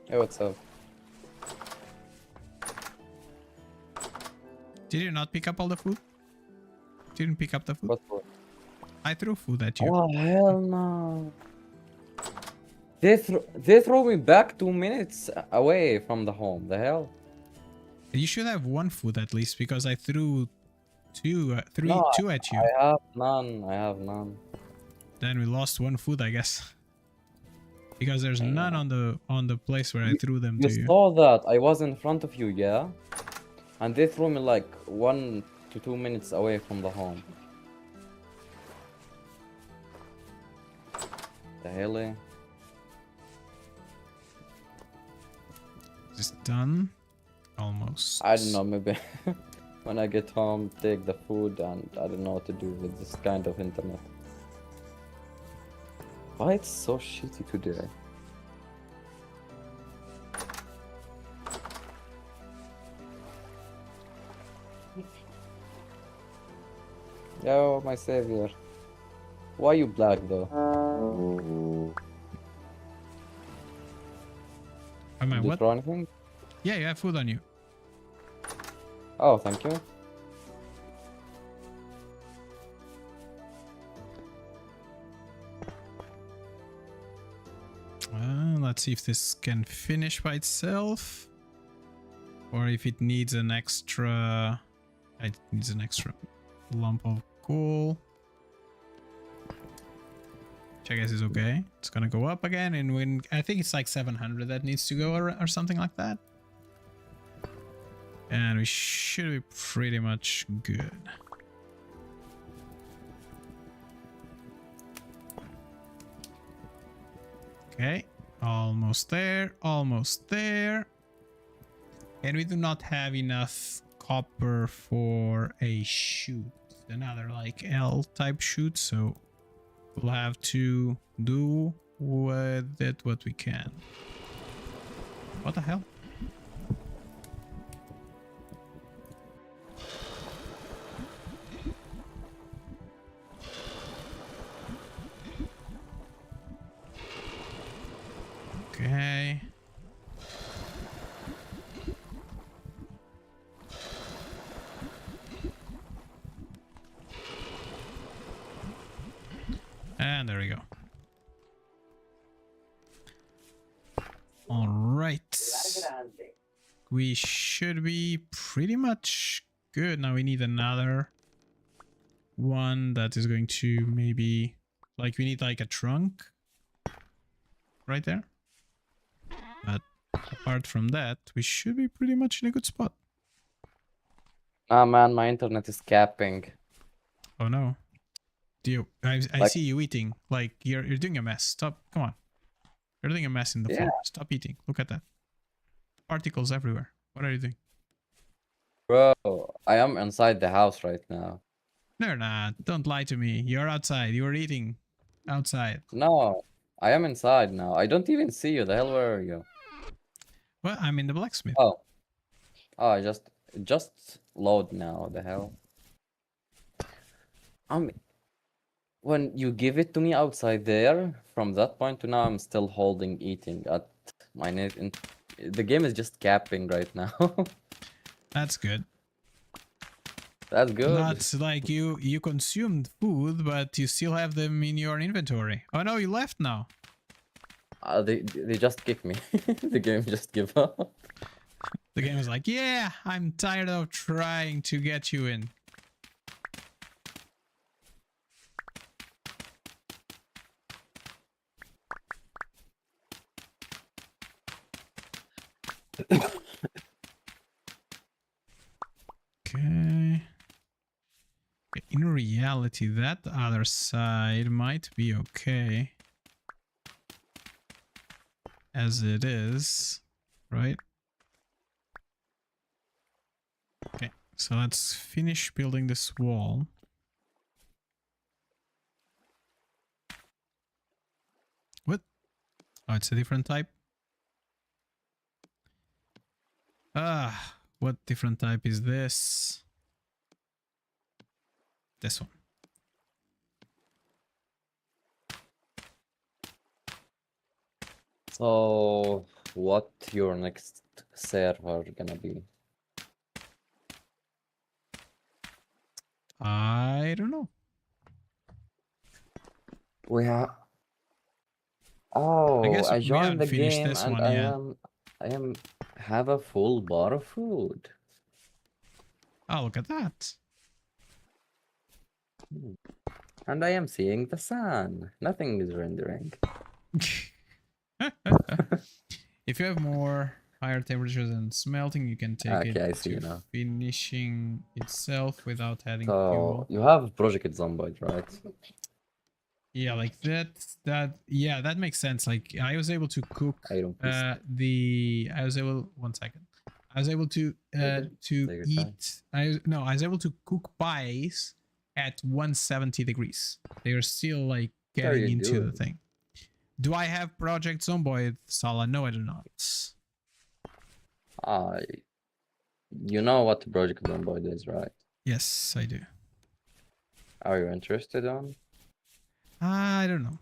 Hey, what's up? Did you not pick up all the food? Didn't pick up the food? What? I threw food at you. Oh, hell no. They throw me back 2 minutes away from the home. The hell? You should have 1 food at least, because I threw two at you. I have none. Then we lost 1 food, I guess. Because there's none on the place where I threw them to You you. saw that. I was in front of you, yeah? And they threw me like 1 to 2 minutes away from the home. The hell? Is this done? Almost. I don't know, maybe when I get home, take the food, and I don't know what to do with this kind of internet. Why it's so shitty today? Yo, my savior. Why you black though? Am I Did you what? throw anything? Yeah, you have food on you. Oh, thank you. Let's see if this can finish by itself. Or if it needs an extra... It needs an extra lump of coal. Which I guess is okay. It's gonna go up again, and when I think it's like 700 that needs to go, or something like that. And we should be pretty much good. Okay, almost there, almost there. And we do not have enough copper for a chute, another like L type chute, so we'll have to do with it what we can. What the hell? Okay. And there we go. All right. We should be pretty much good. Now we need another one that is going to maybe... Like, we need like a trunk right there. But apart from that, we should be pretty much in a good spot. Ah man, my internet is capping. Oh no. I Like- see you eating. Like, you're doing a mess. Stop. Come on. You're doing a mess in the floor. Stop eating. Look at that. Particles everywhere. What are you doing? Bro, I am inside the house right now. No, you're not. Don't lie to me. You're outside. You're eating outside. No, I am inside now. I don't even see you. The hell, where are you? Well, I'm in the blacksmith. Oh. Oh, I just load now. The hell. When you give it to me outside there, from that point to now, I'm still holding eating at my net. The game is just capping right now. That's good. That's good. Not like you consumed food, but you still have them in your inventory. Oh no, you left now. They just kicked me. The game just give up. The game is like, yeah, I'm tired of trying to get you in. Okay. In reality, that other side might be okay. As it is, right? Okay, so let's finish building this wall. What? Oh, it's a different type? Ah, what different type is this? This one. So, what your next server gonna be? I don't know. Oh, guess I we joined haven't the finished game this and one I yet. am have a full bar of food. Oh, look at that. And I am seeing the sun. Nothing is rendering. If you have more higher temperatures and smelting, you can take Okay, I it see to now. finishing itself without adding So fuel. you have Project Zomboid, right? Yeah, like yeah, that makes sense. Like I was able to cook Iron Fist. I was able to your time. I was able to cook pies at 170 degrees. They are still like What are getting you into the doing? thing. Do I have Project Zomboid, Sala? No, I do not. You know what Project Zomboid is, right? Yes, I do. Are you interested on? I don't know.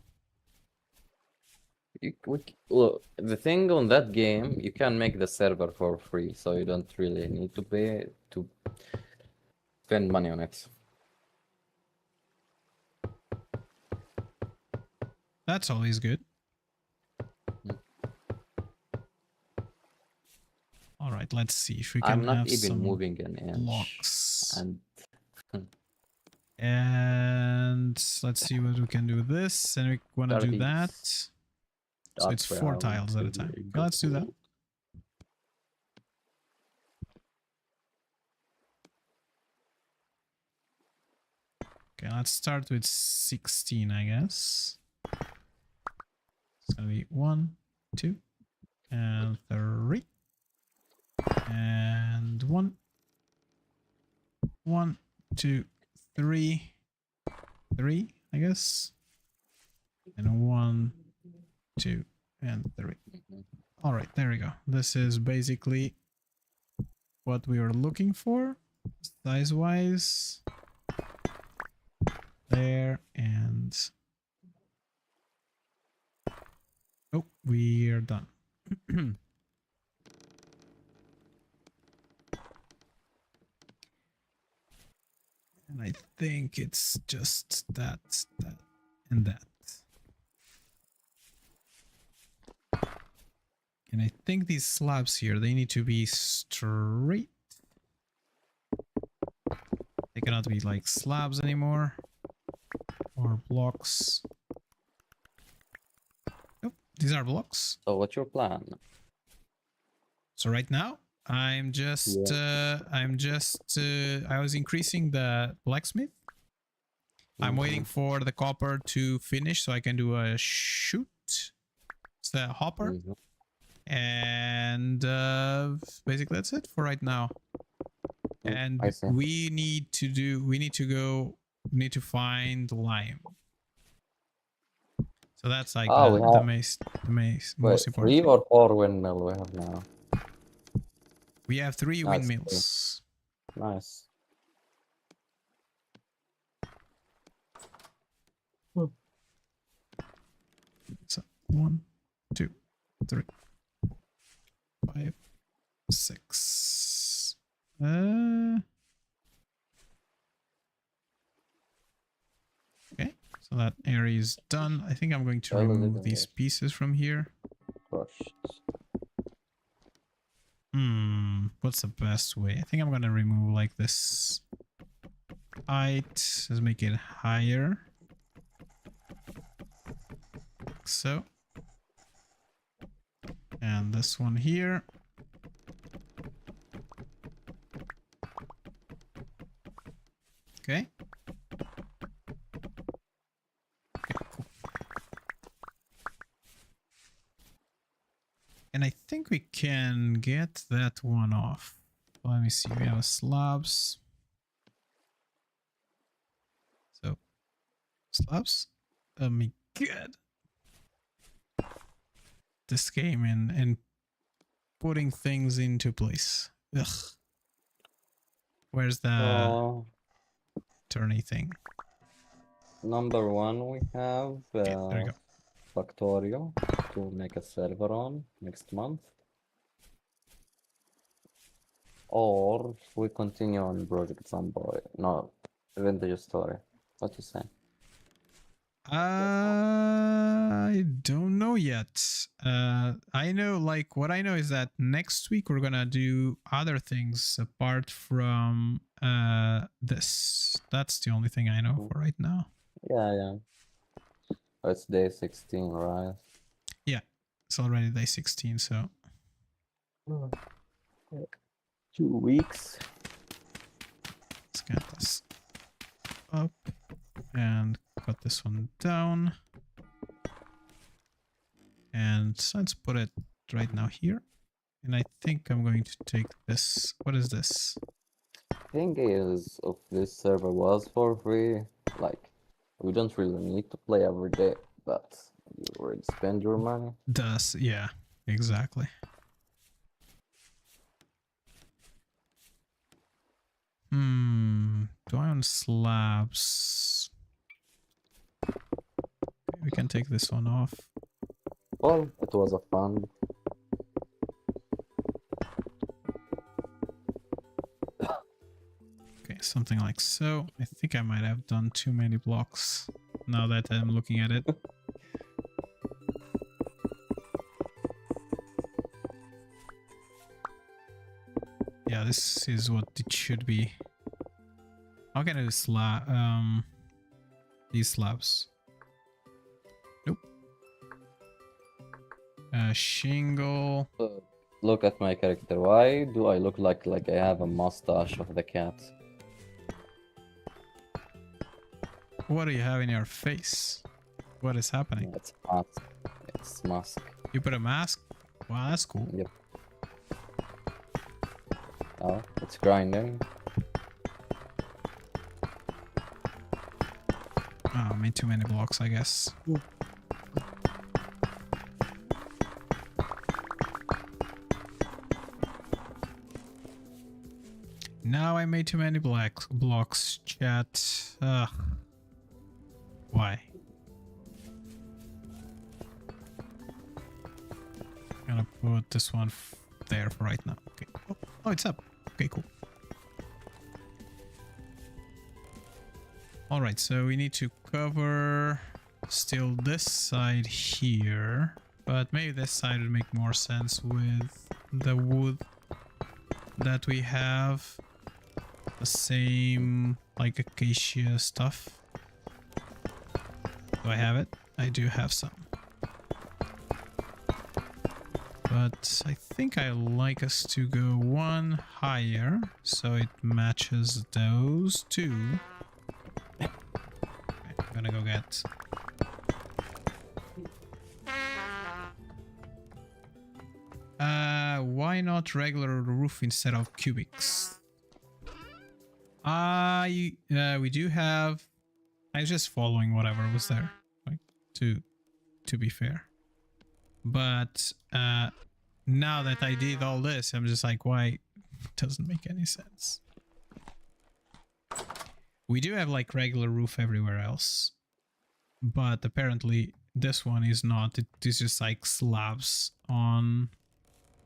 Look, the thing on that game, you can make the server for free, so you don't really need to pay to spend money on it. That's always good. right, let's see if we I'm can not have even some moving an inch. blocks. And And let's see what we can do with this. And we want to do that. Garbage. So it's 4 Brown tiles at a to time. the Okay, let's do that. gold. Okay, let's start with 16, I guess. It's gonna be 1, 2, and 3. And 1, 1, 2, 3. 3, I guess. And 1, 2, and 3. All right, there we go. This is basically what we were looking for, size-wise. There, and oh, we are done. And I think it's just that, and that. And I think these slabs here, they need to be straight. They cannot be like slabs anymore. Or blocks. Nope, these are blocks. So what's your plan? So right now, I was increasing the blacksmith. I'm waiting for the copper to finish so I can do a shoot. It's the hopper. And basically that's it for right now. And we need to find lime. So that's like the most important 3 thing. or 4 windmill we have now? We have 3 windmills. Nice. So 1, 2, 3, 5, 6. Okay, so that area is done. I think I'm going to remove these pieces from here. Crushed. What's the best way? I think I'm gonna remove like this height. Let's make it higher. Like so. And this one here. Okay. And I think we can get that one off. Let me see. We have slabs. So, slabs. Oh my god. This game and putting things into place. Ugh. Where's the turny thing? Number 1 we have Okay, there you go. Factorio to make a server on next month. Or we continue on Project Zomboid. No, Vintage Story. What you say? I don't know yet. I know, like, what I know is that next week we're gonna do other things apart from this. That's the only thing I know for right now. Yeah. Oh, it's day 16, right? Yeah, it's already day 16, so 2 weeks. let's get this up and cut this one down. And let's put it right now here. And I think I'm going to take this. What is this? Thing is, if this server was for free, like, we don't really need to play every day, but you already spend your money. Yeah, exactly. Do I own slabs? Okay, we can take this one off. Well, it was a fun. Okay, something like so. I think I might have done too many blocks now that I'm looking at it. Yeah, this is what it should be. How can I do these slabs? Nope. Shingle. Look at my character. Why do I look like I have a mustache of the cat? What do you have in your face? What is happening? It's mask. It's mask. You put a mask? Wow, that's cool. Yep. Oh, it's grinding. Oh, I made too many blocks, I guess. Now I made too many blocks, chat. Ugh. Why? I'm gonna put this one there for right now. Okay. Oh, it's up. Okay, cool. Alright, so we need to cover still this side here. But maybe this side would make more sense with the wood that we have. The same, like, acacia stuff. Do I have it? I do have some. But I think I like us to go one higher, so it matches those two. Okay, I'm gonna go get... why not regular roof instead of cubics? We do have... I was just following whatever was there, like, to be fair. But now that I did all this, I'm just like, why? It doesn't make any sense. We do have like regular roof everywhere else, but apparently this one is not. It is just like slabs on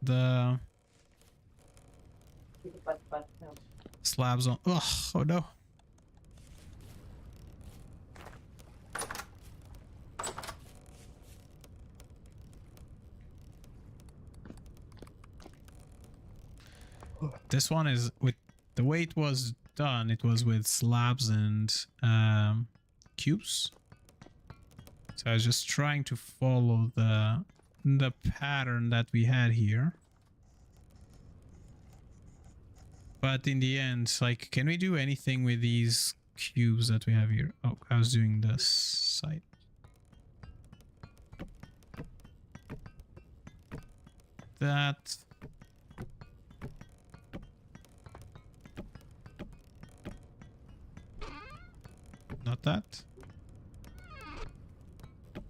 the slabs on. Oh no. This one is with the way it was done. It was with slabs and cubes. So I was just trying to follow the pattern that we had here. But in the end, like, can we do anything with these cubes that we have here? Oh, I was doing this side. That. Not that.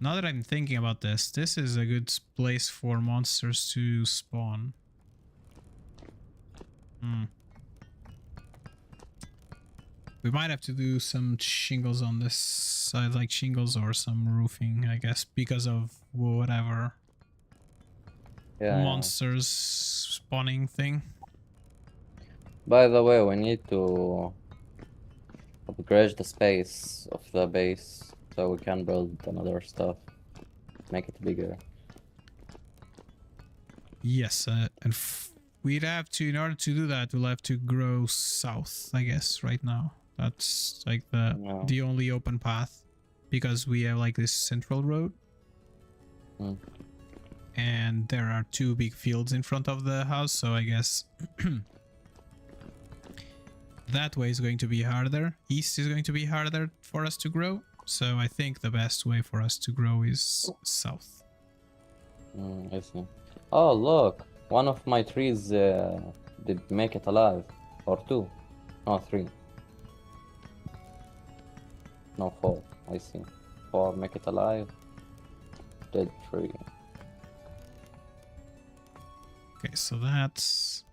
Now that I'm thinking about this, this is a good place for monsters to spawn. We might have to do some shingles on this side, like shingles or some roofing, I guess, because of whatever monsters spawning thing. By the way, we need to upgrade the space of the base so we can build another stuff, make it bigger. Yes, and we'd have to, in order to do that, we'll have to grow south, I guess, right now. That's like the only open path, because we have like this central road. And there are two big fields in front of the house, so I guess that way is going to be harder. East is going to be harder for us to grow. So I think the best way for us to grow is south. I see. Oh, look. One of my trees did make it alive. Or two. No, three. No, four. I see. Four make it alive. Dead tree. Okay, so that's...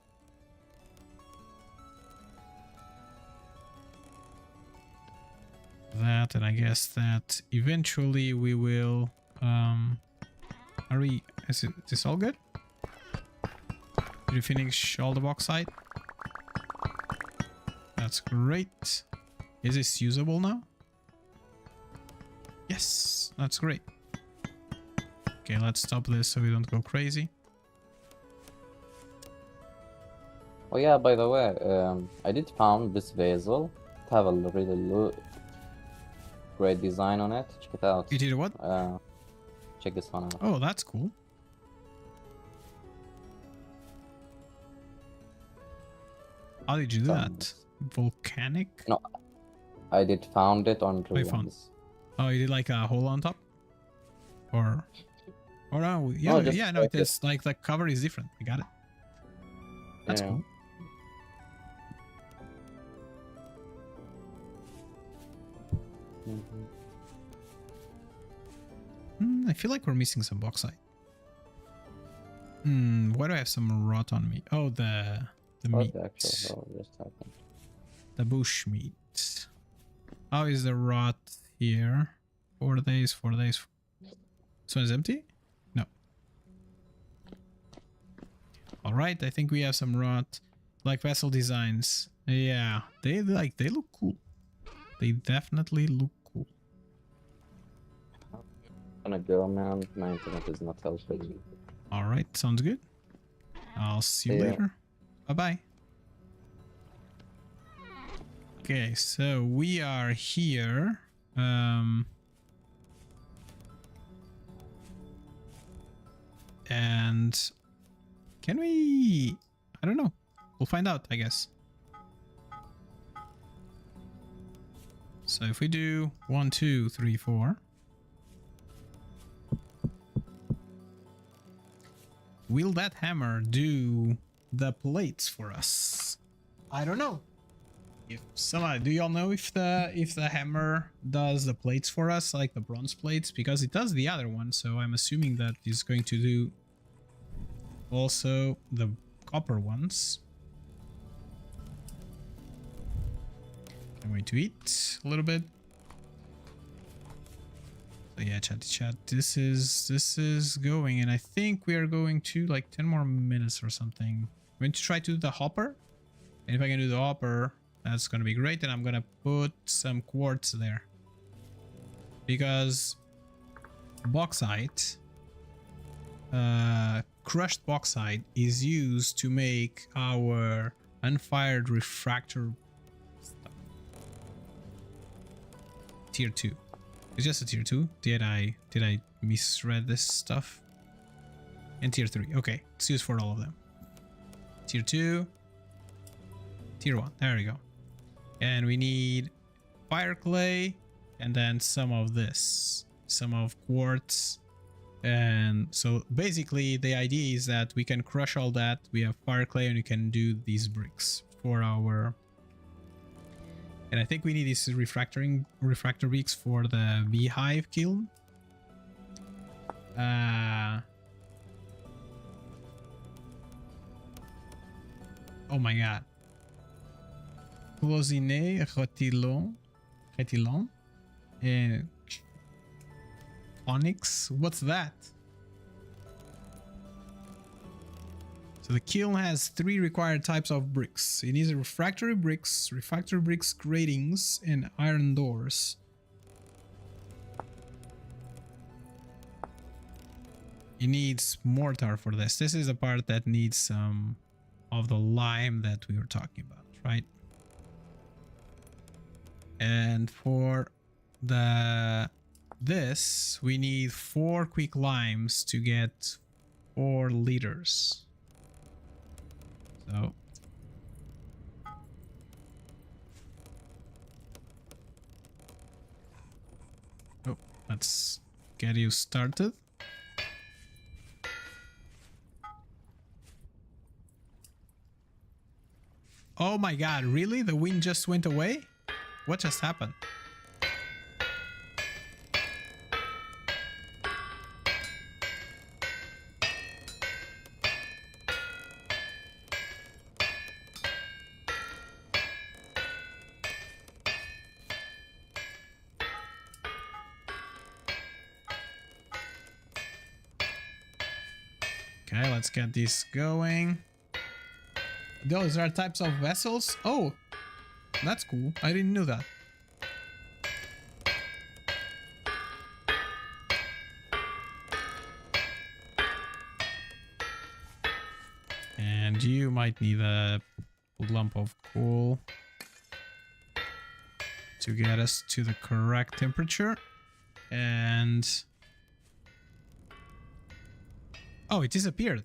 that, and I guess that eventually we will is this all good? Did you finish all the bauxite? That's great. Is this usable now? Yes, that's great. Okay, let's stop this so we don't go crazy. Oh yeah, by the way, I did found this vessel. It have a really great design on it. Check it out. You did what? Check this one out. Oh, that's cool. How did you do that? Volcanic? No, I did found it on I found. ruins. Oh, you did like a hole on top? Or no, yeah, No, just yeah, no, like it is like the cover is different. I got it. That's Yeah. cool. Mhm. I feel like we're missing some bauxite. Why do I have some rot on me? Oh, the What meat. the actual hell just happened? The bush meat. How is the rot here? 4 days, 4 days. So it's empty? No. Alright, I think we have some rot. Like vessel designs. Yeah, they look cool. They definitely look cool. I'm gonna go, man. My internet is not helping. Alright, sounds good. I'll see you Yeah. later. Bye-bye. Okay, so we are here. And can we... I don't know. We'll find out, I guess. So if we do 1, 2, 3, 4. Will that hammer do the plates for us? I don't know. If somebody, do y'all know if the hammer does the plates for us, like the bronze plates? Because it does the other one, so I'm assuming that it's going to do also the copper ones. I'm going to eat a little bit. So yeah, chat. This is going, and I think we are going to like 10 more minutes or something. I'm going to try to do the hopper, and if I can do the hopper, that's gonna be great. And I'm gonna put some quartz there because bauxite, crushed bauxite, is used to make our unfired refractor stuff. Tier 2. It's just a tier 2. Did I misread this stuff? And tier 3. Okay, it's used for all of them. Tier 2. Tier 1. There we go. And we need fire clay and then some of this. Some of quartz. And so basically the idea is that we can crush all that. We have fire clay and we can do these bricks for our... And I think we need these refractor bricks for the beehive kiln. Oh my god. Closinet, Retilon, and Onyx. What's that? So the kiln has 3 required types of bricks. It needs refractory bricks gratings, and iron doors. It needs mortar for this. This is the part that needs some of the lime that we were talking about, right? And for this, we need 4 quick limes to get 4 liters. So let's get you started. Oh my god, really? The wind just went away? What just happened? Okay, let's get this going. Those are types of vessels? Oh, that's cool. I didn't know that. And And you might need a lump of coal to get us to the correct temperature. And oh, it disappeared.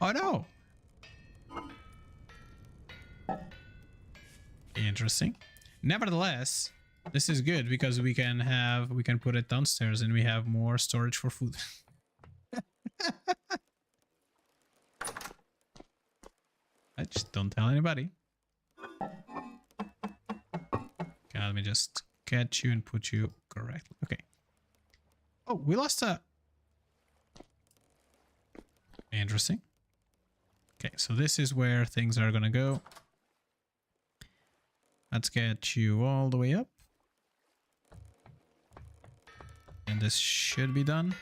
Oh no. Interesting. Nevertheless, this is good because we can put it downstairs and we have more storage for food. I just don't tell anybody. Okay, let me just catch you and put you correctly. Okay. Oh, we lost a... Interesting. Okay, so this is where things are gonna go. Let's get you all the way up. And this should be done.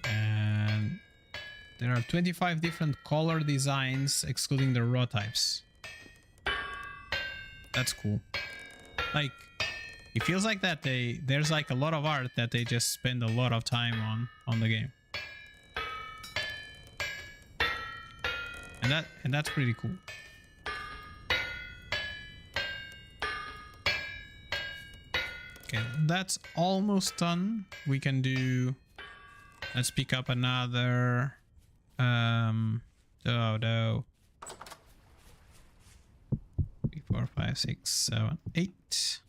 And there are 25 different color designs excluding the raw types. That's cool. Like, it feels like that there's like a lot of art that they just spend a lot of time on the game. And that's pretty cool. Okay, that's almost done. We can do, let's pick up another no. 3, 4, 5, 6, 7, 8.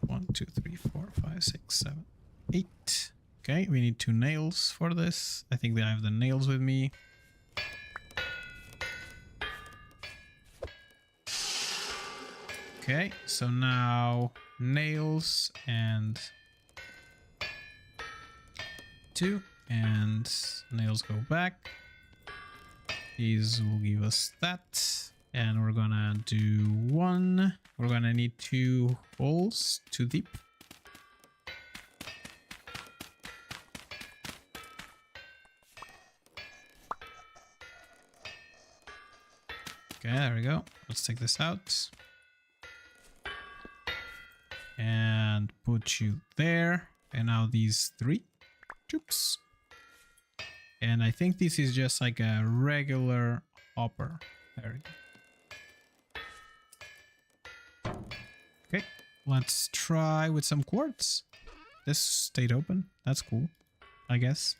1, 2, 3, 4, 5, 6, 7, 8. Okay, we need 2 nails for this. I think I have the nails with me. Okay, so now nails and 2, and nails go back. These will give us that, and we're gonna do 1. We're gonna need 2 holes, 2 deep. Okay, there we go. Let's take this out. And put you there. And now these 3. Oops. And I think this is just like a regular hopper. There we go. Okay, let's try with some quartz. This stayed open. That's cool, I guess.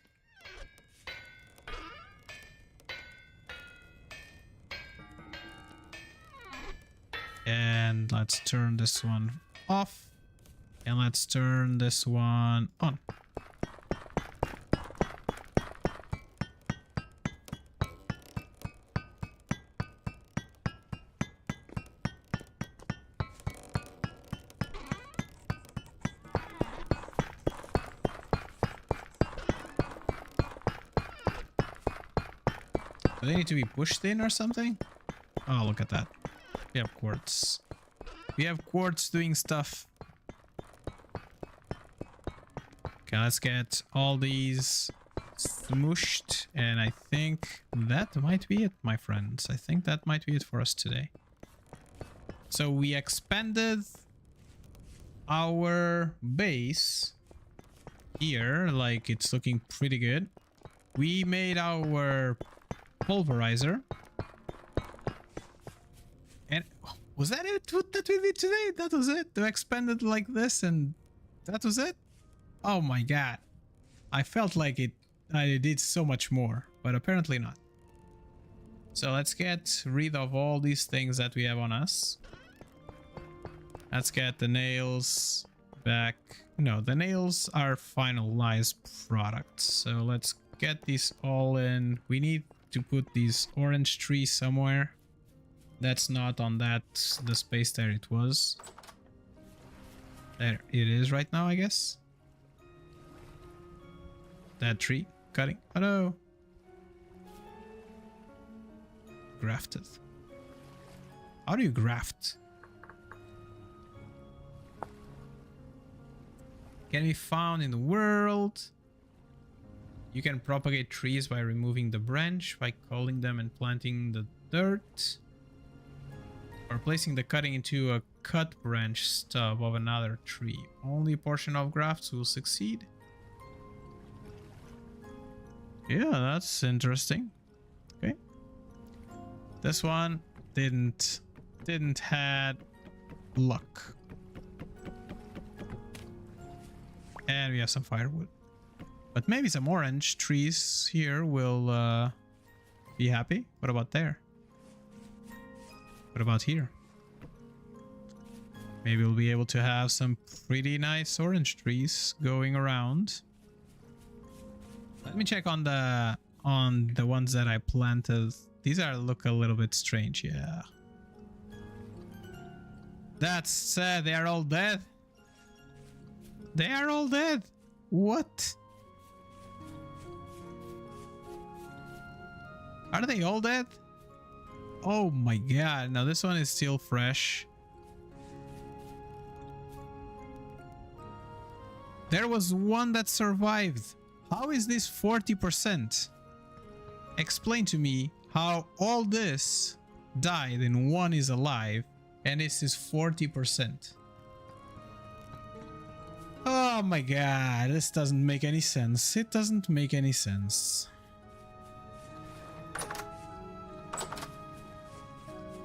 And let's turn this one off. And let's turn this one on. Do they need to be pushed in or something? Oh, look at that. We have quartz. We have quartz doing stuff. Okay, let's get all these smooshed. And I think that might be it, my friends. I think that might be it for us today. So we expanded our base here. Like, it's looking pretty good. We made our pulverizer. And was that it? What that we did today? That was it? To expand it like this and that was it? Oh my god. I felt like I did so much more, but apparently not. So let's get rid of all these things that we have on us. Let's get the nails back. No, the nails are finalized products. So let's get these all in. We need to put these orange trees somewhere. That's not on the space there it was. There it is right now, I guess. That tree cutting. Oh no. Grafted. How do you graft? can be found in the world. You can propagate trees by removing the branch, by culling them and planting the dirt, or placing the cutting into a cut branch stub of another tree. Only a portion of grafts will succeed. Yeah, that's interesting. Okay. This one didn't had luck. And we have some firewood. But maybe some orange trees here will be happy. What about there? What about here? Maybe we'll be able to have some pretty nice orange trees going around. Let me check on the ones that I planted. These look a little bit strange, yeah. That's sad, they are all dead. They are all dead. What? Are they all dead? Oh my god. Now this one is still fresh. There was one that survived. How is this 40%? Explain to me how all this died and one is alive and this is 40%. Oh my god, this doesn't make any sense. It doesn't make any sense.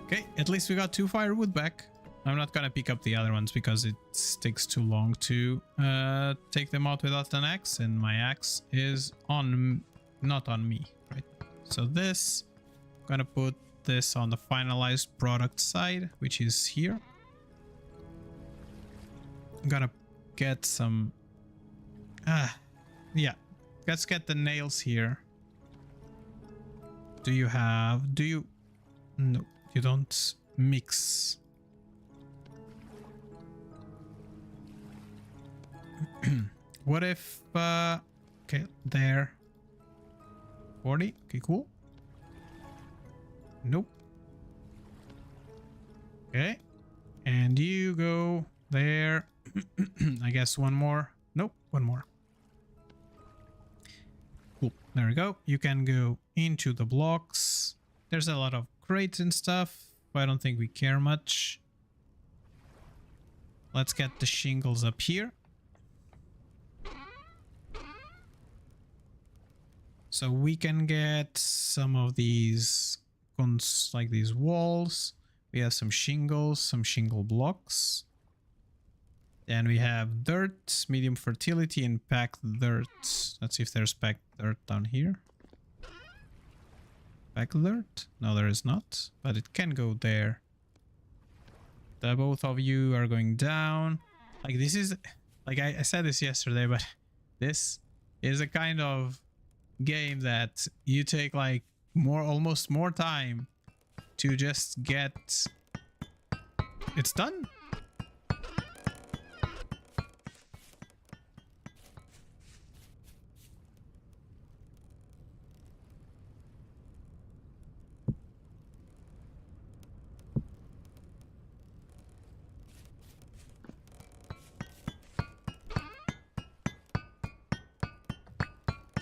Okay, at least we got 2 firewood back. I'm not gonna pick up the other ones because it takes too long to take them out without an axe, and my axe is not on me, right? So this, I'm gonna put this on the finalized product side, which is here. I'm gonna get some yeah, let's get the nails here. Do you no, you don't mix. What if okay, there 40. Okay, cool. Nope. Okay, and you go there. I guess one more. Nope, one more. Cool, there we go. You can go into the blocks. There's a lot of crates and stuff. I don't think we care much. Let's get the shingles up here. So we can get some of these, like these walls. We have some shingles, some shingle blocks. Then we have dirt, medium fertility, and packed dirt. Let's see if there's packed dirt down here. Packed dirt? No, there is not, but it can go there. The both of you are going down. Like this is, like I said this yesterday, but this is a kind of game that you take like almost more time to just get it's done.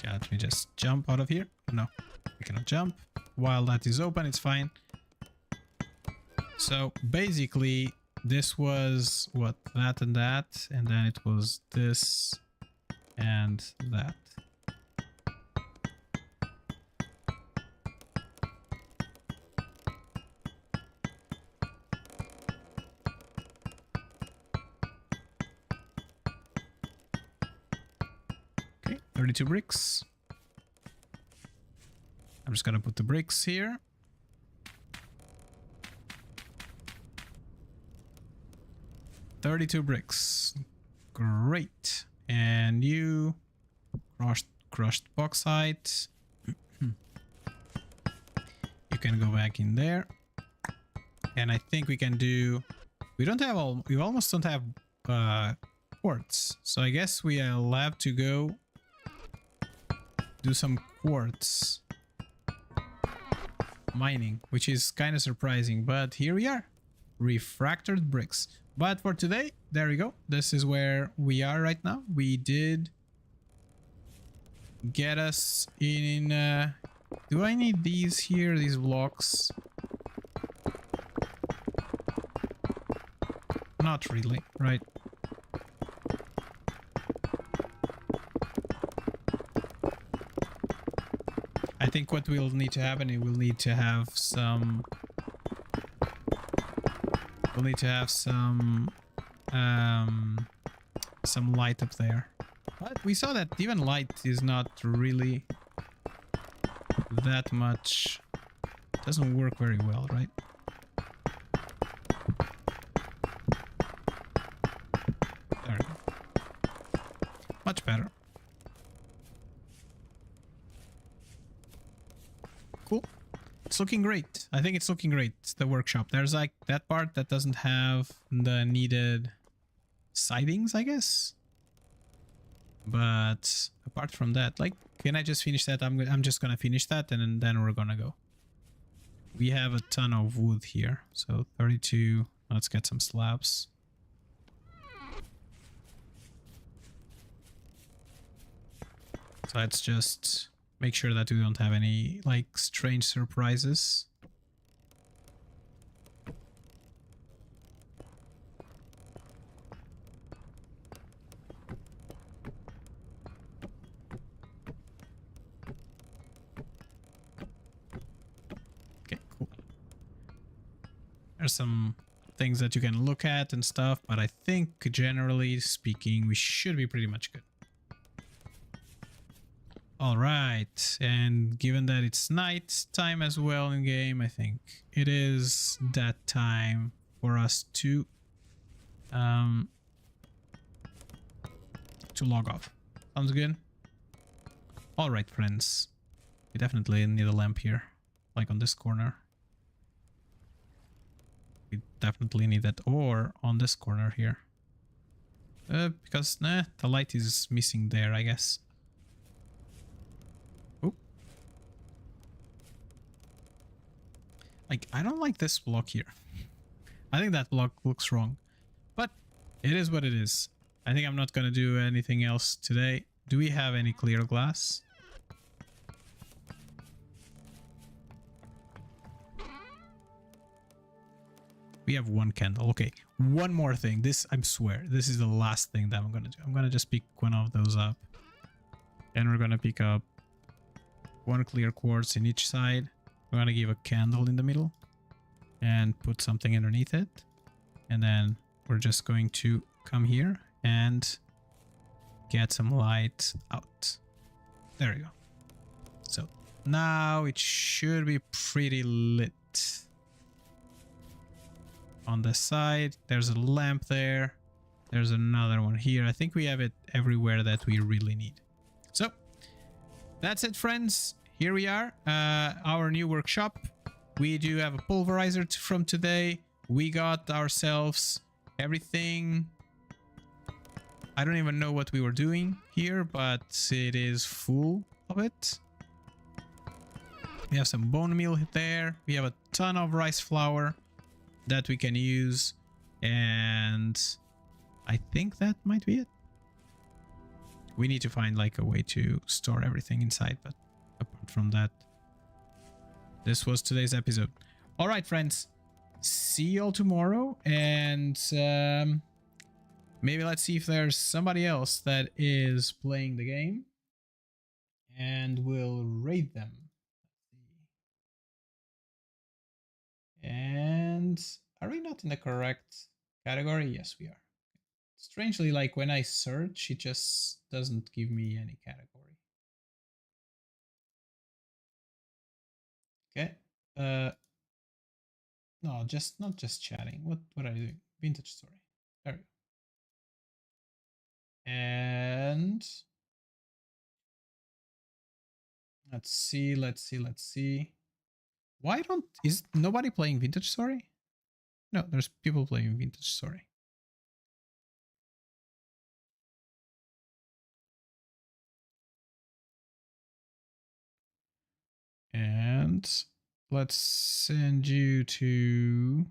Let me just jump out of here. No, we cannot jump. While that is open, it's fine. So basically, this was what? That, and then it was this and that. Okay, 32 bricks. I'm just gonna put the bricks here. $32 bricks. Great. And you crushed bauxite. You can go back in there. And I think we can do, we almost don't have quartz. So I guess we'll have to go do some quartz mining, which is kind of surprising, but here we are. Refractored bricks. But for today, there we go. This is where we are right now. We did get us in. Do I need these here? These blocks? Not really, right? I think what will need to happen, it will need to have some. We'll need to have some light up there. But we saw that even light is not really that much. Doesn't work very well, right? There we go. Much better. Cool. It's looking great. I think it's looking great. It's the workshop. There's like that part that doesn't have the needed sidings, I guess. But apart from that, like, can I just finish that? I'm just gonna finish that, and then we're gonna go. We have a ton of wood here, so 32. Let's get some slabs. So let's just make sure that we don't have any like strange surprises. Okay, cool. There's some things that you can look at and stuff, but I think generally speaking, we should be pretty much good. All right, and given that it's night time as well in game, I think it is that time for us to log off. Sounds good. All right, friends, we definitely need a lamp here, like on this corner. We definitely need that, or on this corner here, because the light is missing there, I guess. Like, I don't like this block here. I think that block looks wrong, but it is what it is. I think I'm not gonna do anything else today. Do we have any clear glass? We have one candle. Okay, one more thing. This, I swear, this is the last thing that I'm gonna do. I'm gonna just pick one of those up, and we're gonna pick up one clear quartz in each side. We're gonna give a candle in the middle and put something underneath it, and then we're just going to come here and get some light out. There we go. So now it should be pretty lit. On the side, there's a lamp there. There's another one here. I think we have it everywhere that we really need. So that's it, friends. Here we are, our new workshop. We do have a pulverizer from today. We got ourselves everything. I don't even know what we were doing here, but it is full of it. We have some bone meal there. We have a ton of rice flour that we can use. And I think that might be it. We need to find like a way to store everything inside, but apart from that, this was today's episode. All right, friends, see you all tomorrow, and maybe let's see if there's somebody else that is playing the game, and we'll raid them. And are we not in the correct category? Yes, we are. Strangely, like when I search, it just doesn't give me any category. Okay. No, just not just chatting. What are you doing? Vintage story. There we go. And let's see. Why don't is nobody playing Vintage Story? No, there's people playing Vintage Story. And let's send you to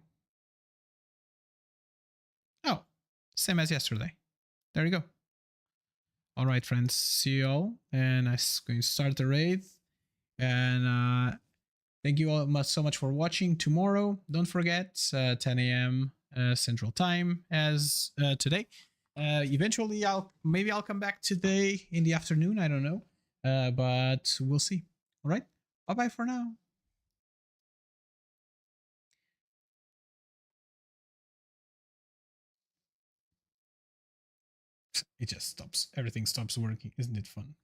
Same as yesterday. There you go. All right, friends. See you all. And I'm going to start the raid. And thank you all so much for watching. Tomorrow, don't forget, 10 a.m. Central Time as today. Eventually, I'll come back today in the afternoon. I don't know, but we'll see. All right. Bye bye for now. It just stops. Everything stops working. Isn't it fun?